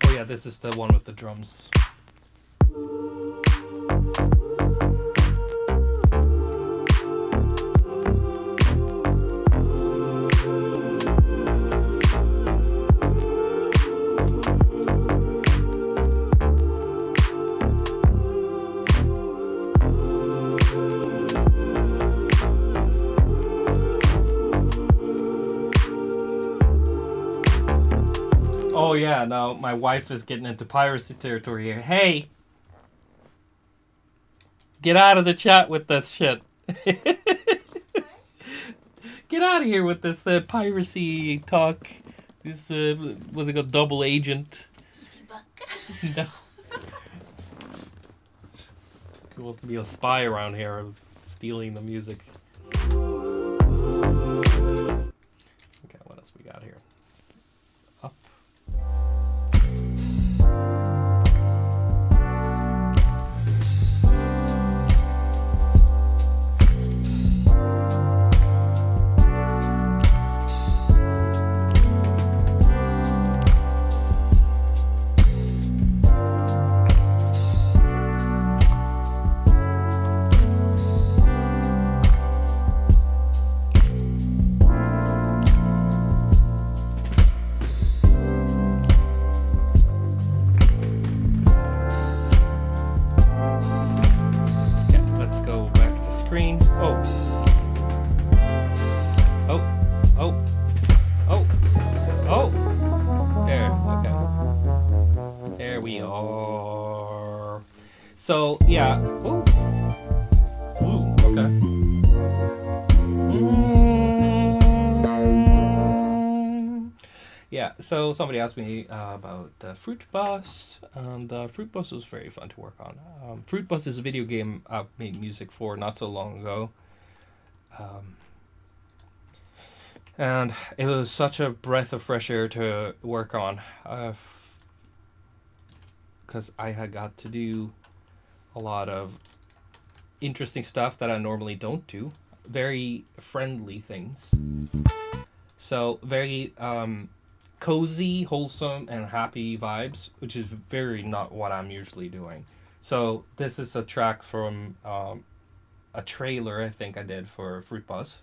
Oh yeah, this is the one with the drums. Oh yeah, now my wife is getting into piracy territory here. Hey! Get out of the chat with this shit. Get out of here with this piracy talk. This, was it a double agent? No. He wants to be a spy around here, stealing the music. Okay, what else we got here? Up. So yeah. Ooh. Ooh, okay. Yeah, so somebody asked me about Fruit Bus, and Fruit Bus was very fun to work on. Fruit Bus is a video game I made music for not so long ago. And it was such a breath of fresh air to work on. Because I had got to do a lot of interesting stuff that I normally don't do. Very friendly things. So very cozy, wholesome, and happy vibes, which is very not what I'm usually doing. So this is a track from a trailer I think I did for Fruit Bus.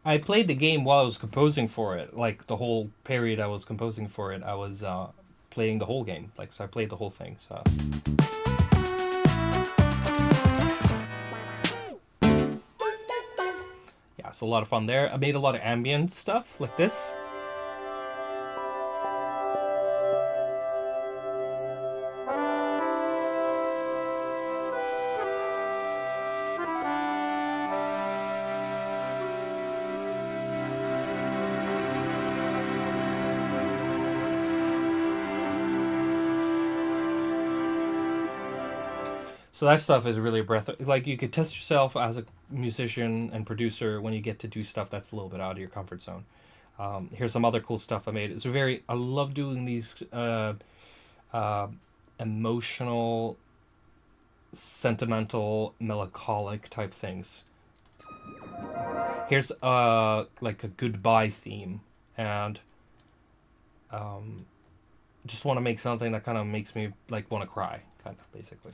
I played the game while I was composing for it. Like the whole period I was composing for it, I was playing the whole game. Like, so I played the whole thing. So. Yeah, it's a lot of fun there. I made a lot of ambient stuff like this. So that stuff is really a breath. Like, you could test yourself as a musician and producer when you get to do stuff that's a little bit out of your comfort zone. Here's some other cool stuff I made. It's I love doing these emotional, sentimental, melancholic type things. here's like a goodbye theme, and just want to make something that kind of makes me like want to cry, kind of basically.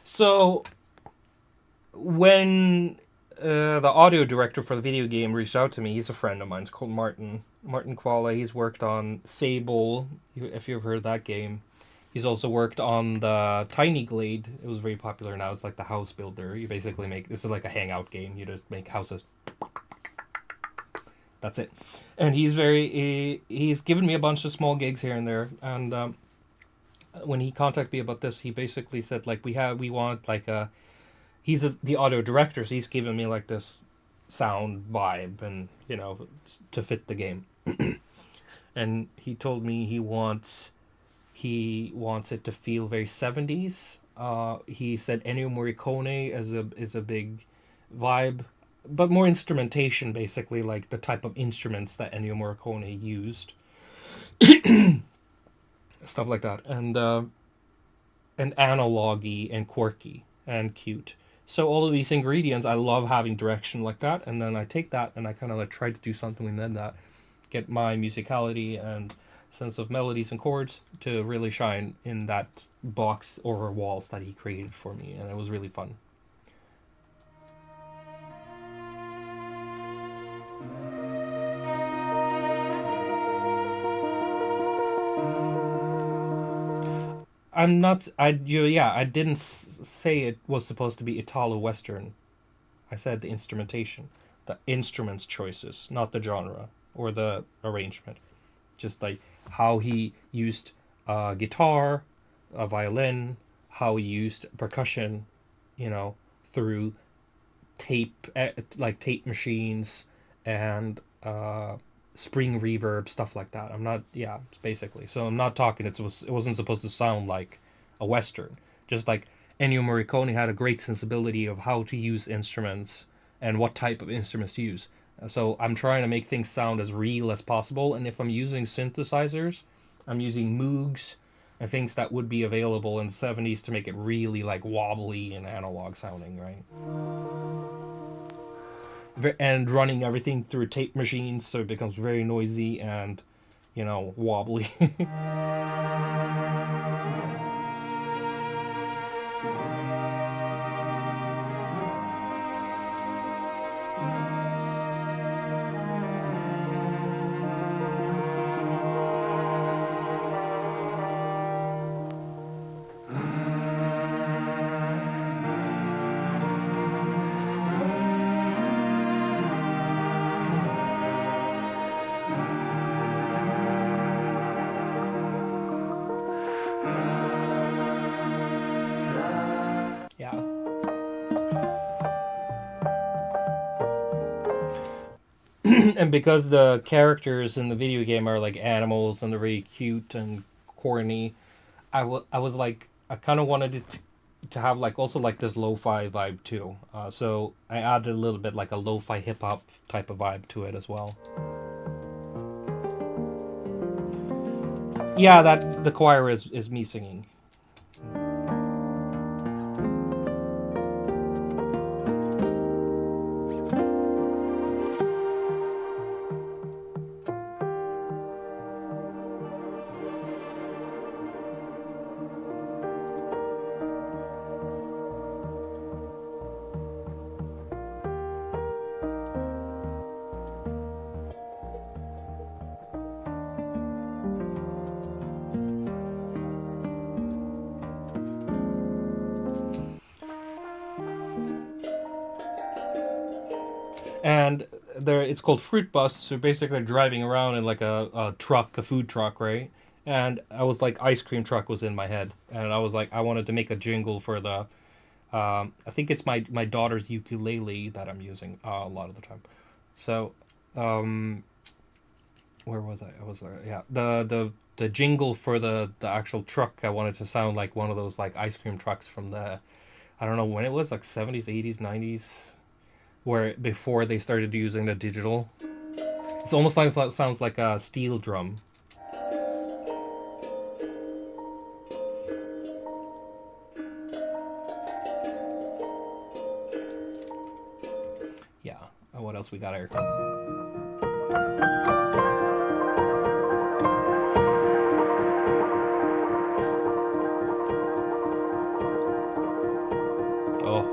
So when the audio director for the video game reached out to me, he's a friend of mine. It's called Martin Koala. He's worked on Sable, if you've heard that game. He's also worked on the Tiny Glade. It was very popular now. It's like the house builder. You basically make, this is like a hangout game. You just make houses. That's it. And he's given me a bunch of small gigs here and there. And when he contacted me about this, he basically said like we want like a, the audio director, so he's given me like this sound vibe, and you know, to fit the game. And he told me he wants it to feel very 70s. He said Ennio Morricone is a big vibe, but more instrumentation, basically like the type of instruments that Ennio Morricone used. Stuff like that, and analogy and quirky and cute. So all of these ingredients, I love having direction like that, and then I take that and I kind of like try to do something within that, get my musicality and sense of melodies and chords to really shine in that box or walls that he created for me, and it was really fun. I didn't say it was supposed to be Italo-Western. I said the instrumentation, the instruments choices, not the genre or the arrangement. Just like how he used guitar, a violin, how he used percussion, you know, through tape, like tape machines and spring reverb, stuff like that. Basically. So I'm not talking, it wasn't supposed to sound like a Western. Just like Ennio Morricone had a great sensibility of how to use instruments and what type of instruments to use. So I'm trying to make things sound as real as possible, and if I'm using synthesizers, I'm using Moogs and things that would be available in the 70s to make it really like wobbly and analog sounding, right? And running everything through tape machines, so it becomes very noisy and, you know, wobbly. Yeah. And because the characters in the video game are like animals and they're very cute and corny, I was like, I kind of wanted it to have like also like this lo-fi vibe too. So I added a little bit like a lo-fi hip-hop type of vibe to it as well. Yeah, that the choir is me singing. And there, it's called Fruit Bus. So basically, driving around in like a truck, a food truck, right? And I was like, ice cream truck was in my head, and I was like, I wanted to make a jingle for the. I think it's my daughter's ukulele that I'm using a lot of the time. So, where was I? I was yeah, the jingle for the actual truck. I wanted to sound like one of those like ice cream trucks from the, I don't know when it was, like 70s, 80s, 90s, where before they started using the digital. It's almost like sounds like a steel drum. Yeah. What else we got here? Oh.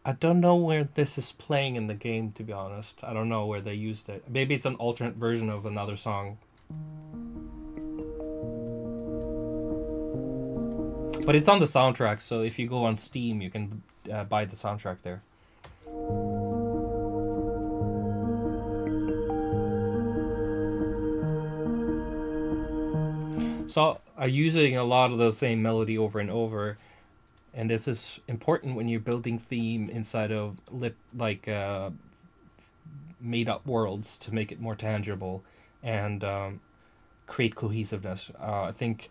I don't know where this is playing in the game, to be honest. I don't know where they used it. Maybe it's an alternate version of another song. But it's on the soundtrack, so if you go on Steam, you can buy the soundtrack there. So I'm using a lot of the same melody over and over. And this is important when you're building theme inside of made up worlds to make it more tangible and create cohesiveness. I think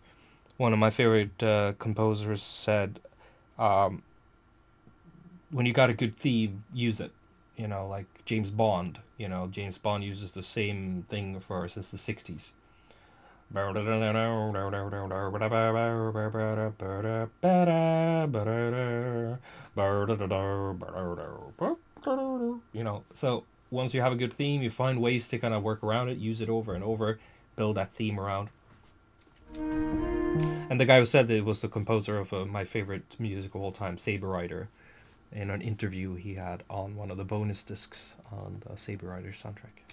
one of my favorite composers said, when you got a good theme, use it. You know, like James Bond. You know, James Bond uses the same thing since the 60s. You know, so once you have a good theme, you find ways to kind of work around it, use it over and over, build that theme around. And the guy who said that it was the composer of my favorite music of all time, Saber Rider, in an interview he had on one of the bonus discs on the Saber Rider soundtrack.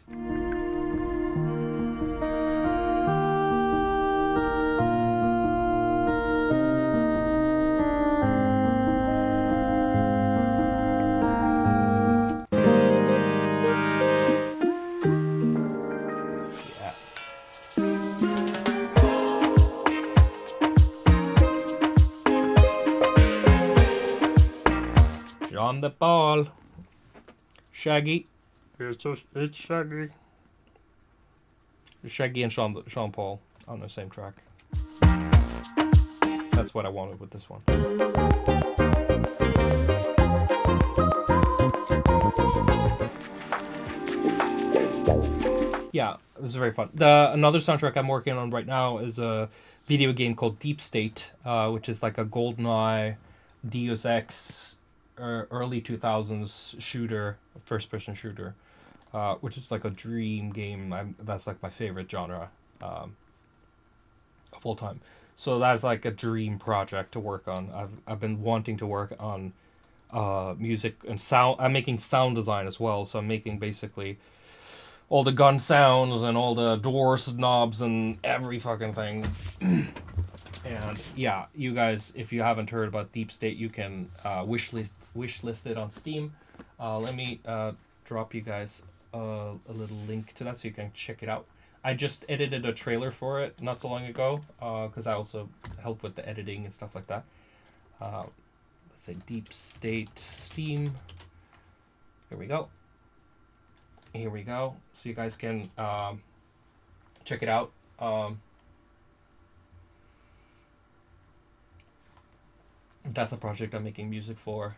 On the ball, Shaggy. It's Shaggy. Shaggy and Sean Paul on the same track. That's what I wanted with this one. Yeah, it was very fun. Another soundtrack I'm working on right now is a video game called Deep State, which is like a GoldenEye, Deus Ex, early 2000s shooter, first-person shooter, which is like a dream game. That's like my favorite genre of all time. So that's like a dream project to work on. I've been wanting to work on music and sound. I'm making sound design as well, so I'm making basically all the gun sounds and all the doors knobs and every fucking thing. And yeah, you guys, if you haven't heard about Deep State, you can wish list it on Steam. Let me drop you guys a little link to that so you can check it out. I just edited a trailer for it not so long ago because I also help with the editing and stuff like that. Let's say Deep State Steam. Here we go. Here we go. So you guys can check it out. that's a project I'm making music for.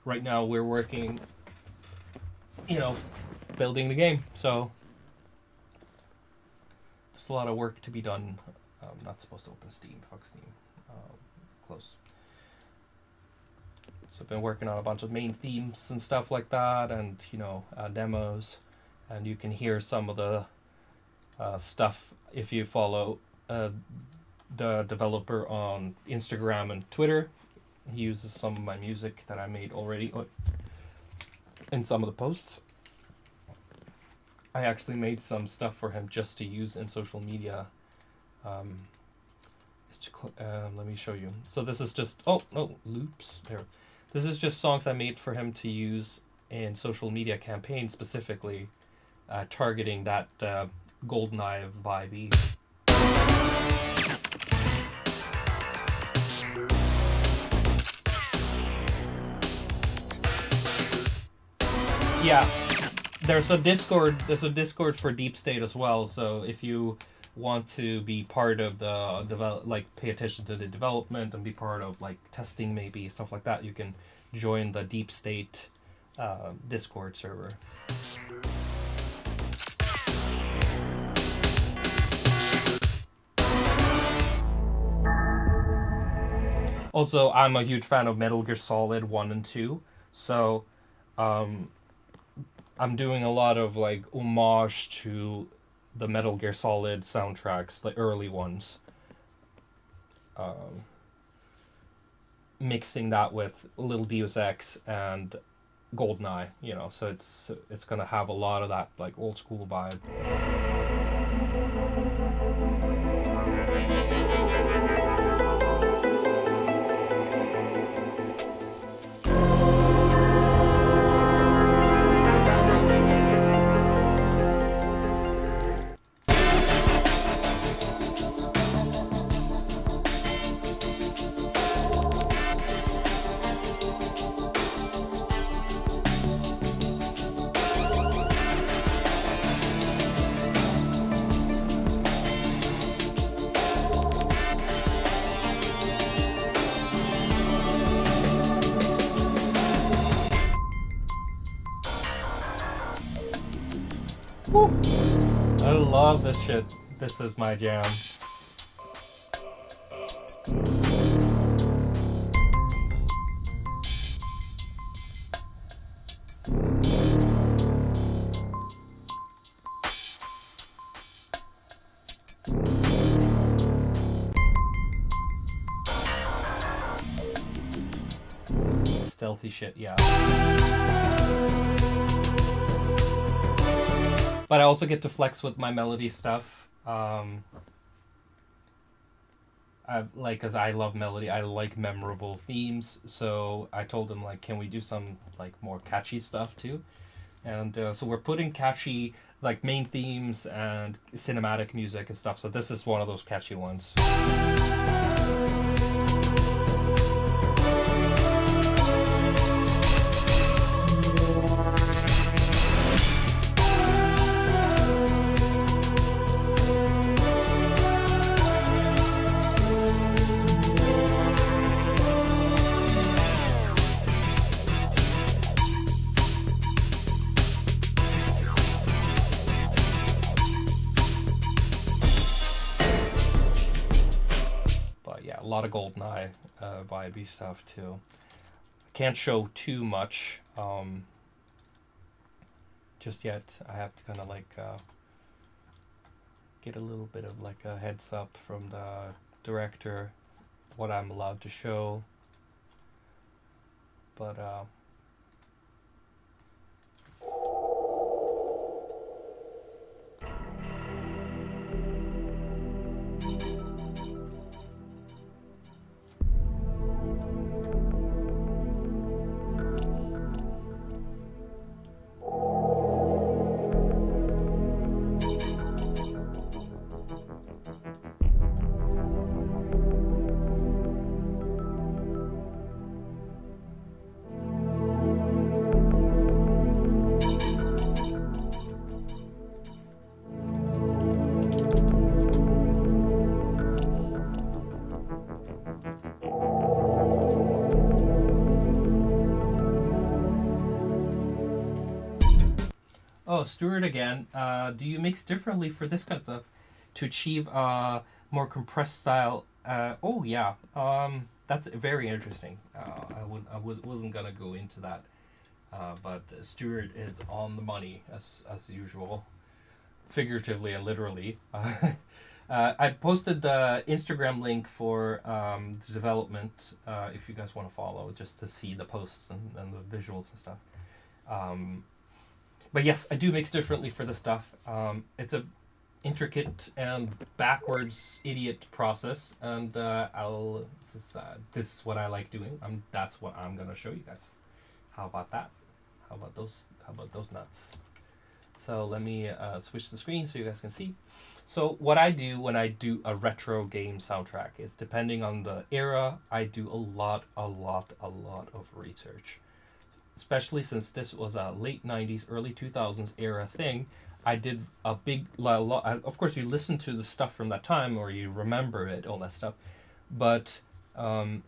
Right now we're working, building the game, so there's a lot of work to be done. I'm not supposed to open Steam. Fuck Steam. Close. So I've been working on a bunch of main themes and stuff like that, and demos, and you can hear some of the stuff if you follow the developer on Instagram and Twitter. He uses some of my music that I made already in some of the posts. I actually made some stuff for him just to use in social media. Let me show you. So this is just loops there. This is just songs I made for him to use in social media campaigns, specifically targeting that GoldenEye vibe. Yeah, there's a Discord for Deep State as well. So if you want to be part of the pay attention to the development and be part of testing, maybe stuff like that, you can join the Deep State Discord server. Also, I'm a huge fan of Metal Gear Solid 1 and 2, so I'm doing a lot of homage to the Metal Gear Solid soundtracks, the early ones. Mixing that with a little Deus Ex and GoldenEye, so it's gonna have a lot of that old school vibe. I love this shit. This is my jam. Stealthy shit, yeah. But I also get to flex with my melody stuff. Cause I love melody. I like memorable themes. So I told him can we do some more catchy stuff too? And so we're putting catchy main themes and cinematic music and stuff. So this is one of those catchy ones. A lot of GoldenEye vibey stuff too. I can't show too much just yet. I have to kind of get a little bit of a heads up from the director what I'm allowed to show. But Oh, Stuart again. Do you mix differently for this kind of stuff to achieve a more compressed style? Oh yeah. That's very interesting. Wasn't gonna go into that, but Stuart is on the money as usual, figuratively and literally. I posted the Instagram link for the development if you guys want to follow, just to see the posts and the visuals and stuff. But yes, I do mix differently for this stuff. It's a intricate and backwards idiot process, and this is what I like doing. That's what I'm gonna show you guys. How about that? How about those nuts? So let me switch the screen so you guys can see. So what I do when I do a retro game soundtrack is, depending on the era, I do a lot of research. Especially since this was a late 90s, early 2000s era thing, I did a big lot. Of course, you listen to the stuff from that time, or you remember it, all that stuff. But I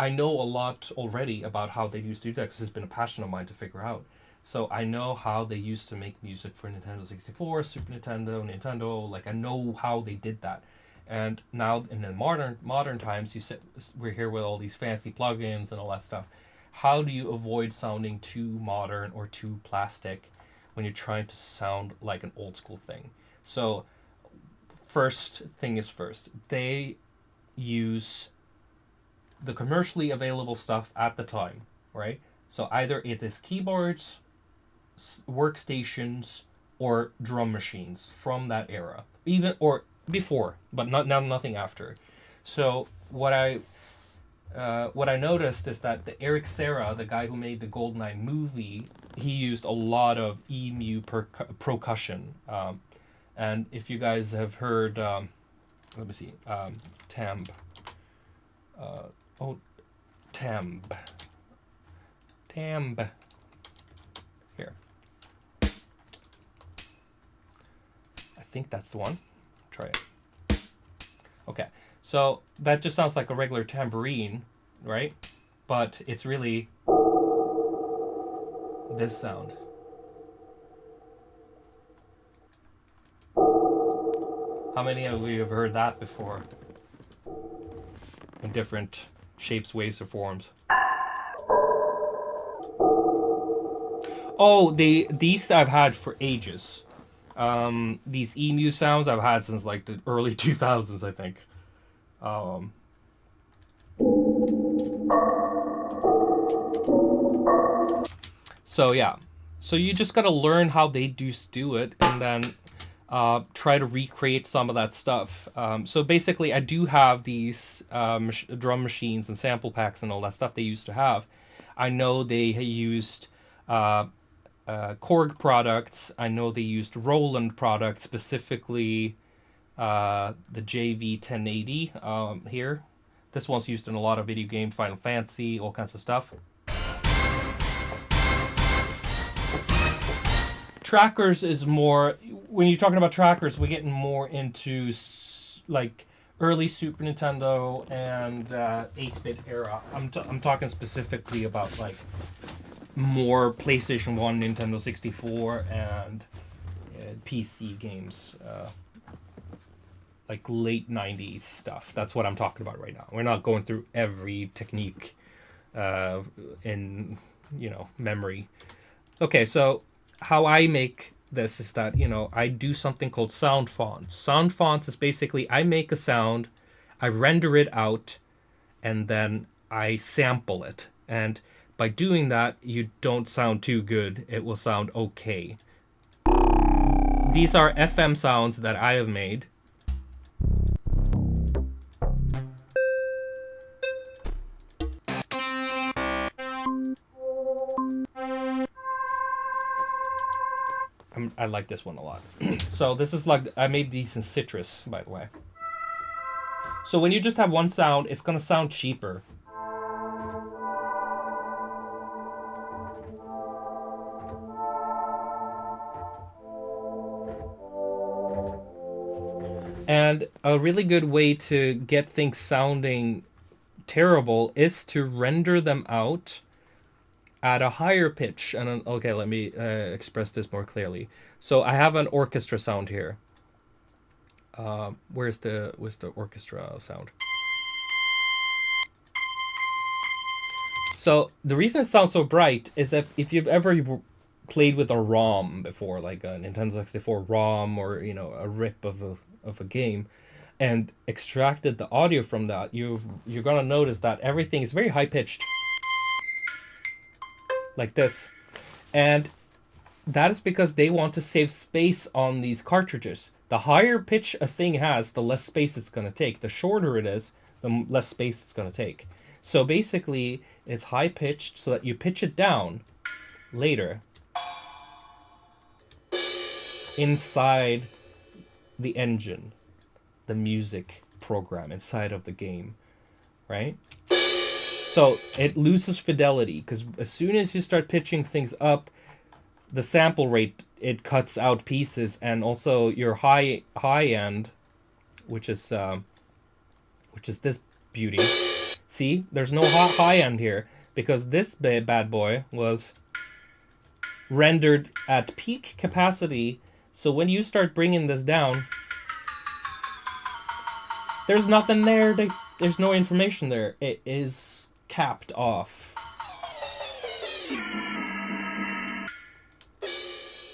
know a lot already about how they used to do that, because it's been a passion of mine to figure out. So I know how they used to make music for Nintendo 64, Super Nintendo. Like, I know how they did that. And now in the modern times, we're here with all these fancy plugins and all that stuff. How do you avoid sounding too modern or too plastic when you're trying to sound like an old school thing? So first thing is first, they use the commercially available stuff at the time, right? So either it is keyboards, workstations, or drum machines from that era, even or before, but nothing after. So what I noticed is that the Eric Serra, the guy who made the GoldenEye movie, he used a lot of EMU percussion. And if you guys have heard, let me see, Temb. Temb. Here. I think that's the one. Try it. Okay. So that just sounds like a regular tambourine, right? But it's really this sound. How many of you have heard that before? In different shapes, waves, or forms. Oh, these I've had for ages. These EMU sounds I've had since like the early 2000s, I think. So yeah, so you just gotta learn how they do it, and then try to recreate some of that stuff. So basically, I do have these drum machines and sample packs and all that stuff they used to have. I know they used Korg products. I know they used Roland products, specifically the JV1080 here. This one's used in a lot of video games, Final Fantasy, all kinds of stuff. Trackers is more, when you're talking about trackers, we're getting more into like early Super Nintendo and 8-bit era. I'm talking specifically about like more PlayStation 1, Nintendo 64, and PC games. Like late 90s stuff. That's what I'm talking about right now. We're not going through every technique in, memory. Okay, so how I make this is that, I do something called sound fonts. Sound fonts is basically, I make a sound, I render it out, and then I sample it. And by doing that, you don't sound too good. It will sound okay. These are FM sounds that I have made. I like this one a lot. So this is like, I made these in Citrus, by the way. So when you just have one sound, it's gonna sound cheaper. And a really good way to get things sounding terrible is to render them out at a higher pitch, and okay, let me express this more clearly. So I have an orchestra sound here. Where's the orchestra sound? So the reason it sounds so bright is that if you've ever played with a ROM before, like a Nintendo 64 ROM, or a rip of a game, and extracted the audio from that, you're gonna notice that everything is very high pitched, like this, and that is because they want to save space on these cartridges. The higher pitch a thing has, the less space it's gonna take. The shorter it is, the less space it's gonna take. So basically, it's high pitched so that you pitch it down later inside the engine, the music program inside of the game, right? So it loses fidelity because as soon as you start pitching things up, the sample rate, it cuts out pieces, and also your high end, which is this beauty. See, there's no high end here because this bad boy was rendered at peak capacity. So when you start bringing this down, there's nothing there. There's no information there. It is capped off.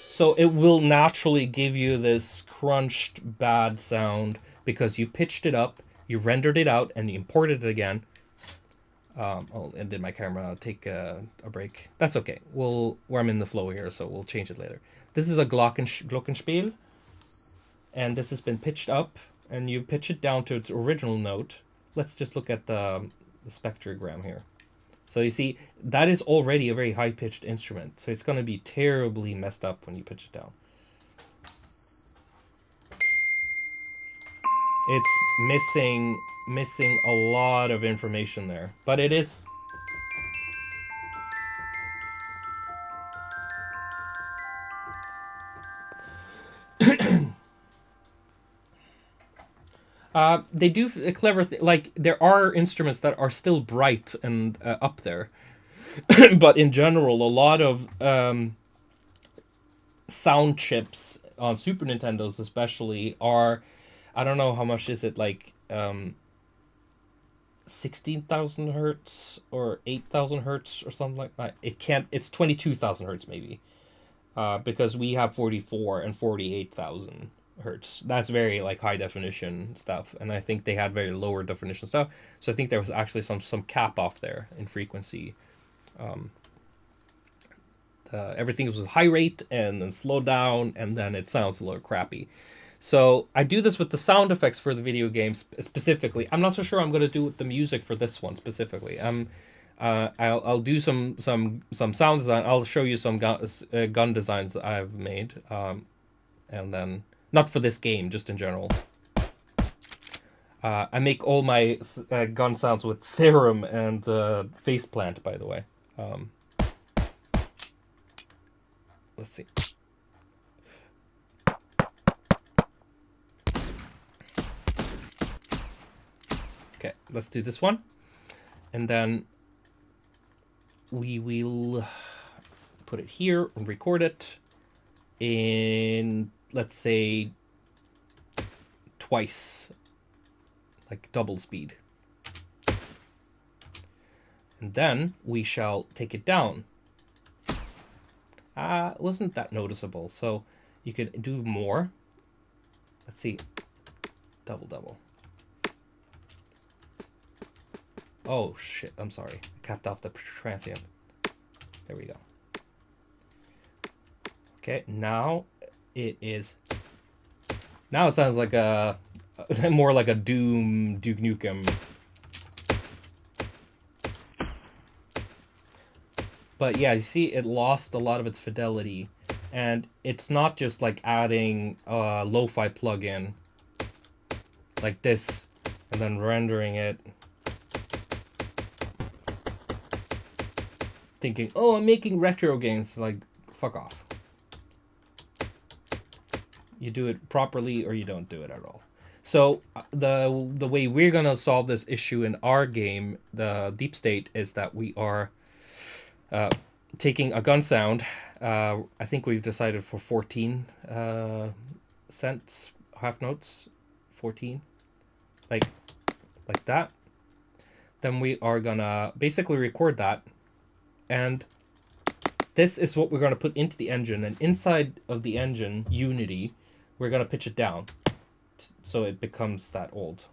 So it will naturally give you this crunched bad sound because you pitched it up, you rendered it out, and you imported it again. And did my camera take a break? That's okay. I'm in the flow here, so we'll change it later. This is a glockenspiel, and this has been pitched up, and you pitch it down to its original note. Let's just look at the spectrogram here. So you see, that is already a very high-pitched instrument, so it's going to be terribly messed up when you pitch it down. It's missing a lot of information there, but it is. They do a clever thing. Like, there are instruments that are still bright and up there, but in general, a lot of sound chips on Super Nintendos especially are, I don't know how much is it, like 16,000 hertz or 8,000 hertz or something like that. It's 22,000 hertz maybe, because we have 44 and 48,000 hertz. That's very like high definition stuff, and I think they had very lower definition stuff. So I think there was actually some cap off there in frequency. Everything was high rate and then slowed down, and then it sounds a little crappy. So I do this with the sound effects for the video games specifically. I'm not so sure I'm going to do with the music for this one specifically. I'll do some sound design. I'll show you some gun designs that I've made, and then not for this game, just in general. I make all my gun sounds with Serum and Faceplant, by the way. Let's see. Okay, let's do this one. And then we will put it here and record it in, let's say, twice, like double speed. And then we shall take it down. It wasn't that noticeable, so you could do more. Let's see. Double. Oh shit, I'm sorry. I capped off the transient. There we go. Okay, now it sounds like a more like a Duke Nukem. But yeah, you see it lost a lot of its fidelity, and it's not just like adding a lo-fi plugin like this and then rendering it, thinking, oh, I'm making retro games. Like, fuck off. You do it properly or you don't do it at all. So the way we're gonna solve this issue in our game, the Deep State, is that we are taking a gun sound. I think we've decided for 14 cents, half notes, 14, like that. Then we are gonna basically record that, and this is what we're gonna put into the engine. And inside of the engine, Unity, we're gonna pitch it down so it becomes that old.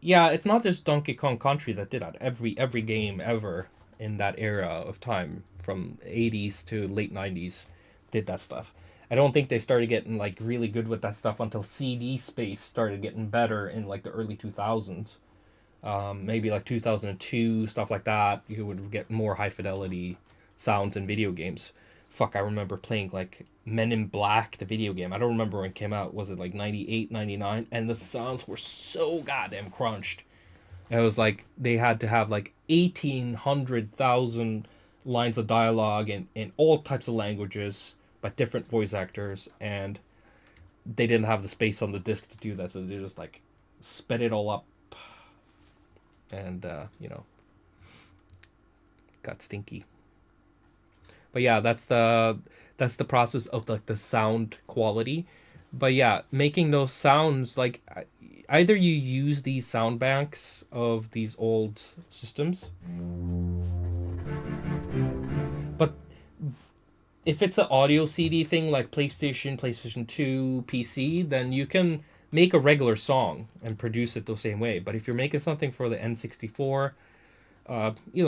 Yeah, it's not just Donkey Kong Country that did that. Every game ever in that era of time, from 80s to late 90s, did that stuff. I don't think they started getting like really good with that stuff until CD space started getting better in like the early 2000s. Maybe like 2002, stuff like that. You would get more high fidelity sounds in video games. Fuck, I remember playing like Men in Black, the video game. I don't remember when it came out. Was it like 98, 99? And the sounds were so goddamn crunched. It was like they had to have like 1,800,000 lines of dialogue in all types of languages by different voice actors, and they didn't have the space on the disc to do that, so they just like sped it all up, and got stinky. But yeah, that's the process of like the sound quality. But yeah, making those sounds, like either you use these sound banks of these old systems, but if it's an audio CD thing like PlayStation 2, PC, then you can make a regular song and produce it the same way. But if you're making something for the N64,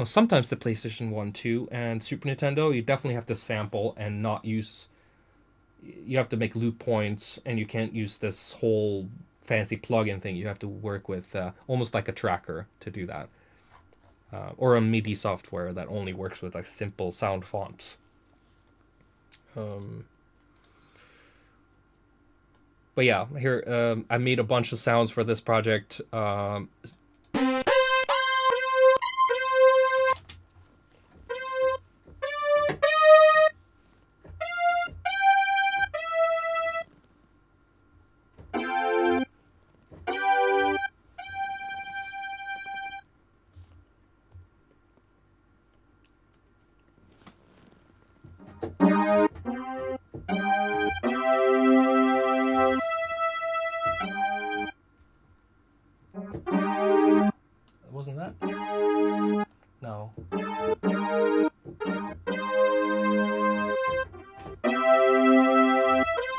sometimes the PlayStation 1, 2, and Super Nintendo, you definitely have to sample and not use... You have to make loop points, and you can't use this whole fancy plugin thing. You have to work with almost like a tracker to do that. Or a MIDI software that only works with like simple sound fonts. But yeah, here I made a bunch of sounds for this project. Wasn't that? No.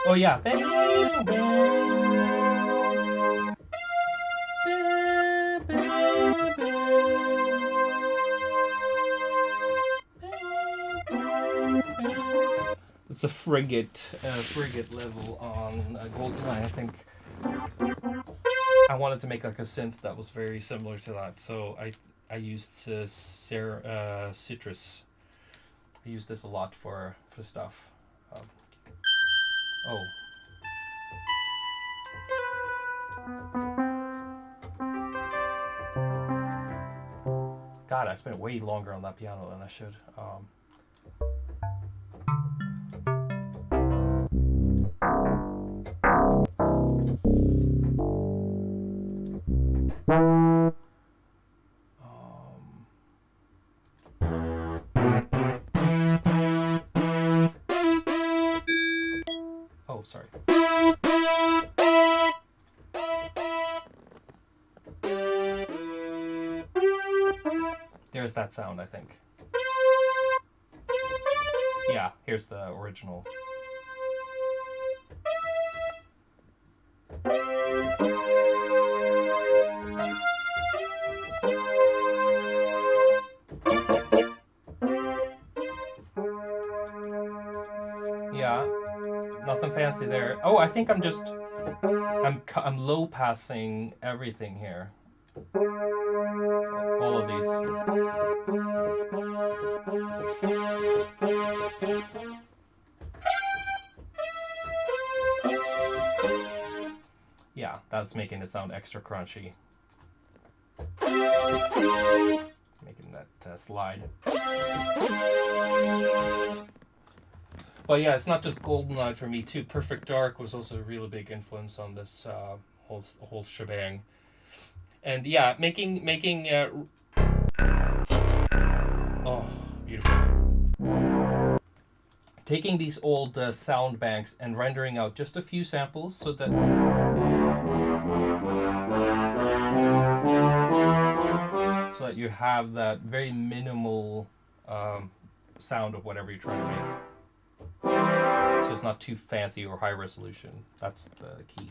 Oh yeah. Bang, bang. Bang, bang, bang. It's a frigate level on GoldenEye, I think. I wanted to make like a synth that was very similar to that, so I used Citrus. I use this a lot for stuff. Oh. God, I spent way longer on that piano than I should. Oh, sorry. There's that sound, I think. Yeah, here's the original. Yeah, nothing fancy there. Oh, I think I'm low passing everything here. All of these. Yeah, that's making it sound extra crunchy. Making that slide. But yeah, it's not just GoldenEye for me too. Perfect Dark was also a really big influence on this whole shebang. And yeah, making oh. Beautiful. Taking these old sound banks and rendering out just a few samples so that you have that very minimal sound of whatever you're trying to make. So it's not too fancy or high resolution. That's the key.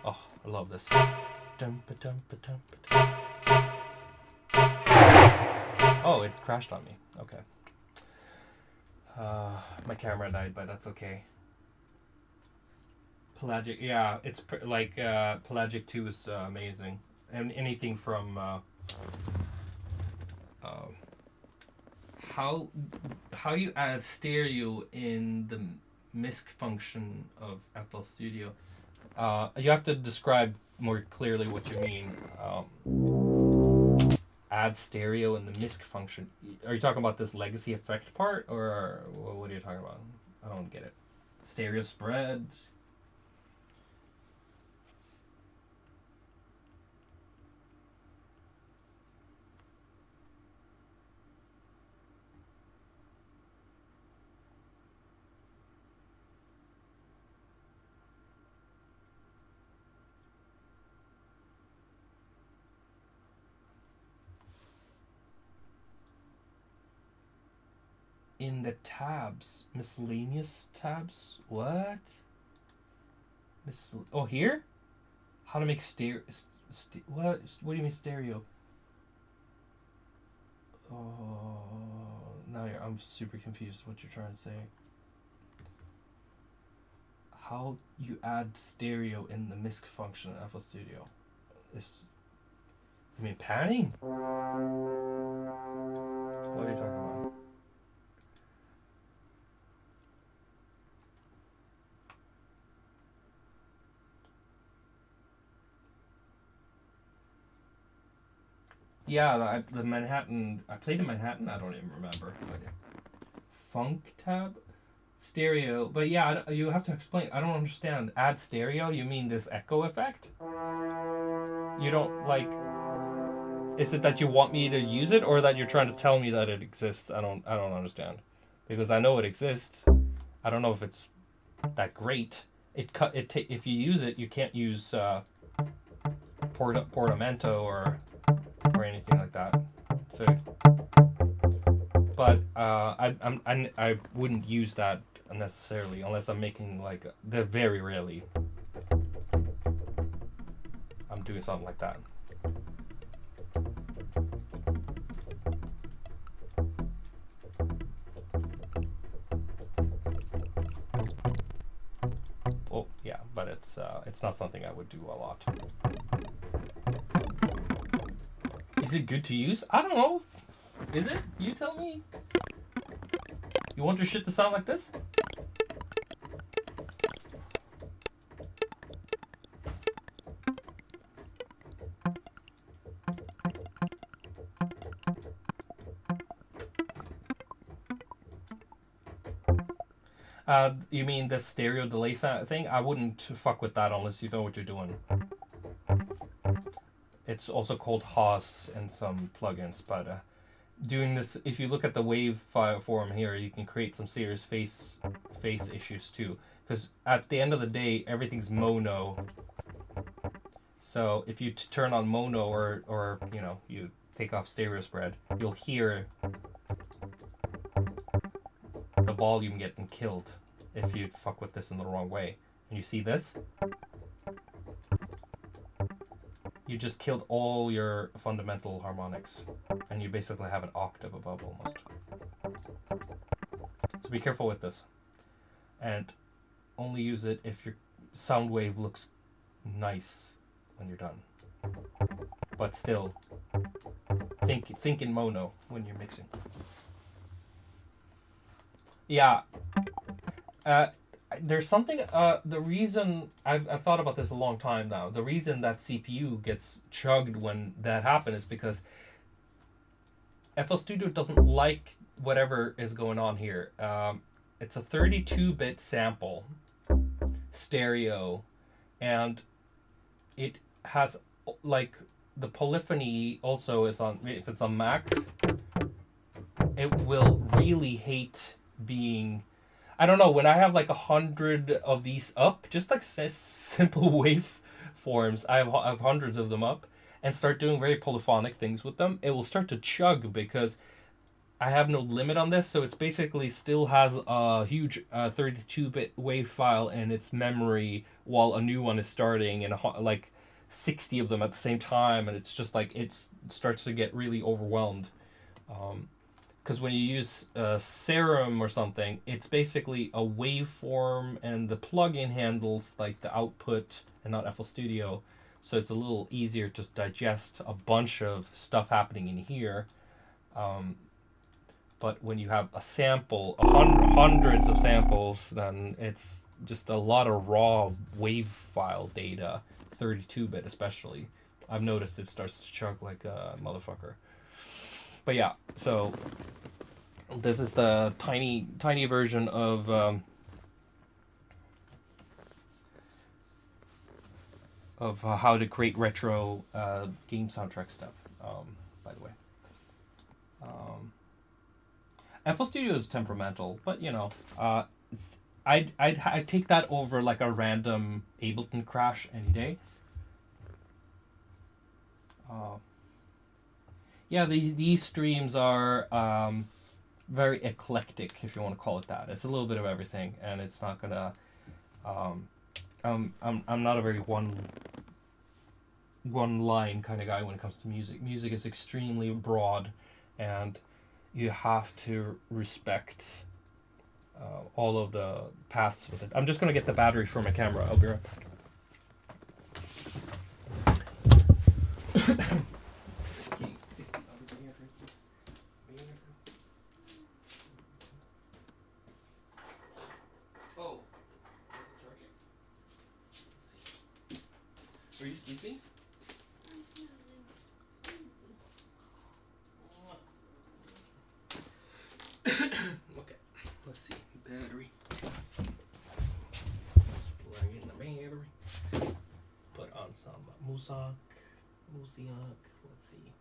Oh, I love this. Oh, it crashed on me. Okay. My camera died, but that's okay. Pelagic, yeah, it's like Pelagic 2 is amazing. And anything from how you add stereo in the MISC function of FL Studio. You have to describe more clearly what you mean. Add stereo in the MISC function. Are you talking about this legacy effect part, or what are you talking about? I don't get it. Stereo spread. In the tabs, miscellaneous tabs. What? Oh, here? How to make stereo? What? What do you mean stereo? Oh, now I'm super confused. What you're trying to say? How you add stereo in the MISC function in FL Studio? You mean panning? What are you talking about? Yeah, the Manhattan. I played in Manhattan. I don't even remember. Funk tab, stereo. But yeah, you have to explain. I don't understand. Add stereo. You mean this echo effect? You don't like. Is it that you want me to use it, or that you're trying to tell me that it exists? I don't understand, because I know it exists. I don't know if it's that great. If you use it, you can't use portamento or anything like that. So, but I wouldn't use that necessarily unless I'm making like very rarely I'm doing something like that. Oh yeah, but it's not something I would do a lot. Is it good to use? I don't know. Is it? You tell me. You want your shit to sound like this? You mean the stereo delay thing? I wouldn't fuck with that unless you know what you're doing. It's also called Haas in some plugins, but doing this, if you look at the wave file form here, you can create some serious phase issues too. Because at the end of the day, everything's mono. So if you turn on mono or you know, you take off stereo spread, you'll hear the volume getting killed if you fuck with this in the wrong way. And you see this? You just killed all your fundamental harmonics, and you basically have an octave above almost. So be careful with this, and only use it if your sound wave looks nice when you're done. But still, think in mono when you're mixing. Yeah. There's something, the reason, I've thought about this a long time now, the reason that CPU gets chugged when that happens is because FL Studio doesn't like whatever is going on here. It's a 32-bit sample, stereo, and it has like the polyphony also is on, if it's on max, it will really hate being, I don't know, when I have like 100 of these up, just like simple waveforms, I have hundreds of them up, and start doing very polyphonic things with them, it will start to chug because I have no limit on this, so it's basically still has a huge 32-bit wave file in its memory while a new one is starting, and like 60 of them at the same time, and it's just like it starts to get really overwhelmed. Because when you use Serum or something, it's basically a waveform, and the plugin handles like the output and not FL Studio, so it's a little easier to digest a bunch of stuff happening in here. But when you have a sample, hundreds of samples, then it's just a lot of raw wave file data, 32-bit especially. I've noticed it starts to chug like a motherfucker. But yeah, so this is the tiny version of how to create retro game soundtrack stuff. By the way. FL Studio is temperamental, but you know, I'd take that over like a random Ableton crash any day. Yeah, these streams are very eclectic, if you want to call it that. It's a little bit of everything, and it's not gonna. I'm not a very one line kind of guy when it comes to music. Music is extremely broad, and you have to respect all of the paths with it. I'm just going to get the battery for my camera. I'll be right back. Oh, are you sleeping? Okay, let's see. Battery. Let's plug in the battery. Put on some Music. Let's see.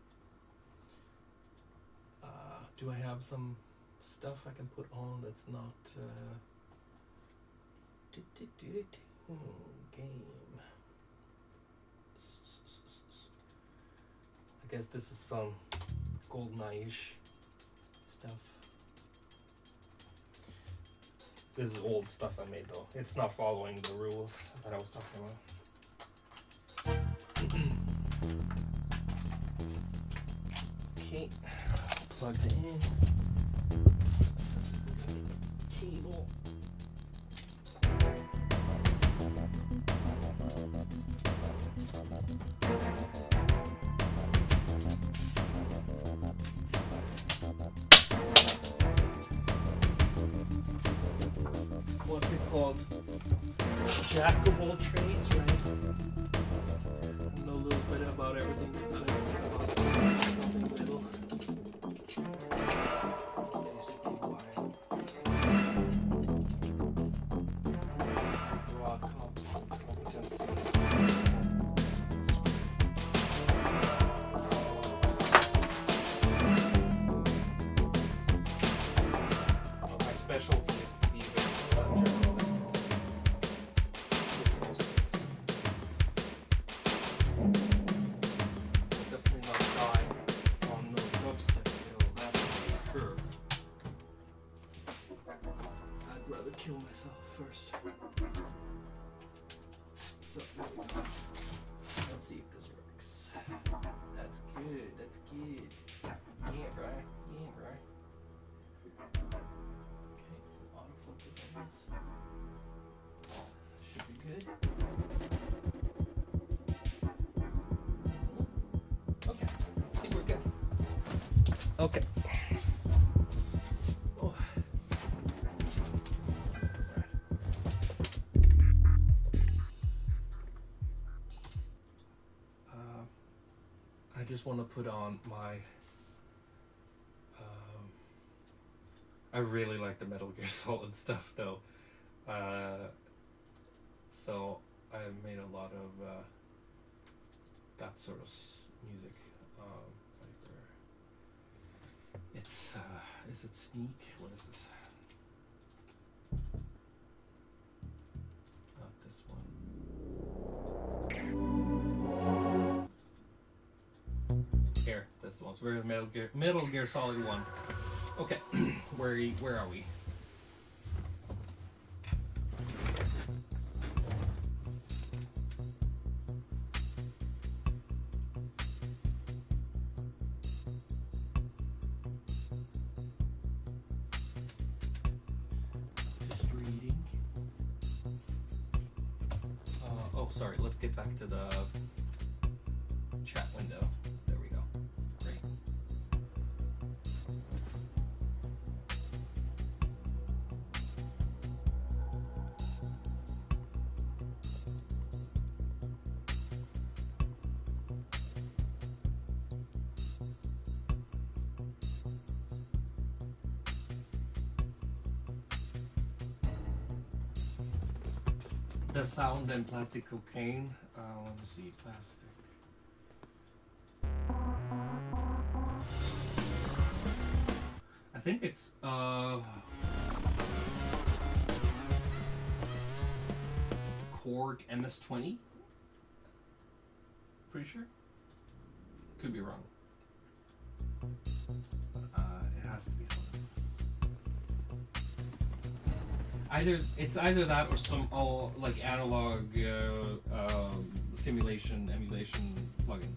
Do I have some stuff I can put on that's not game? I guess this is some GoldenEye-ish stuff. This is old stuff I made though. It's not following the rules that I was talking about. Okay, plugged it in. Cable. What's it called? Jack of all trades, right? I know a little bit about everything, not everything about something little. Basically why broad competency. My specialty is to be very journalistic. Definitely not die on no dubstep hill, that's for sure. I'd rather kill myself first. So, let's see if this works. That's good, that's good. Yeah, right? Yeah, right? Okay, autofocus on this. Should be good. Okay, I think we're good. Okay. Oh. I just want to put on my. I really like the Metal Gear Solid stuff, though. So I made a lot of that sort of music. It's is it Sneak? What is this? Not this one. Here, this one's where Metal Gear Solid 1. Okay, where are we? Just reading. Oh, sorry. Let's get back to the chat window. There we go. Great. The Sound and Plastic Cocaine. Let me see. Plastic. I think it's Korg MS-20. Pretty sure. Could be wrong. It has to be something. It's either that or some like analog simulation emulation plugin,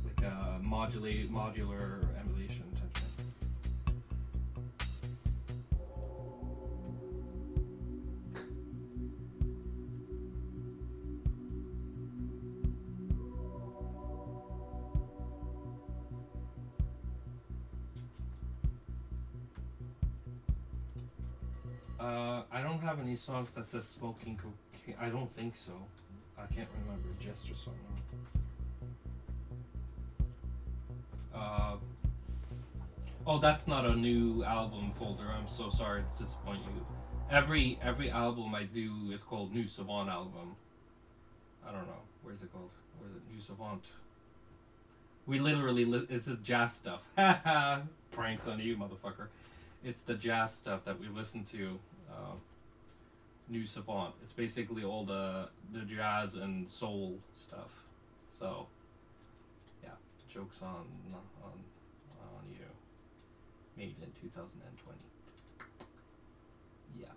like a modular emulation type thing. I don't have any songs that says smoking cocaine. I don't think so. I can't remember a Jester song now. Oh, that's not a new album folder. I'm so sorry to disappoint you. Every album I do is called New Savant album. I don't know. Where's it called? Where's it? New Savant. We literally it's the jazz stuff. Pranks on you, motherfucker. It's the jazz stuff that we listen to. New Savant. It's basically all the jazz and soul stuff. So, yeah, jokes on you. Made in 2020. Yep.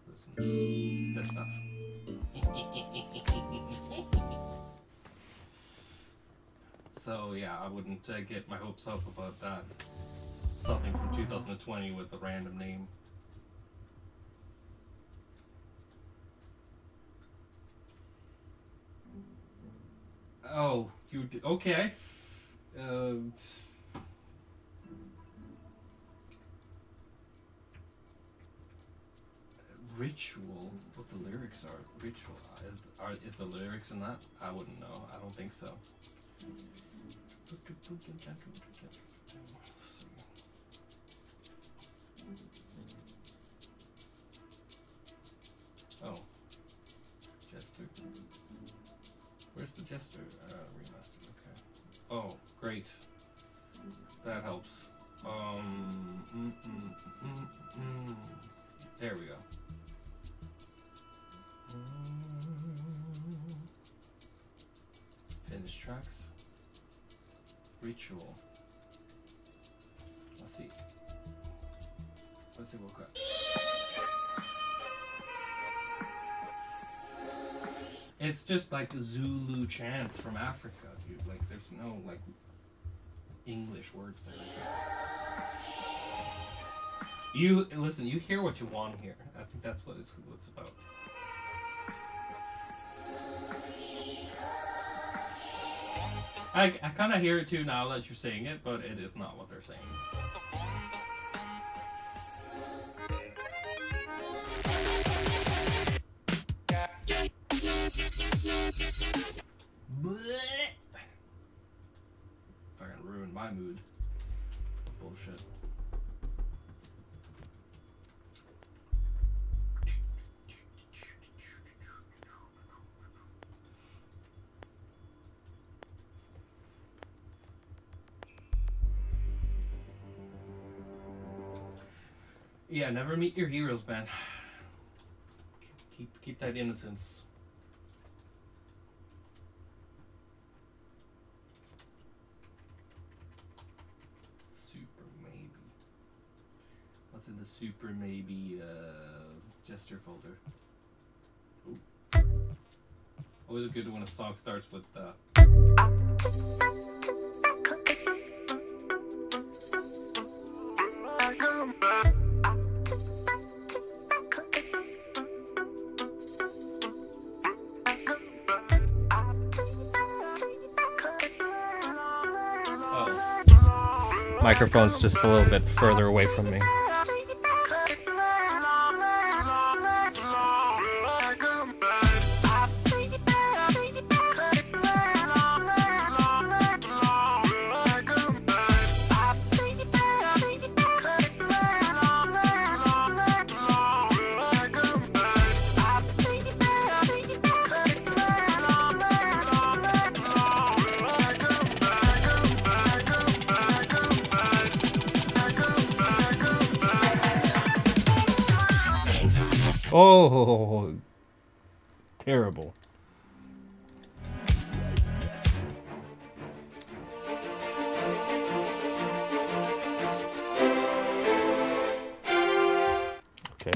Listen to this stuff. So yeah, I wouldn't get my hopes up about that. Something from 2020 with a random name. Oh, okay. Ritual. What the lyrics are? Ritual. Is the lyrics in that? I wouldn't know. I don't think so. Oh, Jester. Where's the Jester remaster? Okay. Oh, great. That helps. There we go. Finished tracks. Ritual. Let's see. Let's see what we got. It's just like Zulu chants from Africa, dude. Like, there's no, like, English words there. You, listen, you hear what you want to hear. I think that's what it's about. I kind of hear it too now that you're saying it, but it is not what they're saying. Fucking ruined my mood. Bullshit. Yeah, never meet your heroes, man. Keep that innocence. Super maybe. What's in the super maybe gesture folder? Ooh. Always good when a song starts with microphone's just a little bit further away from me. Oh, terrible. Okay.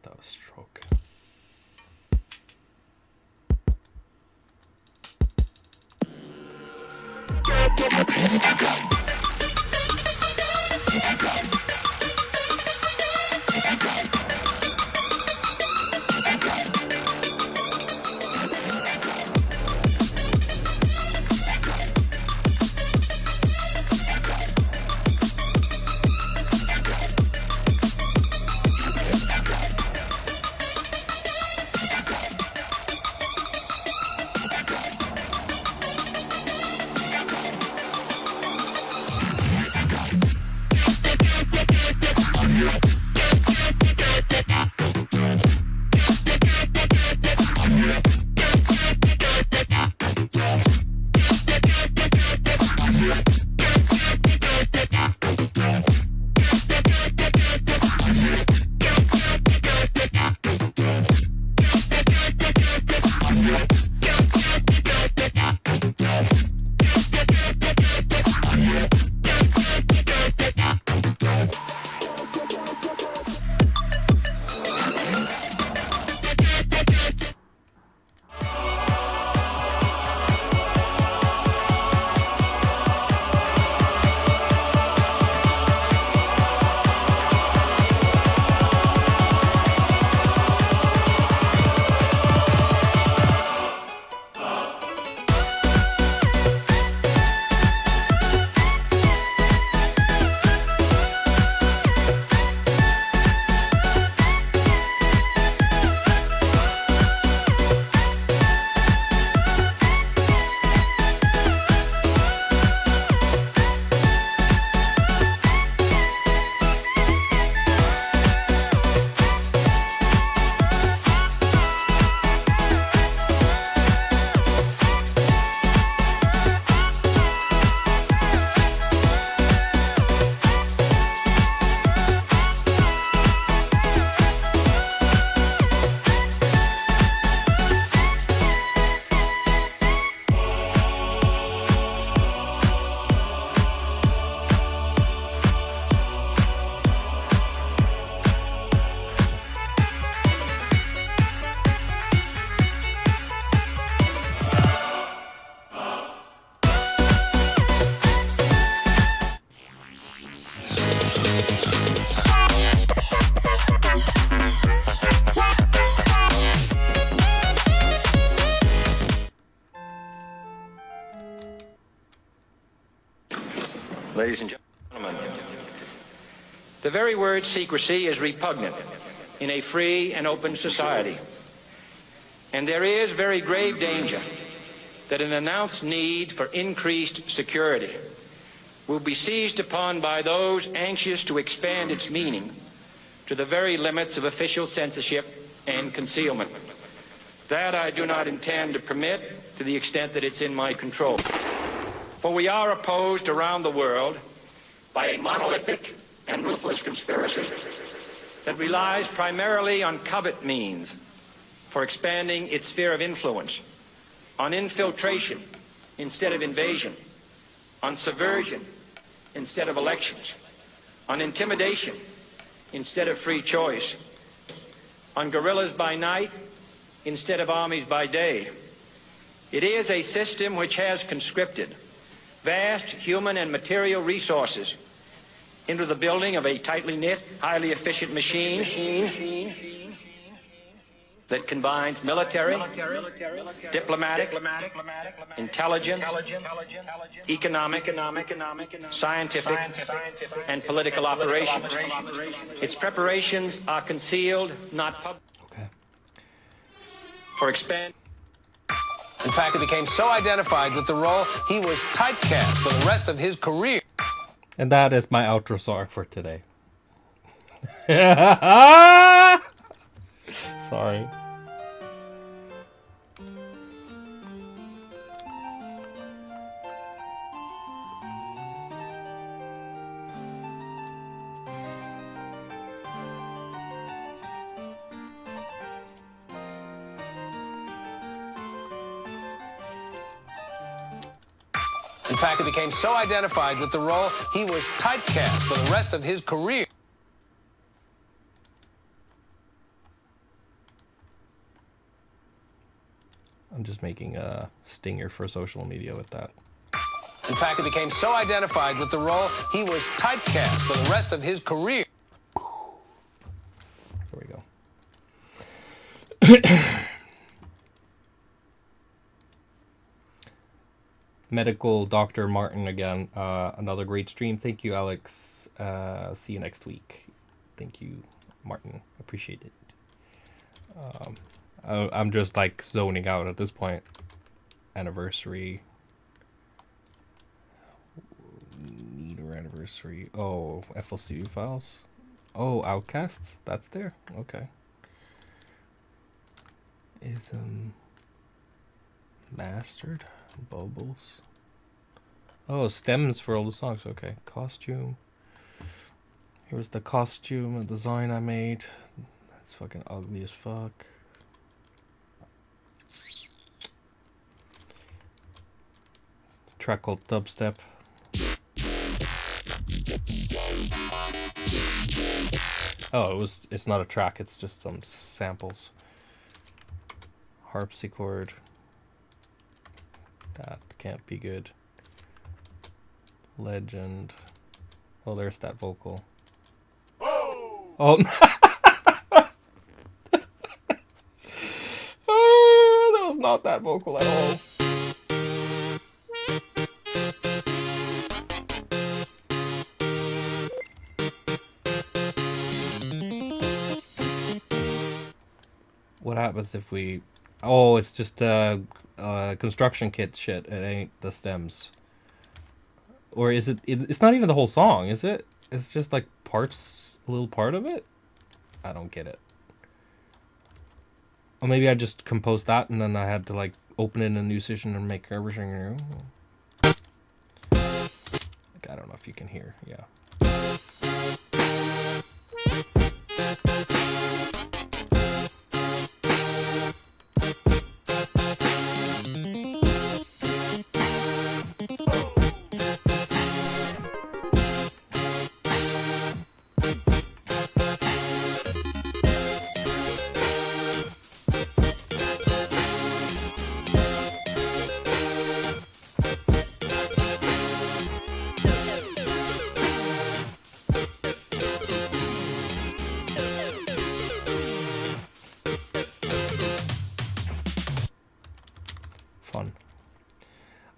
That was stroke. Ladies and gentlemen, the very word secrecy is repugnant in a free and open society. And there is very grave danger that an announced need for increased security will be seized upon by those anxious to expand its meaning to the very limits of official censorship and concealment. That I do not intend to permit to the extent that it's in my control. For we are opposed around the world by a monolithic and ruthless conspiracy that relies primarily on covert means for expanding its sphere of influence, on infiltration instead of invasion, on subversion instead of elections, on intimidation instead of free choice, on guerrillas by night instead of armies by day. It is a system which has conscripted vast human and material resources into the building of a tightly knit, highly efficient machine that combines military, diplomatic, intelligence, economic, scientific, and political operations. Its preparations are concealed, not public. Okay. For expand. In fact, it became so identified with the role, he was typecast for the rest of his career. And that is my outro song for today. Sorry. In fact, it became so identified with the role, he was typecast for the rest of his career. I'm just making a stinger for social media with that. In fact, it became so identified with the role, he was typecast for the rest of his career. There we go. Medical Dr. Martin again. Another great stream. Thank you, Alex. See you next week. Thank you, Martin. Appreciate it. I'm just like zoning out at this point. Anniversary. Meter anniversary. Oh, FL Studio files. Oh, Outcasts. That's there. Okay. Is mastered. Bubbles. Oh, stems for all the songs. Okay. Costume. Here's the costume and design I made. That's fucking ugly as fuck. Track called Dubstep. Oh, it's not a track, it's just some samples. Harpsichord. That can't be good. Legend. Oh, there's that vocal. Oh, oh, that was not that vocal at all. What happens if we... Oh, it's just construction kit shit. It ain't the stems. Or is it... It's not even the whole song, is it? It's just like parts... A little part of it? I don't get it. Or maybe I just composed that and then I had to like open it in a new session and make everything new. Like, I don't know if you can hear. Yeah.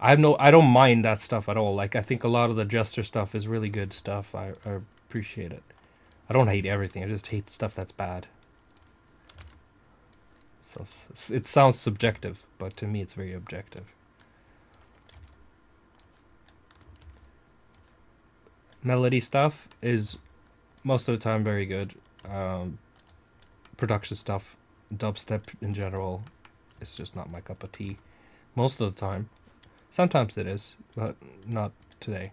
I don't mind that stuff at all. Like, I think a lot of the Jester stuff is really good stuff. I appreciate it. I don't hate everything. I just hate stuff that's bad. So it sounds subjective, but to me it's very objective. Melody stuff is most of the time very good. Production stuff, dubstep in general, it's just not my cup of tea. Most of the time. Sometimes it is, but not today.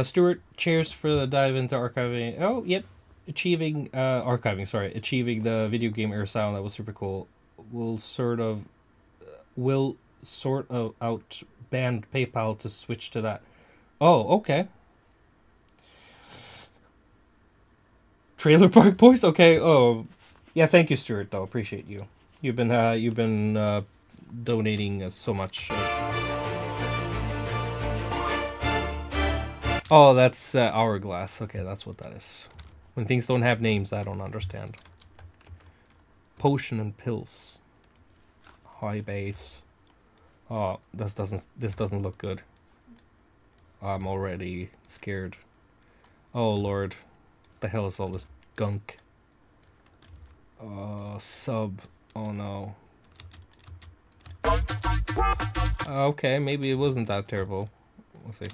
Stuart, cheers for the dive into archiving. Oh, yep. Achieving the video game air sound. That was super cool. Will sort of out banned PayPal to switch to that. Oh, okay. Trailer Park Boys? Okay. Oh, yeah, thank you, Stuart, though. Appreciate you. You've been donating so much. Oh, that's Hourglass. Okay, that's what that is. When things don't have names, I don't understand. Potion and pills. High bass. Oh, this doesn't look good. I'm already scared. Oh lord, the hell is all this gunk? Sub. Oh no. Okay, maybe it wasn't that terrible. We'll see.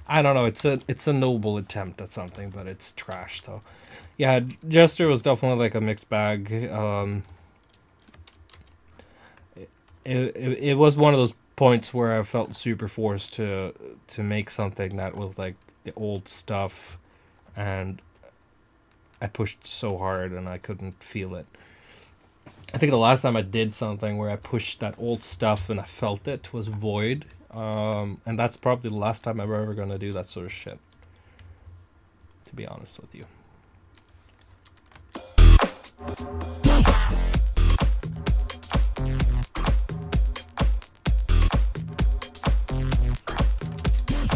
I don't know. It's a noble attempt at something, but it's trash. So, yeah, Jester was definitely like a mixed bag. It was one of those points where I felt super forced to make something that was like the old stuff, and I pushed so hard and I couldn't feel it. I think the last time I did something where I pushed that old stuff and I felt it was Void, and that's probably the last time I'm ever gonna do that sort of shit, to be honest with you.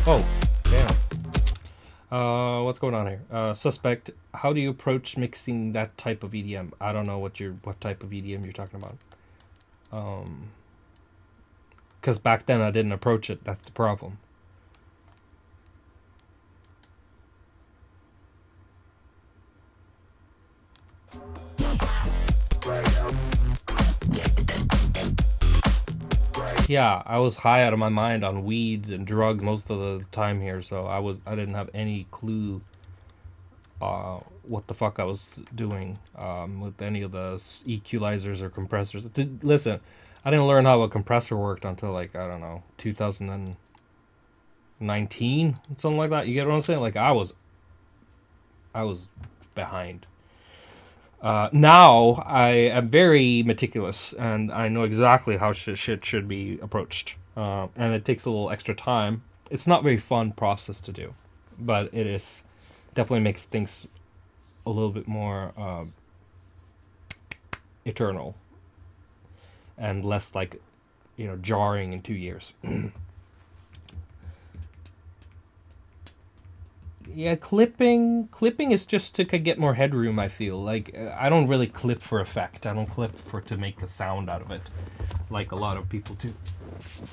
Oh, damn. What's going on here? Suspect, how do you approach mixing that type of EDM? I don't know what type of EDM you're talking about. Because back then I didn't approach it. That's the problem. Yeah, I was high out of my mind on weed and drugs most of the time here, so I didn't have any clue what the fuck I was doing with any of the equalizers or compressors. Listen, I didn't learn how a compressor worked until, like, I don't know, 2019, something like that. You get what I'm saying? Like, I was behind. Now I am very meticulous and I know exactly how shit should be approached. And it takes a little extra time. It's not a very fun process to do, but it is definitely makes things a little bit more eternal and less like, jarring in 2 years. Yeah, clipping is just to get more headroom, I feel. Like, I don't really clip for effect. I don't clip to make a sound out of it, like a lot of people do.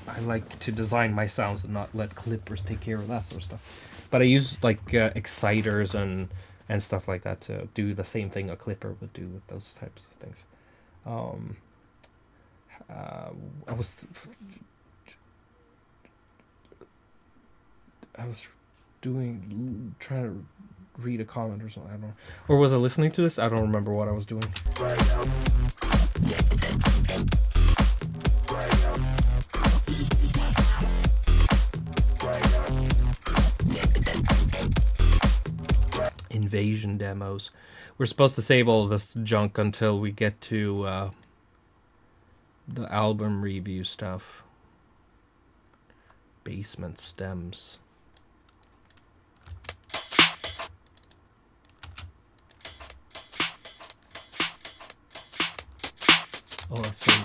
I like to design my sounds and not let clippers take care of that sort of stuff. But I use, like, exciters and stuff like that to do the same thing a clipper would do with those types of things. I was trying to read a comment or something. I don't know. Or was I listening to this? I don't remember what I was doing. Invasion demos. We're supposed to save all of this junk until we get to the album review stuff. Basement stems. Oh,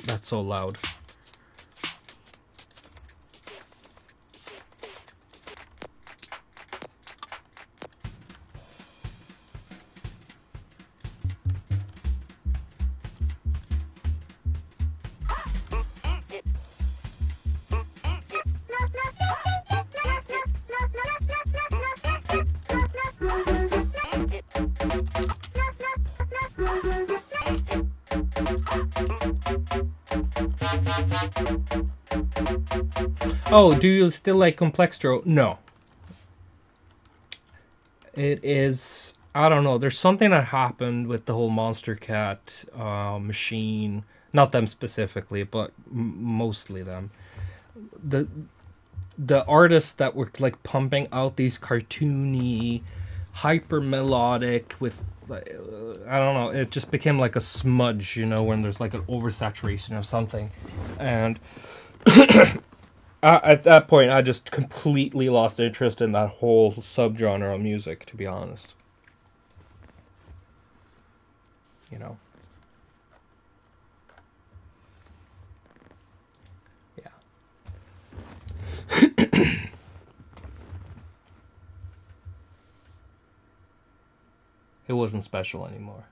that's so loud. Oh, do you still like Complextro? No. It is... I don't know. There's something that happened with the whole Monster Cat machine. Not them specifically, but mostly them. The artists that were like pumping out these cartoony, hyper melodic with... I don't know. It just became like a smudge, you know, when there's like an oversaturation of something. And... at that point, I just completely lost interest in that whole subgenre of music, to be honest. You know. Yeah. It wasn't special anymore.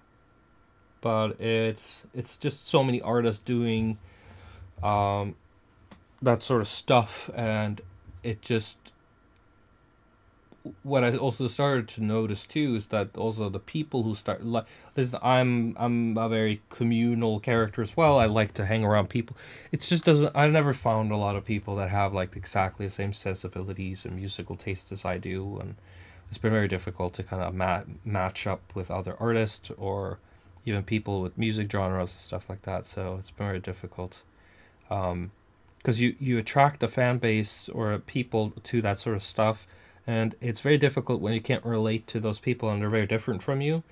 But it's just so many artists doing that sort of stuff, and it just... What I also started to notice too is that also the people who start like this, I'm a very communal character as well. I like to hang around people. It's just doesn't... I never found a lot of people that have like exactly the same sensibilities and musical tastes as I do, and it's been very difficult to kind of match up with other artists or even people with music genres and stuff like that. So it's been very difficult. Because you attract a fan base or people to that sort of stuff, and it's very difficult when you can't relate to those people and they're very different from you.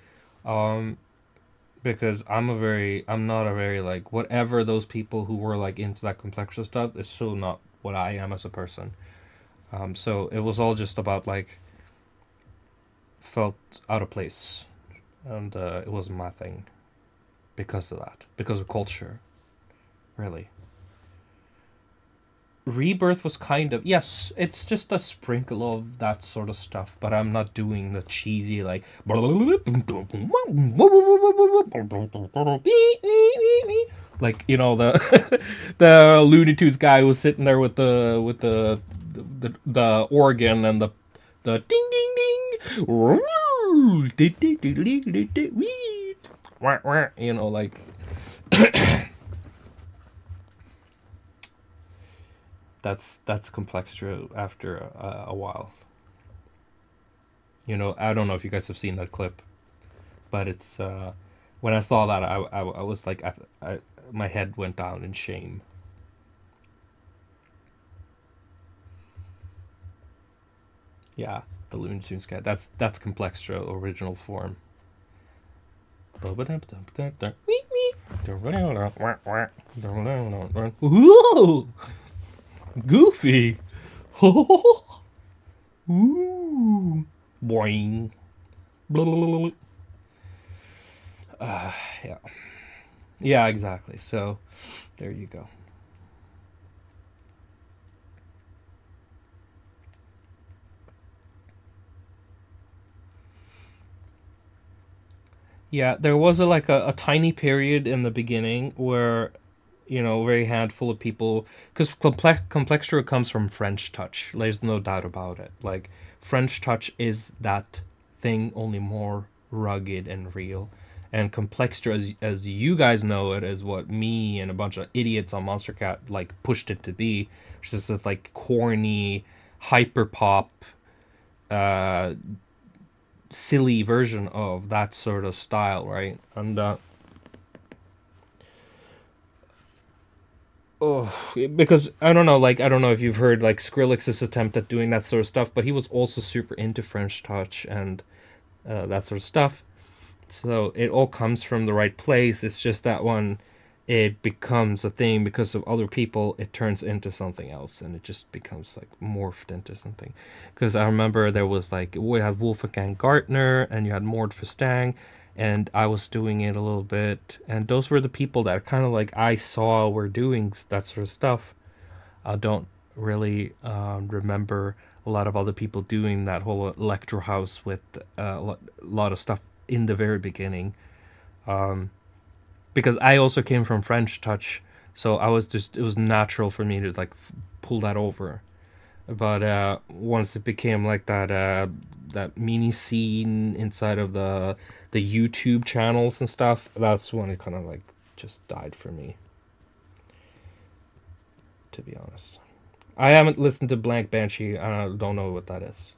Because I'm not a very like, whatever those people who were like into that complex stuff is so not what I am as a person. So it was all just about like, felt out of place, and it wasn't my thing because of that, because of culture, really. Rebirth was kind of... Yes, it's just a sprinkle of that sort of stuff, but I'm not doing the cheesy, like... Like, you know, the the Looney Tunes guy was sitting there with the organ and the ding ding ding, you know, like... That's Complextro after a while. You know, I don't know if you guys have seen that clip, but it's when I saw that, I was like, my head went down in shame. Yeah, the Looney Tunes guy. That's Complextro original form. Ooh! Goofy. Ooh. Boing. Yeah. Yeah, exactly. So, there you go. Yeah, there was a tiny period in the beginning where, you know, very handful of people, because Complextro comes from French touch. There's no doubt about it. Like, French touch is that thing, only more rugged and real. And Complextro, as you guys know it, is what me and a bunch of idiots on Monster Cat like pushed it to be. It's just this like corny, hyper pop, silly version of that sort of style, right? And because I don't know if you've heard like Skrillex's attempt at doing that sort of stuff, but he was also super into French touch and that sort of stuff. So it all comes from the right place. It's just that one it becomes a thing because of other people, it turns into something else, and it just becomes like morphed into something. Because I remember there was like, we had Wolfgang Gartner and you had Mord Fustang, and I was doing it a little bit, and those were the people that kind of like I saw were doing that sort of stuff. I don't really remember a lot of other people doing that whole electro house with a lot of stuff in the very beginning. Because I also came from French touch, so I was just, it was natural for me to like pull that over. But once it became like that mini scene inside of the YouTube channels and stuff, that's when it kind of like just died for me, to be honest. I haven't listened to Blank Banshee. I don't know what that is.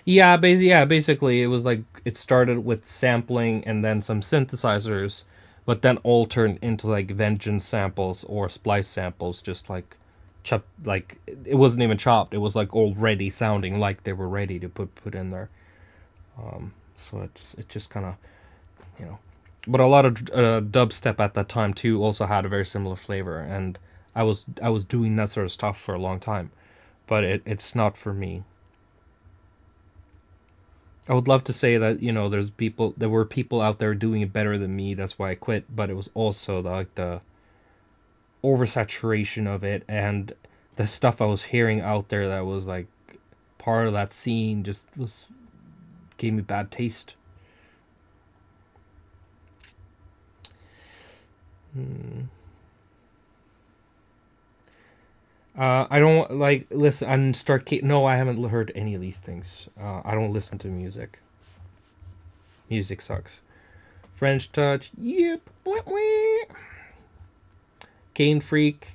Basically, it was like it started with sampling and then some synthesizers, but then all turned into like vengeance samples or splice samples, just like chopped. Like it wasn't even chopped; it was like already sounding like they were ready to put in there. So it just kind of, you know. But a lot of dubstep at that time too also had a very similar flavor, and I was doing that sort of stuff for a long time, but it's not for me. I would love to say that, you know, there were people out there doing it better than me. That's why I quit. But it was also the oversaturation of it, and the stuff I was hearing out there that was like part of that scene just gave me bad taste. I don't like listen and start. No, I haven't heard any of these things. I don't listen to music. Music sucks. French touch. Yep. Cane freak.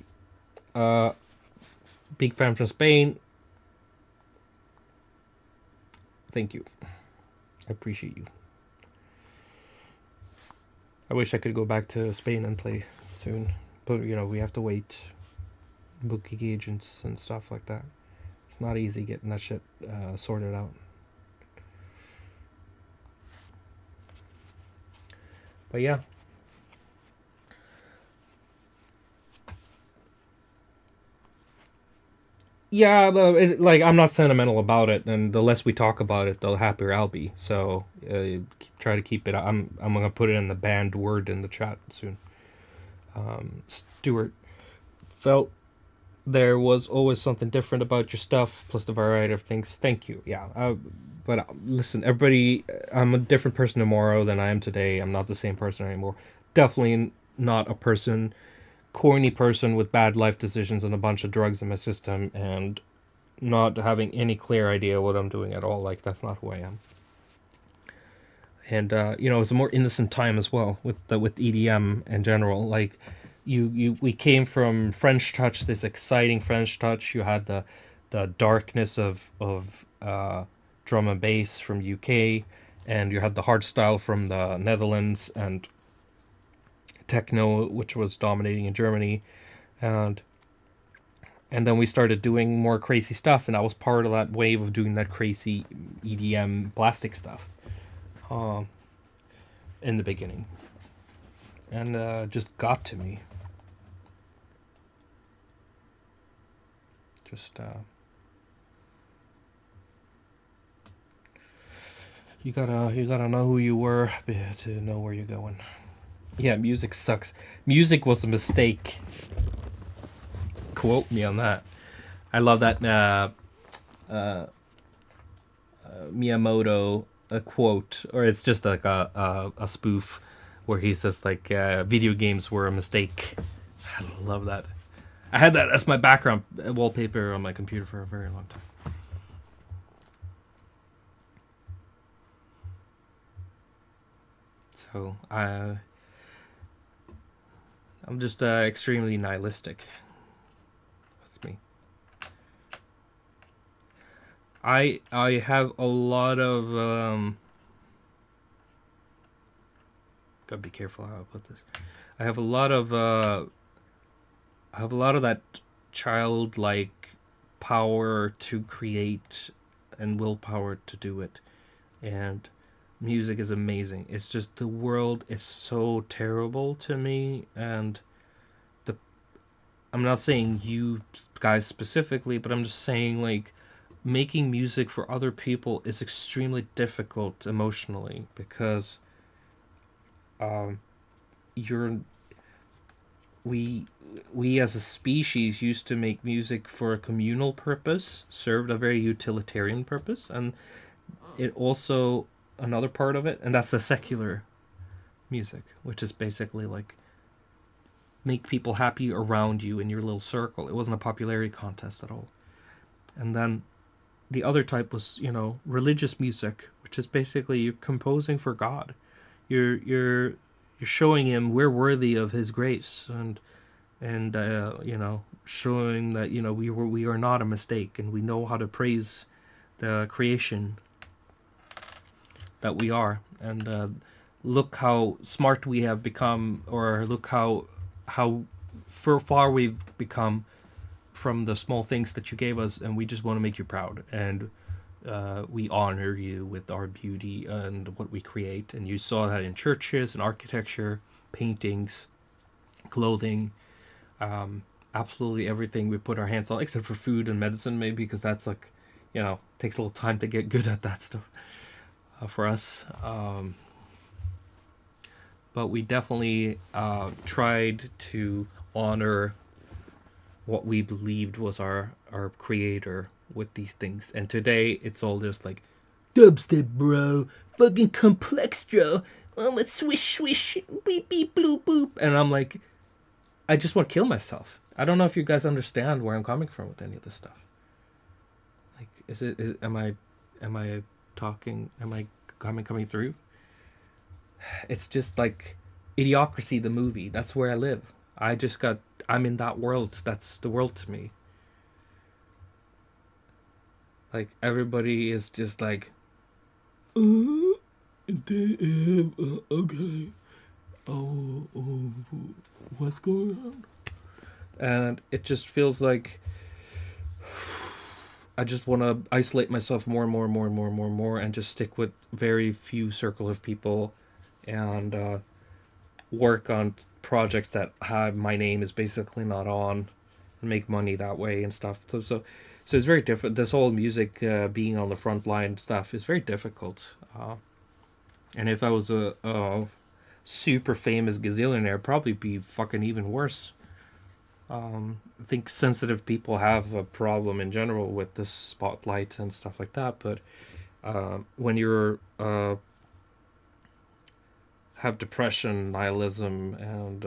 Big fan from Spain. Thank you. I appreciate you. I wish I could go back to Spain and play soon, but you know we have to wait. Booking agents and stuff like that. It's not easy getting that shit sorted out. But yeah. Yeah, but like I'm not sentimental about it, and the less we talk about it, the happier I'll be. So try to keep it. I'm gonna put it in the banned word in the chat soon. Stuart felt there was always something different about your stuff, plus the variety of things. Thank you. Yeah. But listen, everybody, I'm a different person tomorrow than I am today. I'm not the same person anymore. Definitely not a corny person with bad life decisions and a bunch of drugs in my system and not having any clear idea what I'm doing at all. Like, that's not who I am. And, you know, it's a more innocent time as well with EDM in general. Like, we came from French touch, this exciting French touch. You had the darkness of drum and bass from UK, and you had the hardstyle from the Netherlands, and techno, which was dominating in Germany, and then we started doing more crazy stuff, and I was part of that wave of doing that crazy EDM plastic stuff in the beginning, and just got to me. Just you gotta know who you were to know where you're going. Yeah, music sucks. Music was a mistake. Quote me on that. I love that Miyamoto quote, or it's just like a spoof where he says like video games were a mistake. I love that. I had that as my background wallpaper on my computer for a very long time. So I'm just extremely nihilistic. That's me. I have a lot of gotta be careful how I put this. I have a lot of that childlike power to create and willpower to do it, and music is amazing. It's just the world is so terrible to me, and I'm not saying you guys specifically, but I'm just saying, like, making music for other people is extremely difficult emotionally, because you're we as a species used to make music for a communal purpose, served a very utilitarian purpose, and it also, another part of it, and that's the secular music, which is basically like make people happy around you in your little circle. It wasn't a popularity contest at all. And then the other type was, religious music, which is basically you're composing for God. You're showing him we're worthy of his grace, and showing that we are not a mistake, and we know how to praise the creation that we are, and look how smart we have become, or look how far we've become from the small things that you gave us, and we just want to make you proud, and we honor you with our beauty and what we create. And you saw that in churches and architecture, paintings, clothing, absolutely everything we put our hands on, except for food and medicine, maybe, because that's like, takes a little time to get good at that stuff for us. But we definitely tried to honor what we believed was our creator with these things. And today it's all just like dubstep, bro, fucking complex, bro, a swish swish beep beep bloop boop, and I'm like, I just want to kill myself. I don't know if you guys understand where I'm coming from with any of this stuff. Like, am I talking, am I coming through? It's just like Idiocracy, the movie. That's where I live. I'm in that world. That's the world to me. Like, everybody is just like, okay. Oh, what's going on? And it just feels like I just want to isolate myself more and more, and just stick with very few circle of people, and work on projects that have my name is basically not on, and make money that way and stuff. So it's very different. This whole music being on the front line stuff is very difficult. And if I was a super famous gazillionaire, it'd probably be fucking even worse. I think sensitive people have a problem in general with the spotlight and stuff like that, but when you're have depression, nihilism, and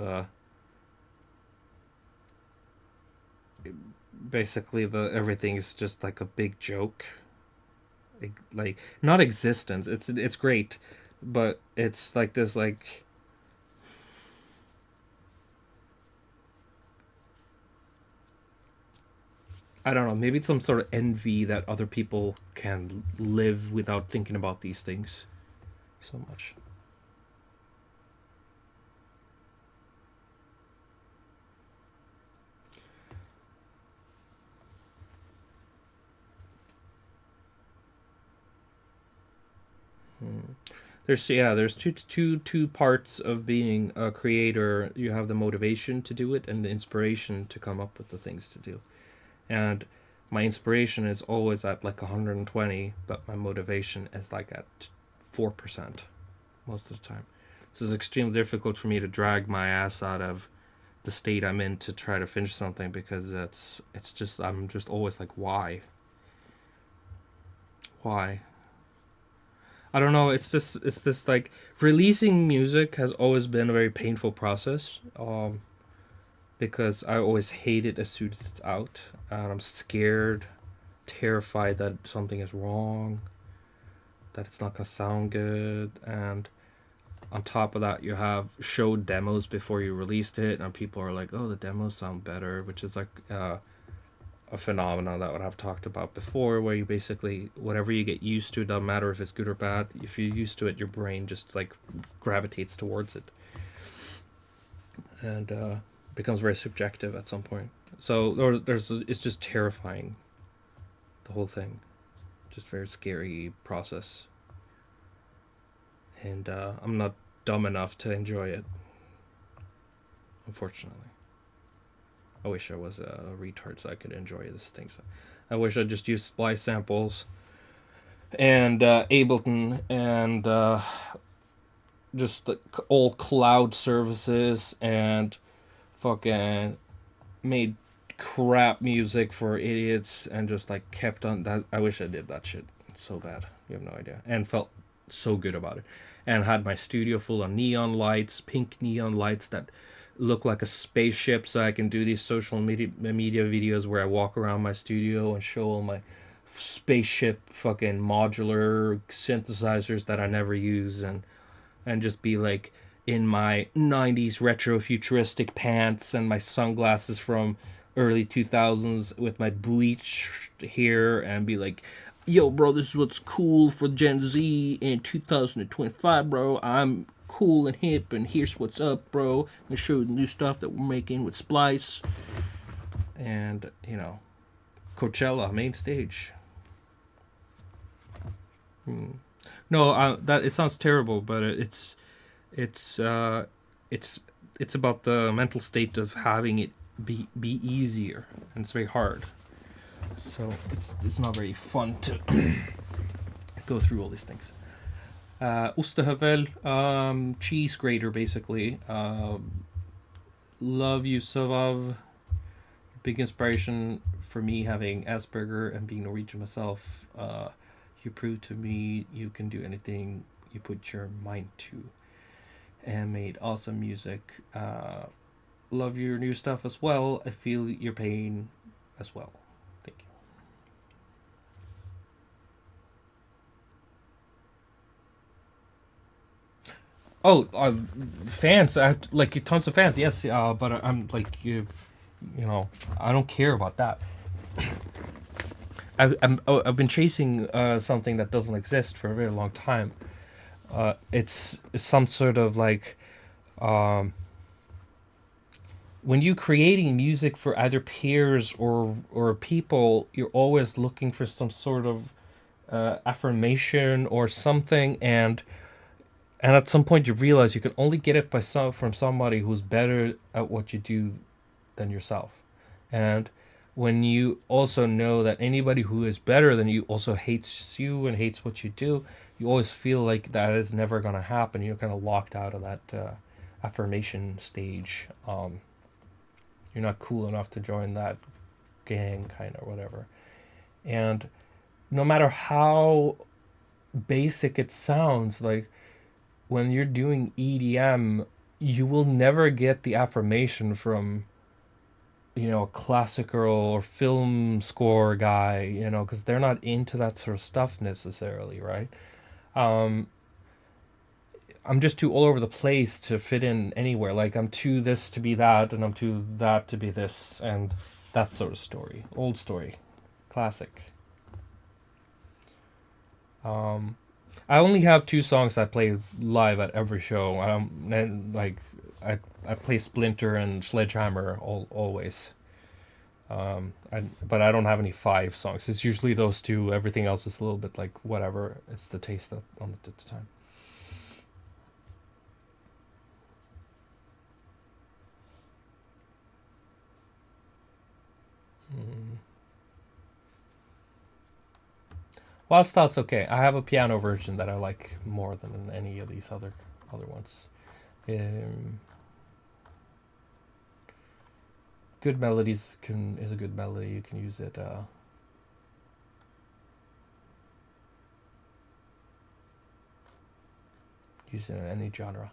basically everything is just like a big joke. Like, not existence. It's great, but it's like this, like, I don't know, maybe it's some sort of envy that other people can live without thinking about these things so much. There's two parts of being a creator. You have the motivation to do it and the inspiration to come up with the things to do. And my inspiration is always at like 120, but my motivation is like at 4% most of the time. So it's extremely difficult for me to drag my ass out of the state I'm in to try to finish something, because I'm just always like, why? I don't know. It's just like releasing music has always been a very painful process. Because I always hate it as soon as it's out, and I'm scared, terrified that something is wrong, that it's not gonna sound good, and on top of that, you have showed demos before you released it, and people are like, "Oh, the demos sound better," which is like a phenomenon that I've talked about before, where you basically, whatever you get used to, it doesn't matter if it's good or bad. If you're used to it, your brain just like gravitates towards it, and becomes very subjective at some point. So it's just terrifying, the whole thing, just very scary process, and I'm not dumb enough to enjoy it, unfortunately. I wish I was a retard so I could enjoy this thing. So I wish I just used splice samples and Ableton and just the old cloud services and fucking made crap music for idiots and just like kept on that. I wish I did that shit so bad. You have no idea. And felt so good about it. And had my studio full of neon lights, pink neon lights that look like a spaceship, so I can do these social media videos where I walk around my studio and show all my spaceship fucking modular synthesizers that I never use, and just be like in my 90s retro futuristic pants and my sunglasses from early 2000s with my bleached hair and be like, yo bro, this is what's cool for Gen Z in 2025, bro. I'm cool and hip, and here's what's up, bro. I'm gonna show you the new stuff that we're making with Splice. And, you know, Coachella, main stage. No, that it sounds terrible, but it's about the mental state of having it be easier, and it's very hard. So it's not very fun to go through all these things. Ostehövel, cheese grater, basically. Love you, Savav. Big inspiration for me, having Asperger and being Norwegian myself. You prove to me you can do anything you put your mind to. And made awesome music. Love your new stuff as well. I feel your pain as well. Thank you. Oh, fans! I have like tons of fans. Yes, but I'm like you know, I don't care about that. I've been chasing something that doesn't exist for a very long time. It's some sort of like when you're creating music for either peers or people, you're always looking for some sort of affirmation or something, and at some point you realize you can only get it from somebody who's better at what you do than yourself. And when you also know that anybody who is better than you also hates you and hates what you do, you always feel like that is never going to happen. You're kind of locked out of that affirmation stage. You're not cool enough to join that gang, kind of, whatever. And no matter how basic it sounds, like when you're doing EDM, you will never get the affirmation from, you know, a classical or film score guy, you know, because they're not into that sort of stuff necessarily, right? I'm just too all over the place to fit in anywhere. Like, I'm too this to be that, and I'm too that to be this, and that sort of story. Old story. Classic. I only have 2 songs I play live at every show. I play Splinter and Sledgehammer always. But I don't have any 5 songs. It's usually those 2. Everything else is a little bit like whatever. It's the taste on it at the time. Wild Stout's okay. I have a piano version that I like more than any of these other ones. Good melodies is a good melody. You can use it. Use it in any genre.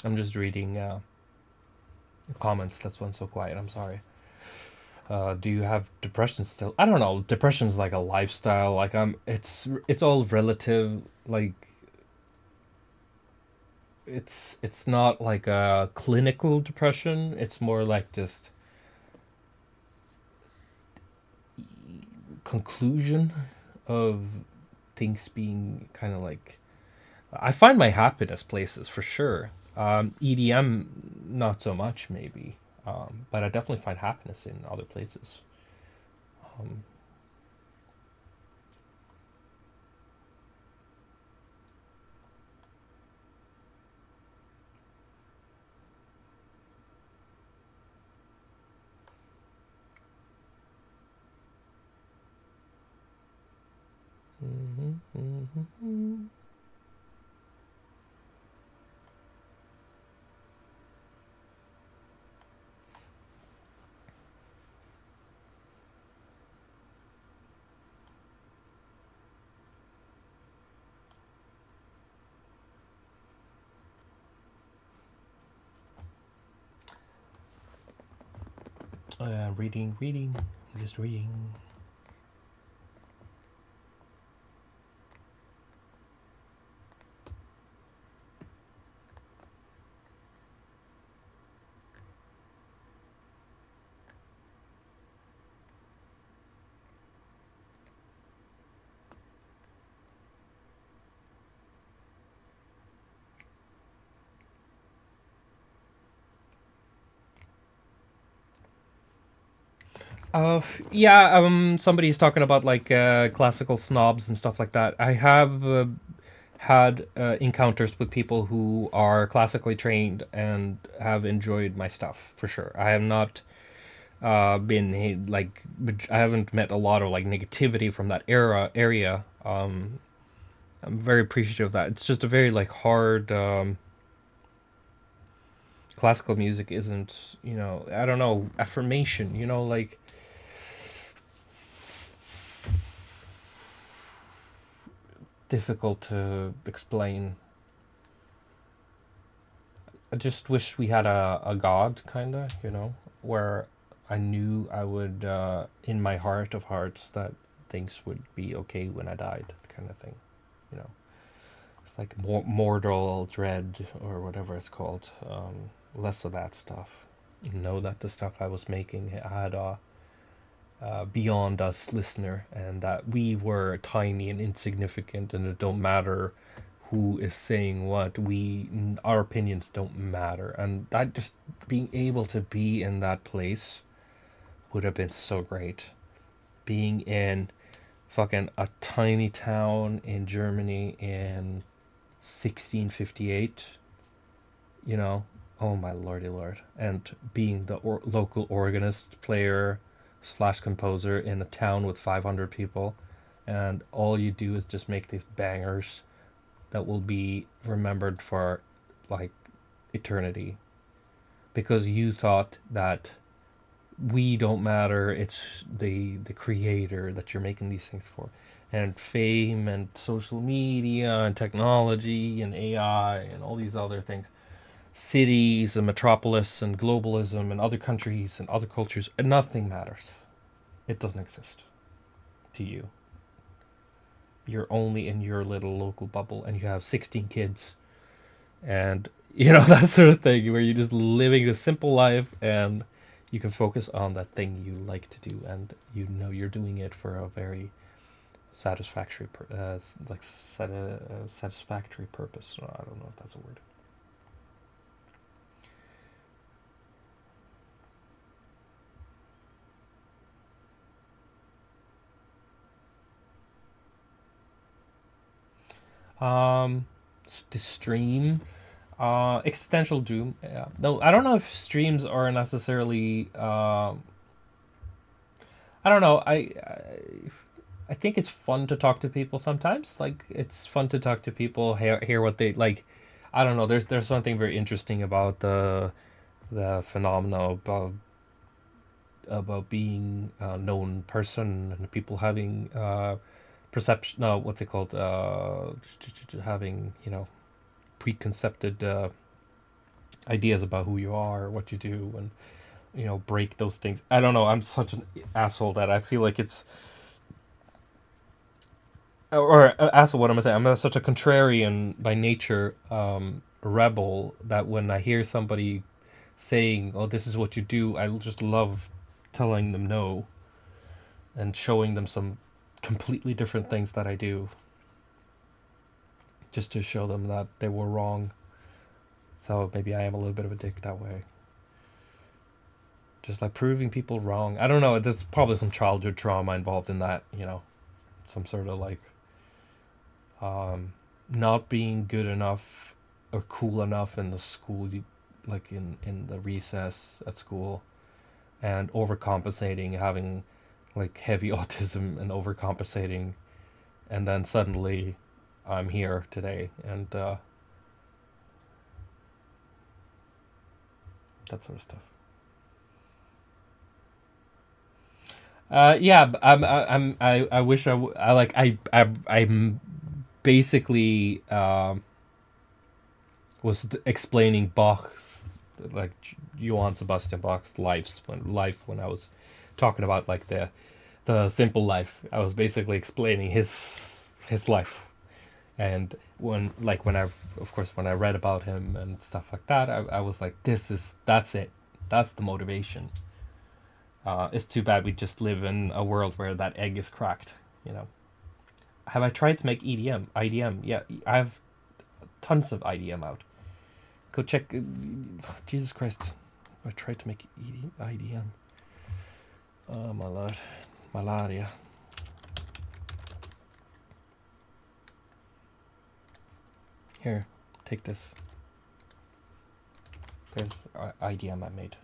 I'm just reading comments. That's why I'm so quiet. I'm sorry. Do you have depression still? I don't know. Depression is like a lifestyle. Like it's all relative. Like it's not like a clinical depression. It's more like just conclusion of things being kind of like. I find my happiness places for sure. EDM, not so much maybe, but I definitely find happiness in other places. Um, mhm, mhm, mhm. Reading. I'm just reading. Yeah, somebody's talking about like classical snobs and stuff like that. I have had encounters with people who are classically trained and have enjoyed my stuff for sure. I have not been like I haven't met a lot of like negativity from that area. I'm very appreciative of that. It's just a very like hard. Classical music isn't, I don't know, affirmation. Like difficult to explain. I just wish we had a god, kind of, where I knew I would, in my heart of hearts, that things would be okay when I died, kind of thing. It's like mortal dread or whatever it's called. Less of that stuff. Know that the stuff I was making had a beyond us listener, and that we were tiny and insignificant, and it don't matter who is saying what. Our opinions don't matter, and that just being able to be in that place would have been so great. Being in fucking a tiny town in Germany in 1658, oh my lordy lord, and being the local organist player slash composer in a town with 500 people, and all you do is just make these bangers that will be remembered for like eternity, because you thought that we don't matter, it's the creator that you're making these things for. And fame and social media and technology and AI and all these other things, cities and metropolis and globalism and other countries and other cultures, nothing matters. It doesn't exist to you. You're only in your little local bubble, and you have 16 kids, and that sort of thing, where you're just living a simple life, and you can focus on that thing you like to do, and you're doing it for a very satisfactory satisfactory purpose. I don't know if that's a word. The stream, existential doom. Yeah. No, I don't know if streams are necessarily. I don't know. I think it's fun to talk to people sometimes. Like it's fun to talk to people, hear what they like. I don't know. There's something very interesting about the phenomena about being a known person, and people having perception. No, what's it called? Having preconceived ideas about who you are, what you do, and break those things. I don't know. I'm such an asshole that I feel like it's, or asshole. What am I saying? I'm such a contrarian by nature, rebel, that when I hear somebody saying, "Oh, this is what you do," I just love telling them no and showing them some completely different things that I do, just to show them that they were wrong. So maybe I am a little bit of a dick that way. Just like proving people wrong. I don't know. There's probably some childhood trauma involved in that, some sort of like not being good enough or cool enough in the school, like in the recess at school, and overcompensating, having like heavy autism and overcompensating, and then suddenly I'm here today, and that sort of stuff. Yeah, I wish I'm basically was explaining Bach's, like Johann Sebastian Bach's life when I was talking about like the simple life. I was basically explaining his life, and when I read about him and stuff like that, I was like, that's it, that's the motivation. It's too bad we just live in a world where that egg is cracked, Have I tried to make IDM? Yeah, I have tons of IDM out. Go check. Jesus Christ, I tried to make IDM. Oh my lord, malaria. Here, take this. There's IDM I made.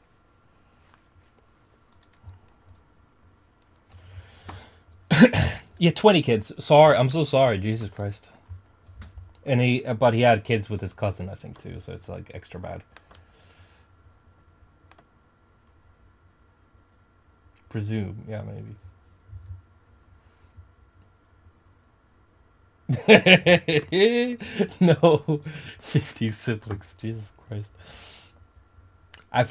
Yeah, 20 kids. Sorry, I'm so sorry. Jesus Christ. And but he had kids with his cousin, I think, too. So it's like extra bad. Presume, yeah, maybe. No, 50 siblings. Jesus Christ. I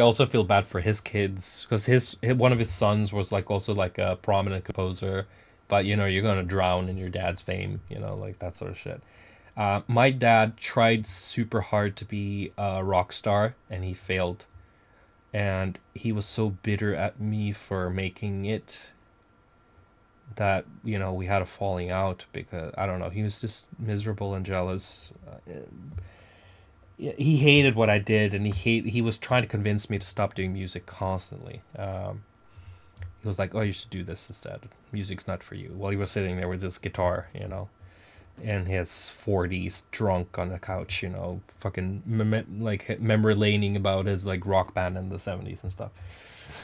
also feel bad for his kids, because one of his sons was like also like a prominent composer, but you're gonna drown in your dad's fame, like that sort of shit. My dad tried super hard to be a rock star, and he failed, and he was so bitter at me for making it that we had a falling out, because I don't know, he was just miserable and jealous. He hated what I did, and he was trying to convince me to stop doing music constantly. He was like, "Oh, you should do this instead. Music's not for you." While he was sitting there with his guitar, and his 40s drunk on the couch, fucking memory laning about his like rock band in the 70s and stuff,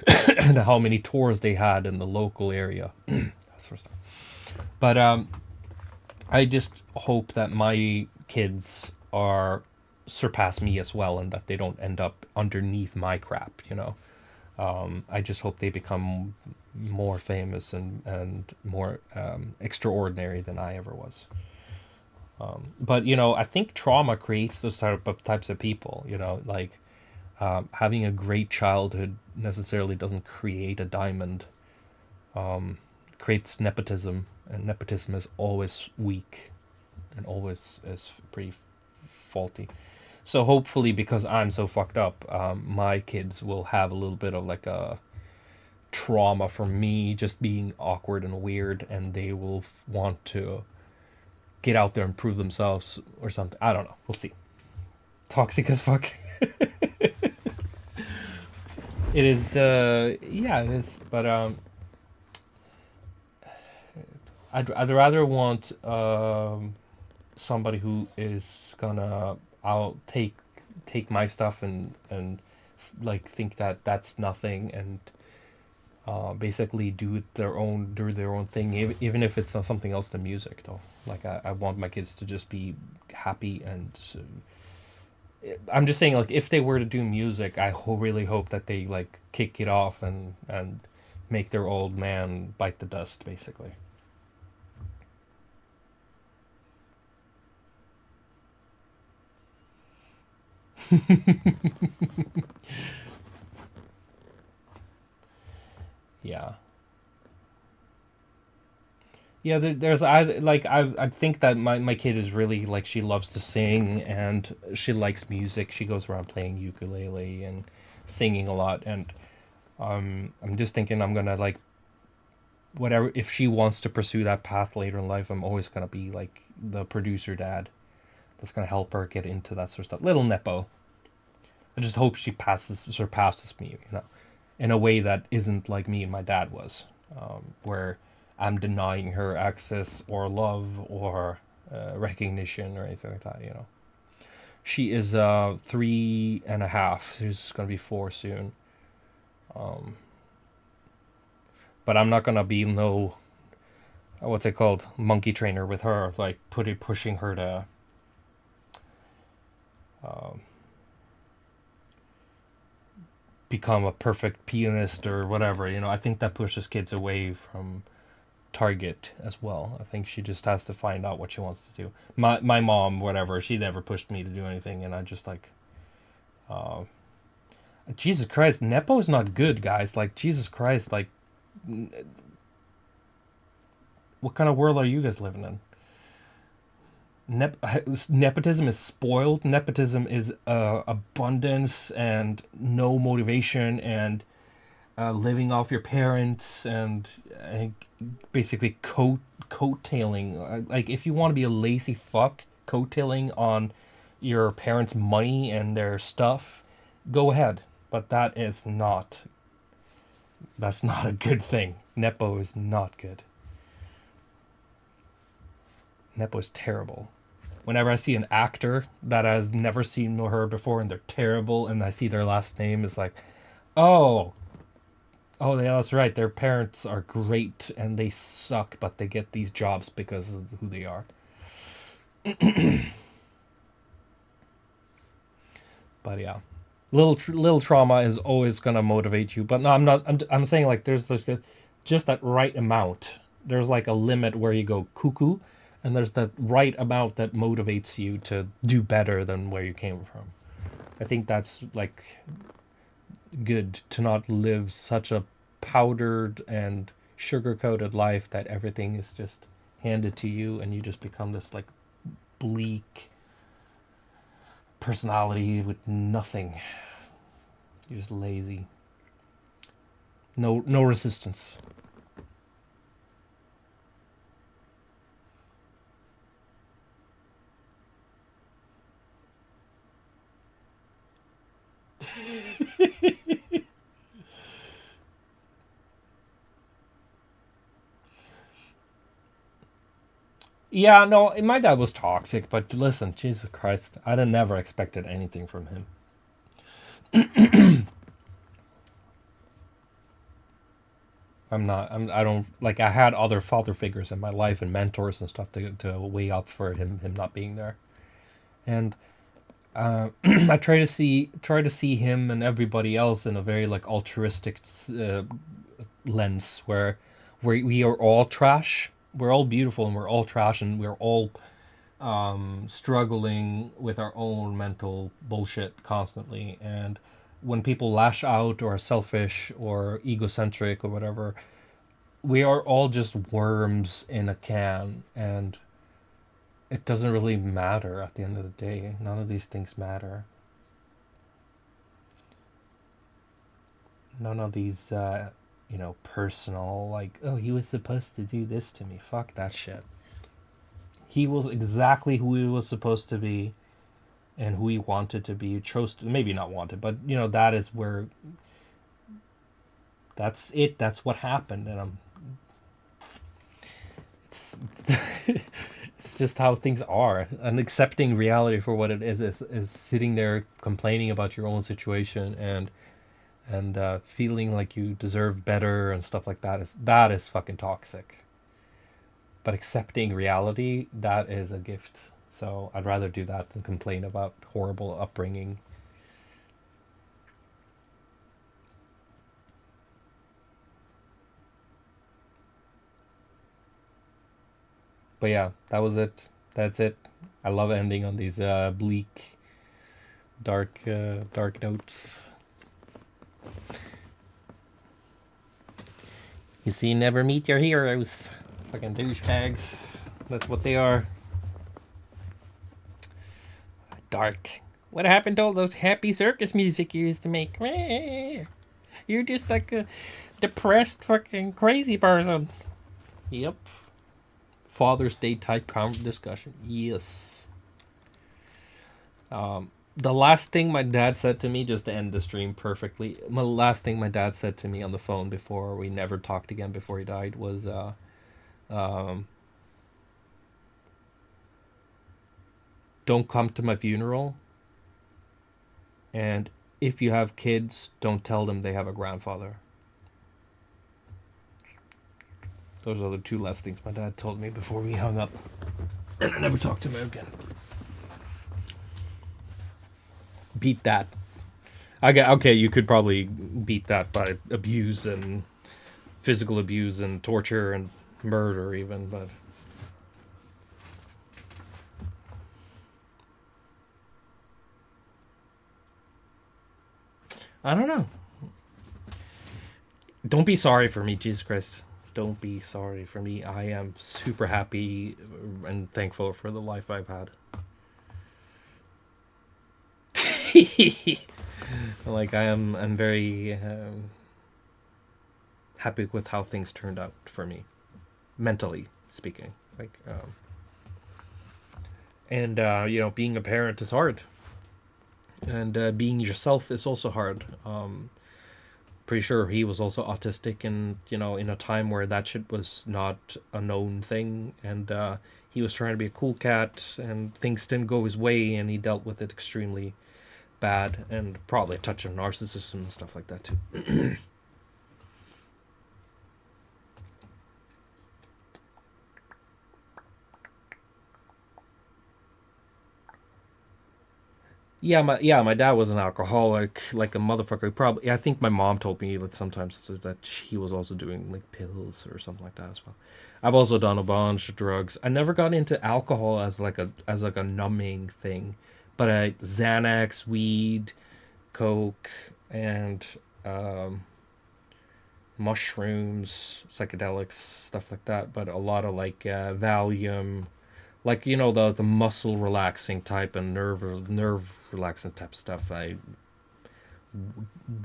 and how many tours they had in the local area, that sort of stuff. But I just hope that my kids surpass me as well, and that they don't end up underneath my crap. I just hope they become more famous and more extraordinary than I ever was. But I think trauma creates those types of people. Having a great childhood necessarily doesn't create a diamond. Creates nepotism, and nepotism is always weak and always is pretty faulty. So hopefully, because I'm so fucked up, my kids will have a little bit of like a trauma from me just being awkward and weird, and they will want to get out there and prove themselves or something. I don't know. We'll see. Toxic as fuck. It is, yeah, it is. But I'd rather want somebody who is gonna take my stuff and like think that that's nothing, and basically do their own thing, even if it's not something else than music, though. Like I want my kids to just be happy, and I'm just saying, like, if they were to do music, I really hope that they like kick it off and make their old man bite the dust, basically. Yeah. Yeah, there's I think that my kid is really like, she loves to sing and she likes music. She goes around playing ukulele and singing a lot, and I'm just thinking I'm gonna like, whatever, if she wants to pursue that path later in life, I'm always gonna be like the producer dad that's gonna help her get into that sort of stuff. Little Nepo. I just hope she surpasses me, in a way that isn't like me and my dad was, where I'm denying her access or love or recognition or anything like that. She is 3.5. She's gonna be 4 soon. But I'm not gonna be no, what's it called, monkey trainer with her, like pushing her to become a perfect pianist or whatever. I think that pushes kids away from target as well. I think she just has to find out what she wants to do. My mom, whatever, she never pushed me to do anything, and I just like, Jesus Christ, Nepo is not good, guys. Like, Jesus Christ, like, what kind of world are you guys living in? Nepotism is spoiled. Nepotism is abundance and no motivation and living off your parents and basically coattailing. Like, if you want to be a lazy fuck, coattailing on your parents' money and their stuff, go ahead. But that's not a good thing. Nepo is not good. Nepo is terrible. Whenever I see an actor that I've never seen or heard before and they're terrible, and I see their last name, it's like, oh yeah, that's right, their parents are great and they suck, but they get these jobs because of who they are. But yeah, little trauma is always gonna motivate you. But no, I'm saying, like, there's just that right amount. There's like a limit where you go cuckoo, and there's that right amount that motivates you to do better than where you came from. I think that's like good, to not live such a powdered and sugar-coated life that everything is just handed to you and you just become this like bleak personality with nothing. You're just lazy. No resistance. Yeah, no, my dad was toxic, but listen, Jesus Christ, I'd have never expected anything from him. I don't, like, I had other father figures in my life and mentors and stuff to weigh up for him not being there. And I try to see him and everybody else in a very like altruistic lens, where we are all trash. We're all beautiful and we're all trash, and we're all struggling with our own mental bullshit constantly. And when people lash out or are selfish or egocentric or whatever, we are all just worms in a can, and it doesn't really matter at the end of the day. None of these things matter. None of these, personal, like, oh, he was supposed to do this to me. Fuck that shit. He was exactly who he was supposed to be and who he wanted to be. Chose to, maybe not wanted, but, that is where, that's it. That's what happened. And it's just how things are, and accepting reality for what it is sitting there complaining about your own situation and feeling like you deserve better and stuff like that is fucking toxic. But accepting reality, that is a gift. So I'd rather do that than complain about horrible upbringing. But yeah, that was it. That's it. I love ending on these bleak dark notes. You see, never meet your heroes. Fucking douchebags. That's what they are. Dark. What happened to all those happy circus music you used to make? You're just like a depressed fucking crazy person. Yep. Father's Day type discussion. Yes. The last thing my dad said to me, just to end the stream perfectly, the last thing my dad said to me on the phone before we never talked again before he died was, don't come to my funeral. And if you have kids, don't tell them they have a grandfather. Those are the two last things my dad told me before we hung up. And I never talked to him again. Beat that. Okay, you could probably beat that by abuse and physical abuse and torture and murder even, but I don't know. Don't be sorry for me, Jesus Christ. Don't be sorry for me. I am super happy and thankful for the life I've had. Like I'm very happy with how things turned out for me, mentally speaking. Like, and you know, being a parent is hard, and being yourself is also hard. Pretty sure he was also autistic, and you know, in a time where that shit was not a known thing, and he was trying to be a cool cat, and things didn't go his way, and he dealt with it extremely bad, and probably a touch of narcissism and stuff like that too. My dad was an alcoholic, like a motherfucker. Probably, I think my mom told me that sometimes that he was also doing like pills or something like that as well. I've also done a bunch of drugs. I never got into alcohol as like a numbing thing, but Xanax, weed, coke, and mushrooms, psychedelics, stuff like that. But a lot of like Valium. Like, you know, the muscle relaxing type and nerve relaxing type stuff. I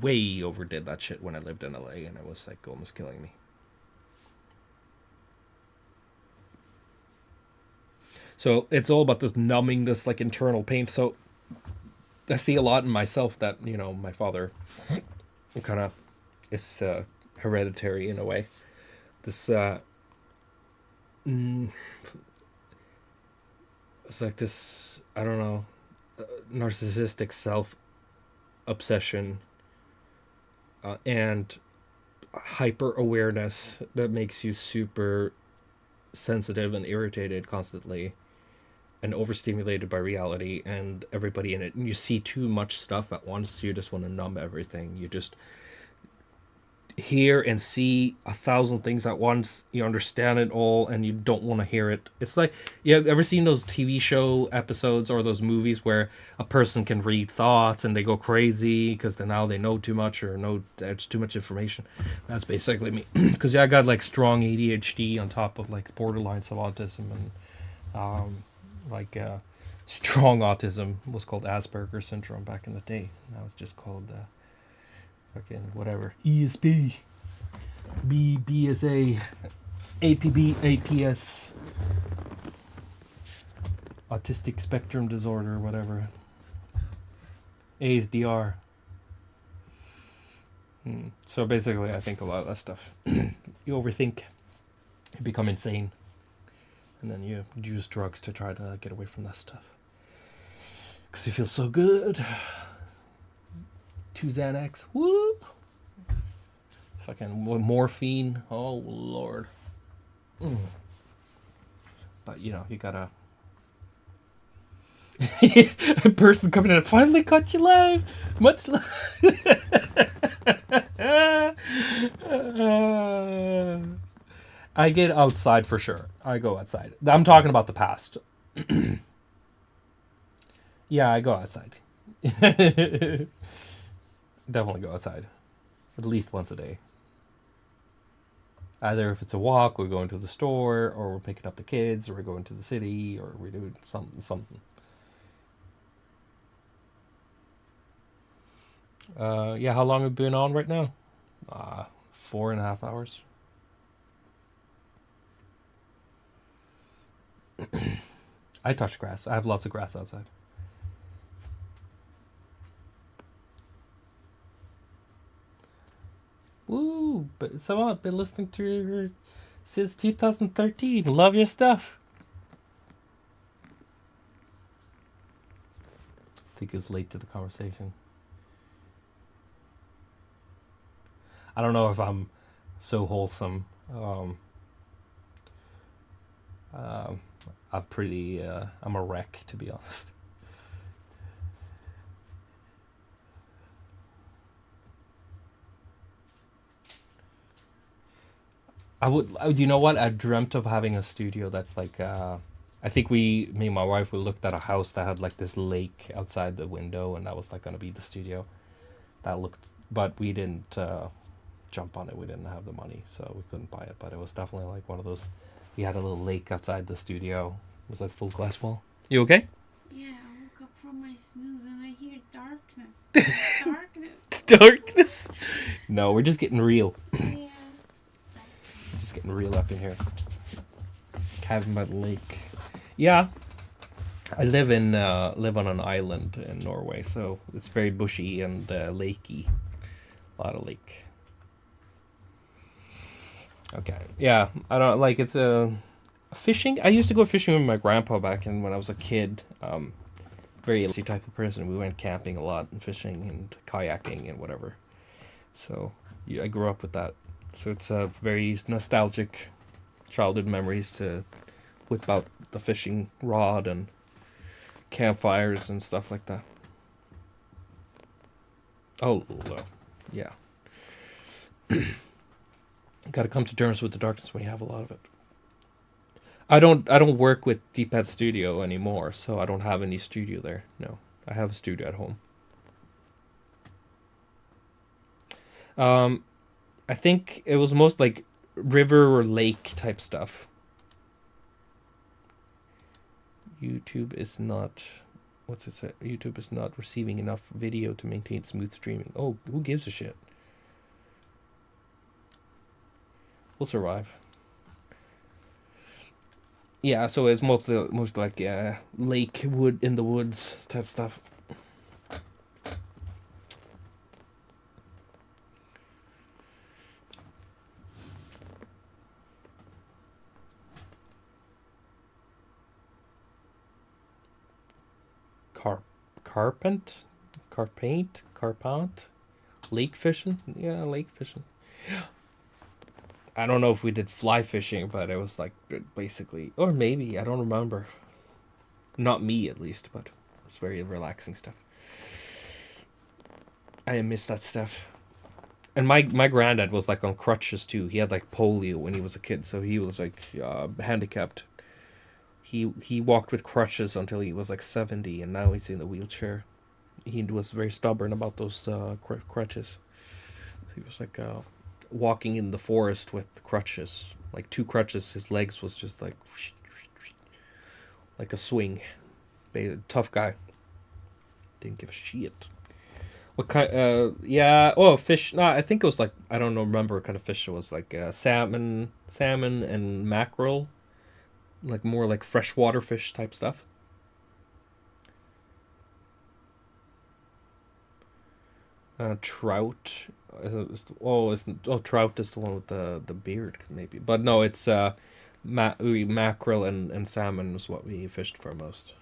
way overdid that shit when I lived in LA, and it was like almost killing me. So it's all about this numbing, this like internal pain. So I see a lot in myself that, you know, my father kind of is hereditary in a way. This it's like this, I don't know, narcissistic self-obsession and hyper-awareness that makes you super sensitive and irritated constantly and overstimulated by reality and everybody in it. And you see too much stuff at once, so you just want to numb everything. You just hear and see 1,000 things at once. You understand it all and you don't want to hear it. It's like, you have ever seen those TV show episodes or those movies where a person can read thoughts and they go crazy because now they know too much or know there's too much information? That's basically me. Because I got like strong ADHD on top of like borderlines of autism, and strong autism was called Asperger's syndrome back in the day. Now it's just called fucking whatever, ESP, BSA, APB, APS, autistic spectrum disorder, whatever, ASDR. So basically, I think a lot of that stuff. You overthink, you become insane, and then you use drugs to try to get away from that stuff because you feel so good. 2 Xanax, woo! Fucking morphine, oh lord. But you know, you gotta. A person coming in, finally caught you live. Much love. I get outside for sure. I go outside. I'm talking about the past. Yeah, I go outside. Definitely go outside. At least once a day. Either if it's a walk, we're going to the store, or we're picking up the kids, or we're going to the city, or we're doing something. Yeah, how long have we been on right now? 4.5 hours. I touch grass. I have lots of grass outside. Woo! But Savant, been listening to your since 2013. Love your stuff. I think it's late to the conversation. I don't know if I'm so wholesome. I'm pretty. I'm a wreck, to be honest. I would. You know what? I dreamt of having a studio that's like. I think me and my wife, we looked at a house that had like this lake outside the window, and that was like gonna be the studio. That looked, but we didn't jump on it. We didn't have the money, so we couldn't buy it. But it was definitely like one of those. We had a little lake outside the studio. It was like full glass wall. You okay? Yeah, I woke up from my snooze and I hear darkness. Darkness. Darkness? No, we're just getting real. Yeah. We're just getting real up in here. Cabin by the lake. Yeah. I live on an island in Norway, so it's very bushy and lakey. A lot of lake. Okay. Yeah, I don't like it's fishing. I used to go fishing with my grandpa back when I was a kid. Very lazy type of person. We went camping a lot and fishing and kayaking and whatever. So yeah, I grew up with that. So it's a very nostalgic childhood memories to whip out the fishing rod and campfires and stuff like that. Oh, yeah. Got to come to terms with the darkness when you have a lot of it. I don't work with D-Pad Studio anymore, so I don't have any studio there. No, I have a studio at home. I think it was most like river or lake type stuff. YouTube is not, what's it say? YouTube is not receiving enough video to maintain smooth streaming. Oh, who gives a shit? We'll survive. Yeah, so it's mostly like lake, wood in the woods type stuff. Carpent, lake fishing. Yeah, lake fishing. I don't know if we did fly fishing, but it was like basically, or maybe, I don't remember. Not me, at least, but it's very relaxing stuff. I miss that stuff. And my granddad was like on crutches too. He had like polio when he was a kid, so he was like handicapped. He walked with crutches until he was like 70, and now he's in a wheelchair. He was very stubborn about those crutches. So he was like walking in the forest with crutches, like 2 crutches. His legs was just like a swing. Tough guy. Didn't give a shit. What kind? Yeah. Oh, fish. No, I think it was like, I don't know. Remember what kind of fish it was? Like salmon, and mackerel. Like more like freshwater fish type stuff. Trout. Trout is the one with the beard, maybe. But no, it's mackerel and salmon was what we fished for most.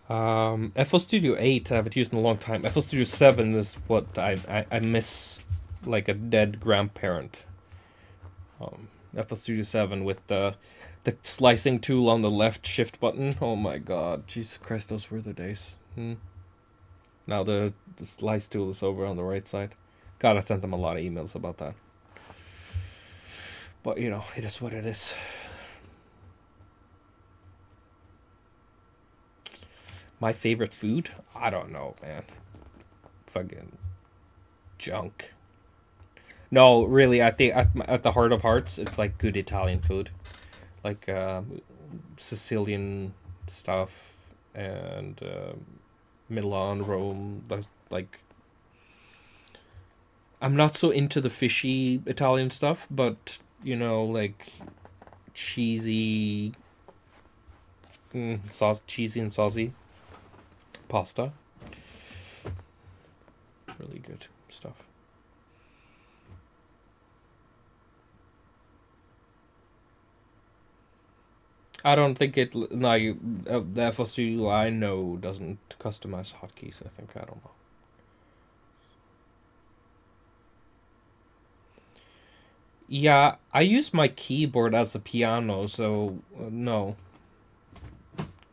FL Studio 8, I haven't used in a long time. FL Studio 7 is what I miss, like a dead grandparent. FL Studio 7 with the slicing tool on the left shift button. Oh my god, Jesus Christ, those were the days. Now the slice tool is over on the right side. God, I sent them a lot of emails about that. But, you know, it is what it is. My favorite food? I don't know, man. Fucking junk. No, really, I think at the heart of hearts, it's like good Italian food. Like Sicilian stuff and Milan, Rome. Like, I'm not so into the fishy Italian stuff, but, you know, like cheesy, cheesy and saucy pasta. Really good stuff. I don't think it. No, the FL Studio I know doesn't customize hotkeys. I think, I don't know. Yeah, I use my keyboard as a piano, so no.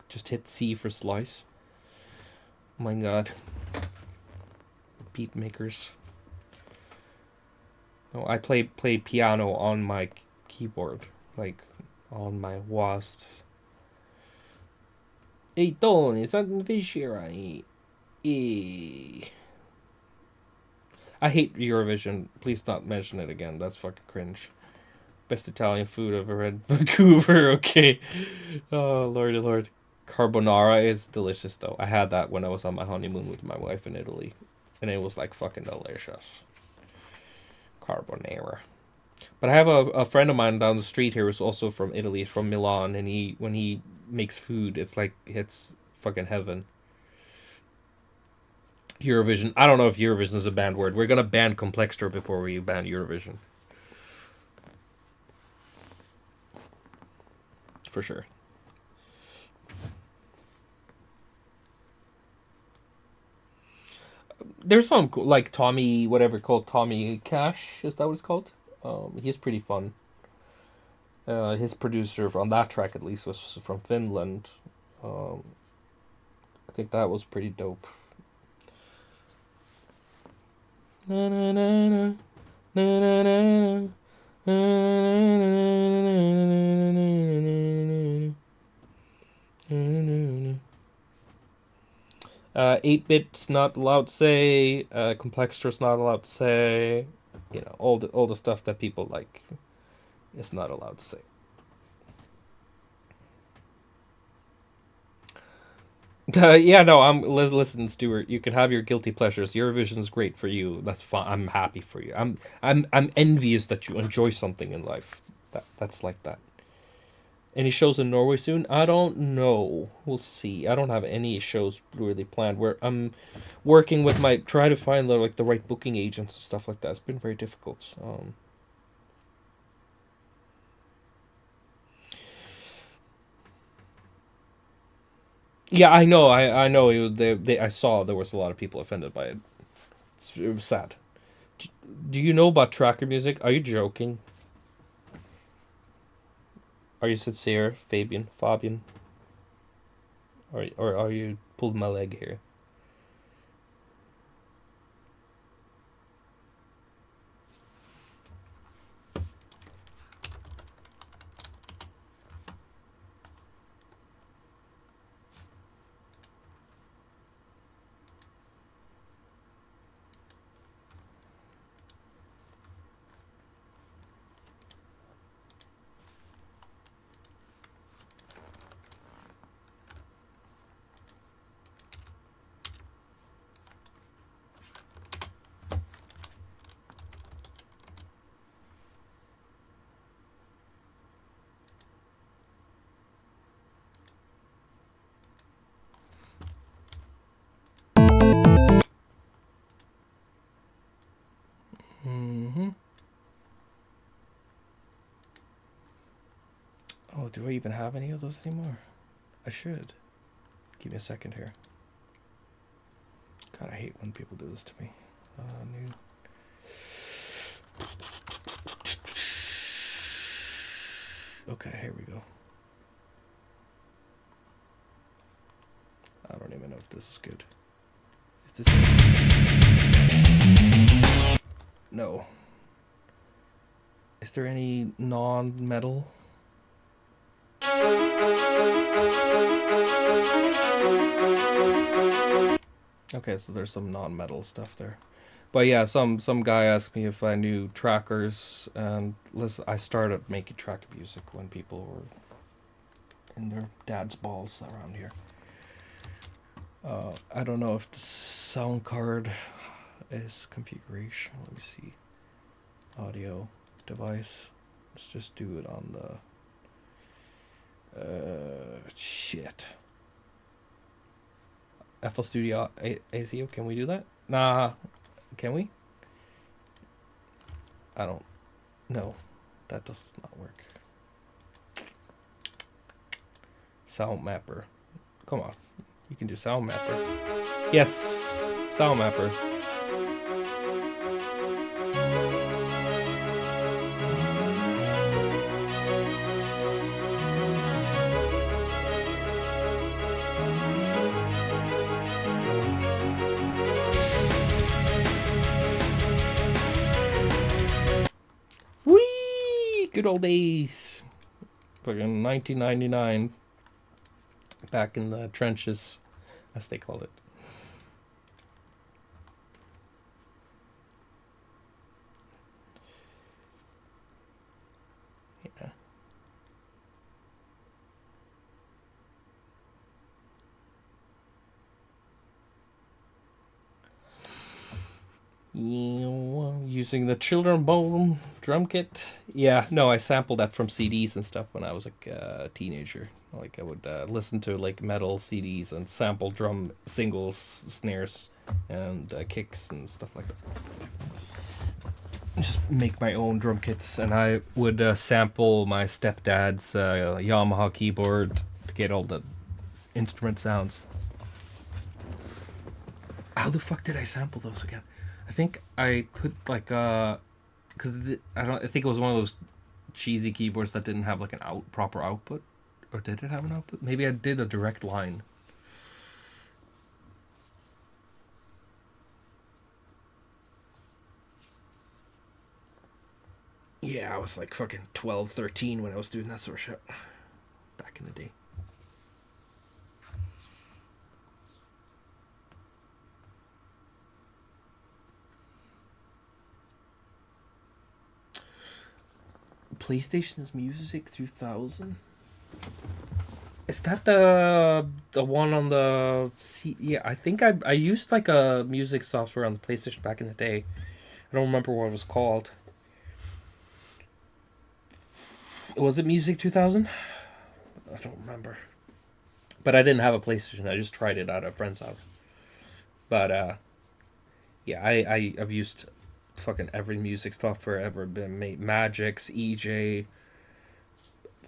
Just hit C for slice. Oh my god. Beat makers. No, I play piano on my keyboard, like on my wast. Ehi Tony, something fishy right? I hate Eurovision. Please not mention it again. That's fucking cringe. Best Italian food I've ever had. Vancouver, okay. Oh, lordy lord. Carbonara is delicious, though. I had that when I was on my honeymoon with my wife in Italy. And it was, like, fucking delicious. Carbonara. But I have a friend of mine down the street here who's also from Italy, from Milan. And when he makes food, it's like, it's fucking heaven. Eurovision. I don't know if Eurovision is a banned word. We're gonna ban Complextra before we ban Eurovision. For sure. There's some like Tommy, whatever called Tommy Cash. Is that what it's called? He's pretty fun. His producer on that track, at least, was from Finland. I think that was pretty dope. Na na na na na na na na na. 8-bit's not allowed to say. Complextra's not allowed to say. You know, all the stuff that people like is not allowed to say. Yeah, no, listen, Stuart. You can have your guilty pleasures. Eurovision's great for you. That's fine. I'm happy for you. I'm envious that you enjoy something in life. That's like that. Any shows in Norway soon? I don't know. We'll see. I don't have any shows really planned. Where I'm working with try to find the right booking agents and stuff like that. It's been very difficult. Yeah, I know. I know. I saw there was a lot of people offended by it. It was sad. Do you know about tracker music? Are you joking? Are you sincere, Fabian? Or are you pulling my leg here? Oh, do I even have any of those anymore? I should. Give me a second here. God, I hate when people do this to me. New. Okay, here we go. I don't even know if this is good. Is this good? No. Is there any non-metal? Okay, so there's some non-metal stuff there. But yeah, some guy asked me if I knew trackers, and listen, I started making track music when people were in their dad's balls around here. I don't know if the sound card is configuration. Let me see. Audio device. Let's just do it on the shit. FL Studio ACO, can we do that? Nah, can we? I don't know. That does not work. Sound Mapper. Come on. You can do Sound Mapper. Yes! Sound Mapper. Whee! Good old days. Fucking 1999. Back in the trenches, as they call it. Yeah. Using the Children Bone drum kit. Yeah, no, I sampled that from CDs and stuff when I was like a teenager. Like I would listen to like metal CDs and sample drum singles, snares, and kicks and stuff like that. Just make my own drum kits, and I would sample my stepdad's Yamaha keyboard to get all the instrument sounds. How the fuck did I sample those again? I think I put like I think it was one of those cheesy keyboards that didn't have like an proper output. Or did it have an output? Maybe I did a direct line. Yeah, I was like fucking 12, 13 when I was doing that sort of shit. Back in the day. PlayStation's Music 3000? Is that the one on the yeah, I think I used like a music software on the PlayStation back in the day. I don't remember what it was called. Was it Music 2000? I don't remember. But I didn't have a PlayStation. I just tried it at a friend's house. But yeah, I've used fucking every music software ever been made. Magix, EJ,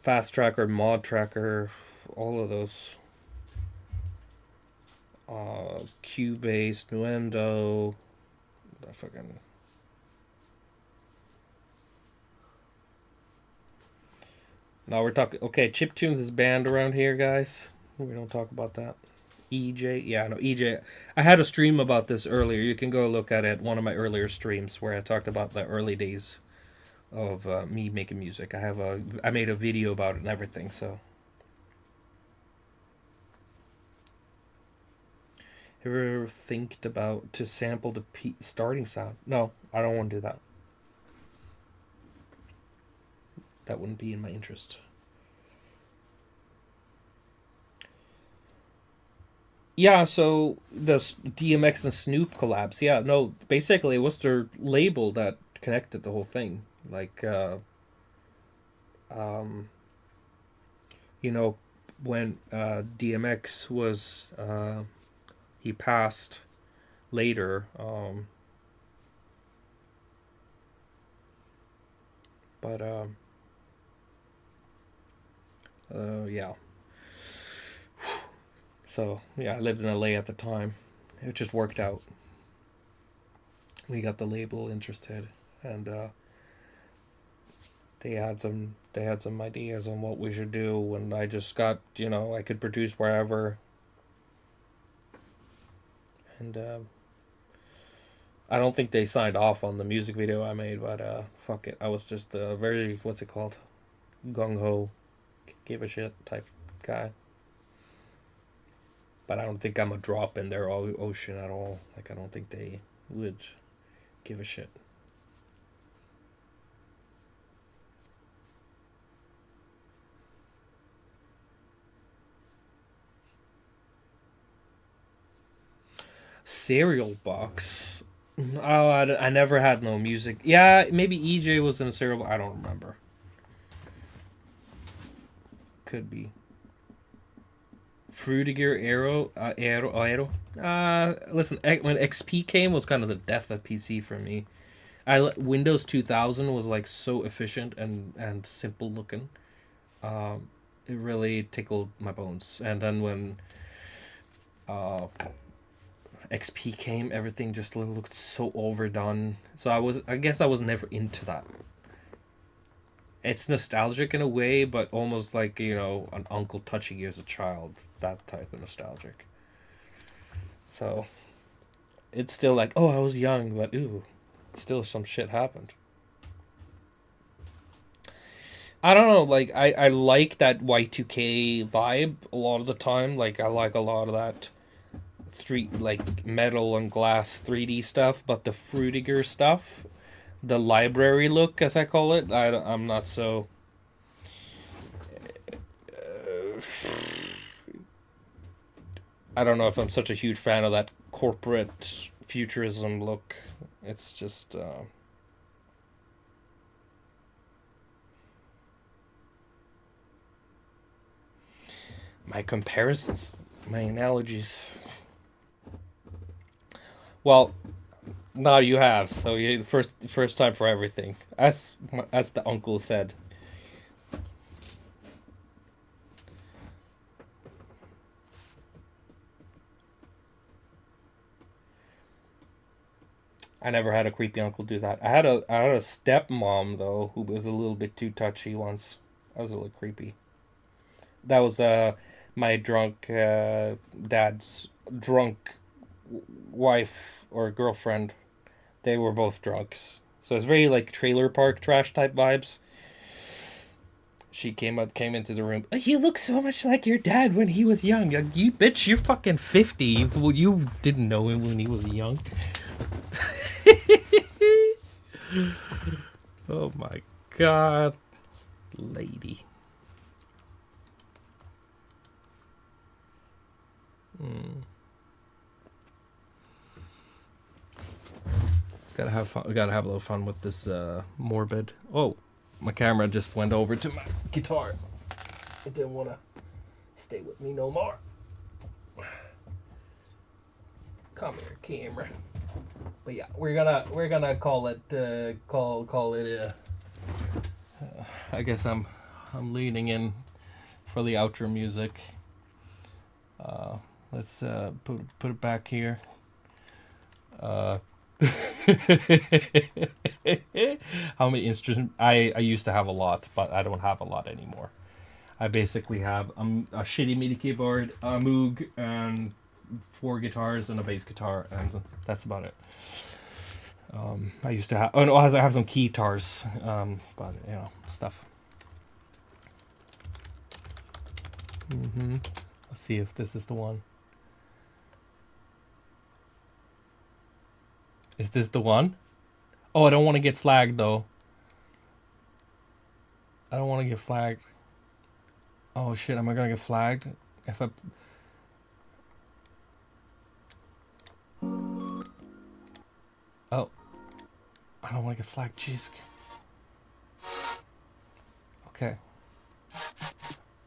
Fast Tracker, Mod Tracker, all of those. Cubase, Nuendo, fucking. Now we're talking. Okay, Chiptunes is banned around here, guys. We don't talk about that. EJ, yeah, no, EJ. I had a stream about this earlier. You can go look at it. One of my earlier streams where I talked about the early days of me making music. I made a video about it and everything. So, ever think about to sample the starting sound? No, I don't want to do that. That wouldn't be in my interest. Yeah, so the DMX and Snoop collabs. Yeah, no, basically it was their label that connected the whole thing. Like, you know, when DMX was, he passed later. Yeah. So, yeah, I lived in LA at the time. It just worked out. We got the label interested, and they had some ideas on what we should do, and I just got, I could produce wherever. And I don't think they signed off on the music video I made, but fuck it. I was just a very, what's it called? Gung ho, give a shit type guy. But I don't think I'm a drop in their ocean at all. Like, I don't think they would give a shit. Cereal box. Oh, I never had no music. Yeah, maybe EJ was in a cereal. I don't remember. Could be. Fruitiger Aero. Listen, when XP came was kind of the death of PC for me. Windows 2000 was like so efficient and simple looking. It really tickled my bones. And then when XP came, everything just looked so overdone. So I guess I was never into that. It's nostalgic in a way, but almost like, you know, an uncle touching you as a child. That type of nostalgic. So it's still like, oh, I was young, but ooh, still some shit happened. I don't know, like, I like that Y2K vibe a lot of the time. Like, I like a lot of that street, like, metal and glass 3D stuff, but the Fruitiger stuff, the library look, as I call it, I'm not so... I don't know if I'm such a huge fan of that corporate futurism look. It's just... my comparisons, my analogies. Well, now you have, so you first time for everything, as the uncle said. I never had a creepy uncle do that. I had a stepmom though who was a little bit too touchy once. That was a little creepy. That was my drunk dad's drunk wife or girlfriend. They were both drunks, so it's very like trailer park trash type vibes. She came into the room. You look so much like your dad when he was young. Like, you bitch, you're fucking 50. Well, you didn't know him when he was young. Oh my god, lady. Gotta have fun. We gotta have a little fun with this morbid. Oh, my camera just went over to my guitar. It didn't want to stay with me no more. Come here, camera. But yeah, we're gonna call it call it. I guess I'm leaning in for the outro music. Let's put it back here. How many instruments? I used to have a lot, but I don't have a lot anymore. I basically have a shitty MIDI keyboard, a Moog, and 4 guitars and a bass guitar, and that's about it. I used to have... Oh no, I have some keytars, but, you know, stuff. Let's see if this is the one. Is this the one? Oh, I don't want to get flagged, though. I don't want to get flagged. Oh, shit, am I going to get flagged? If I... Oh. I don't want to get flagged. Jeez. Okay.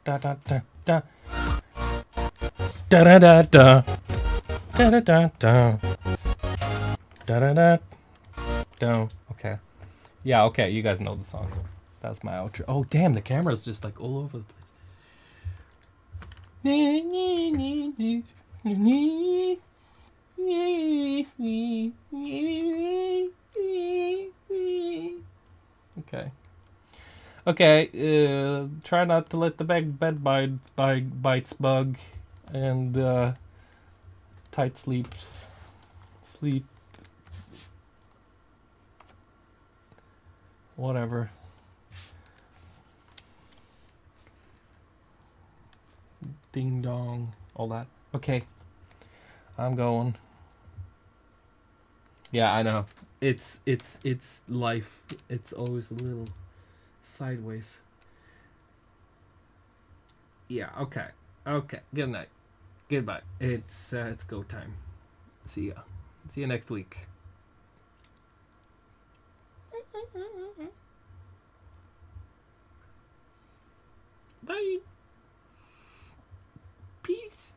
Da da da da. Da da da da. Da da da da. Da da da. Da. Okay. Yeah, okay, you guys know the song. That's my outro. Oh, damn, the camera's just like all over the place. Okay. Okay, try not to let the bed bites bug, and tight sleeps. Sleep Whatever. Ding dong. All that. Okay. I'm going. Yeah, I know. It's life. It's always a little sideways. Yeah, okay. Okay. Good night. Goodbye. It's go time. See ya. See you next week. Bye. Peace.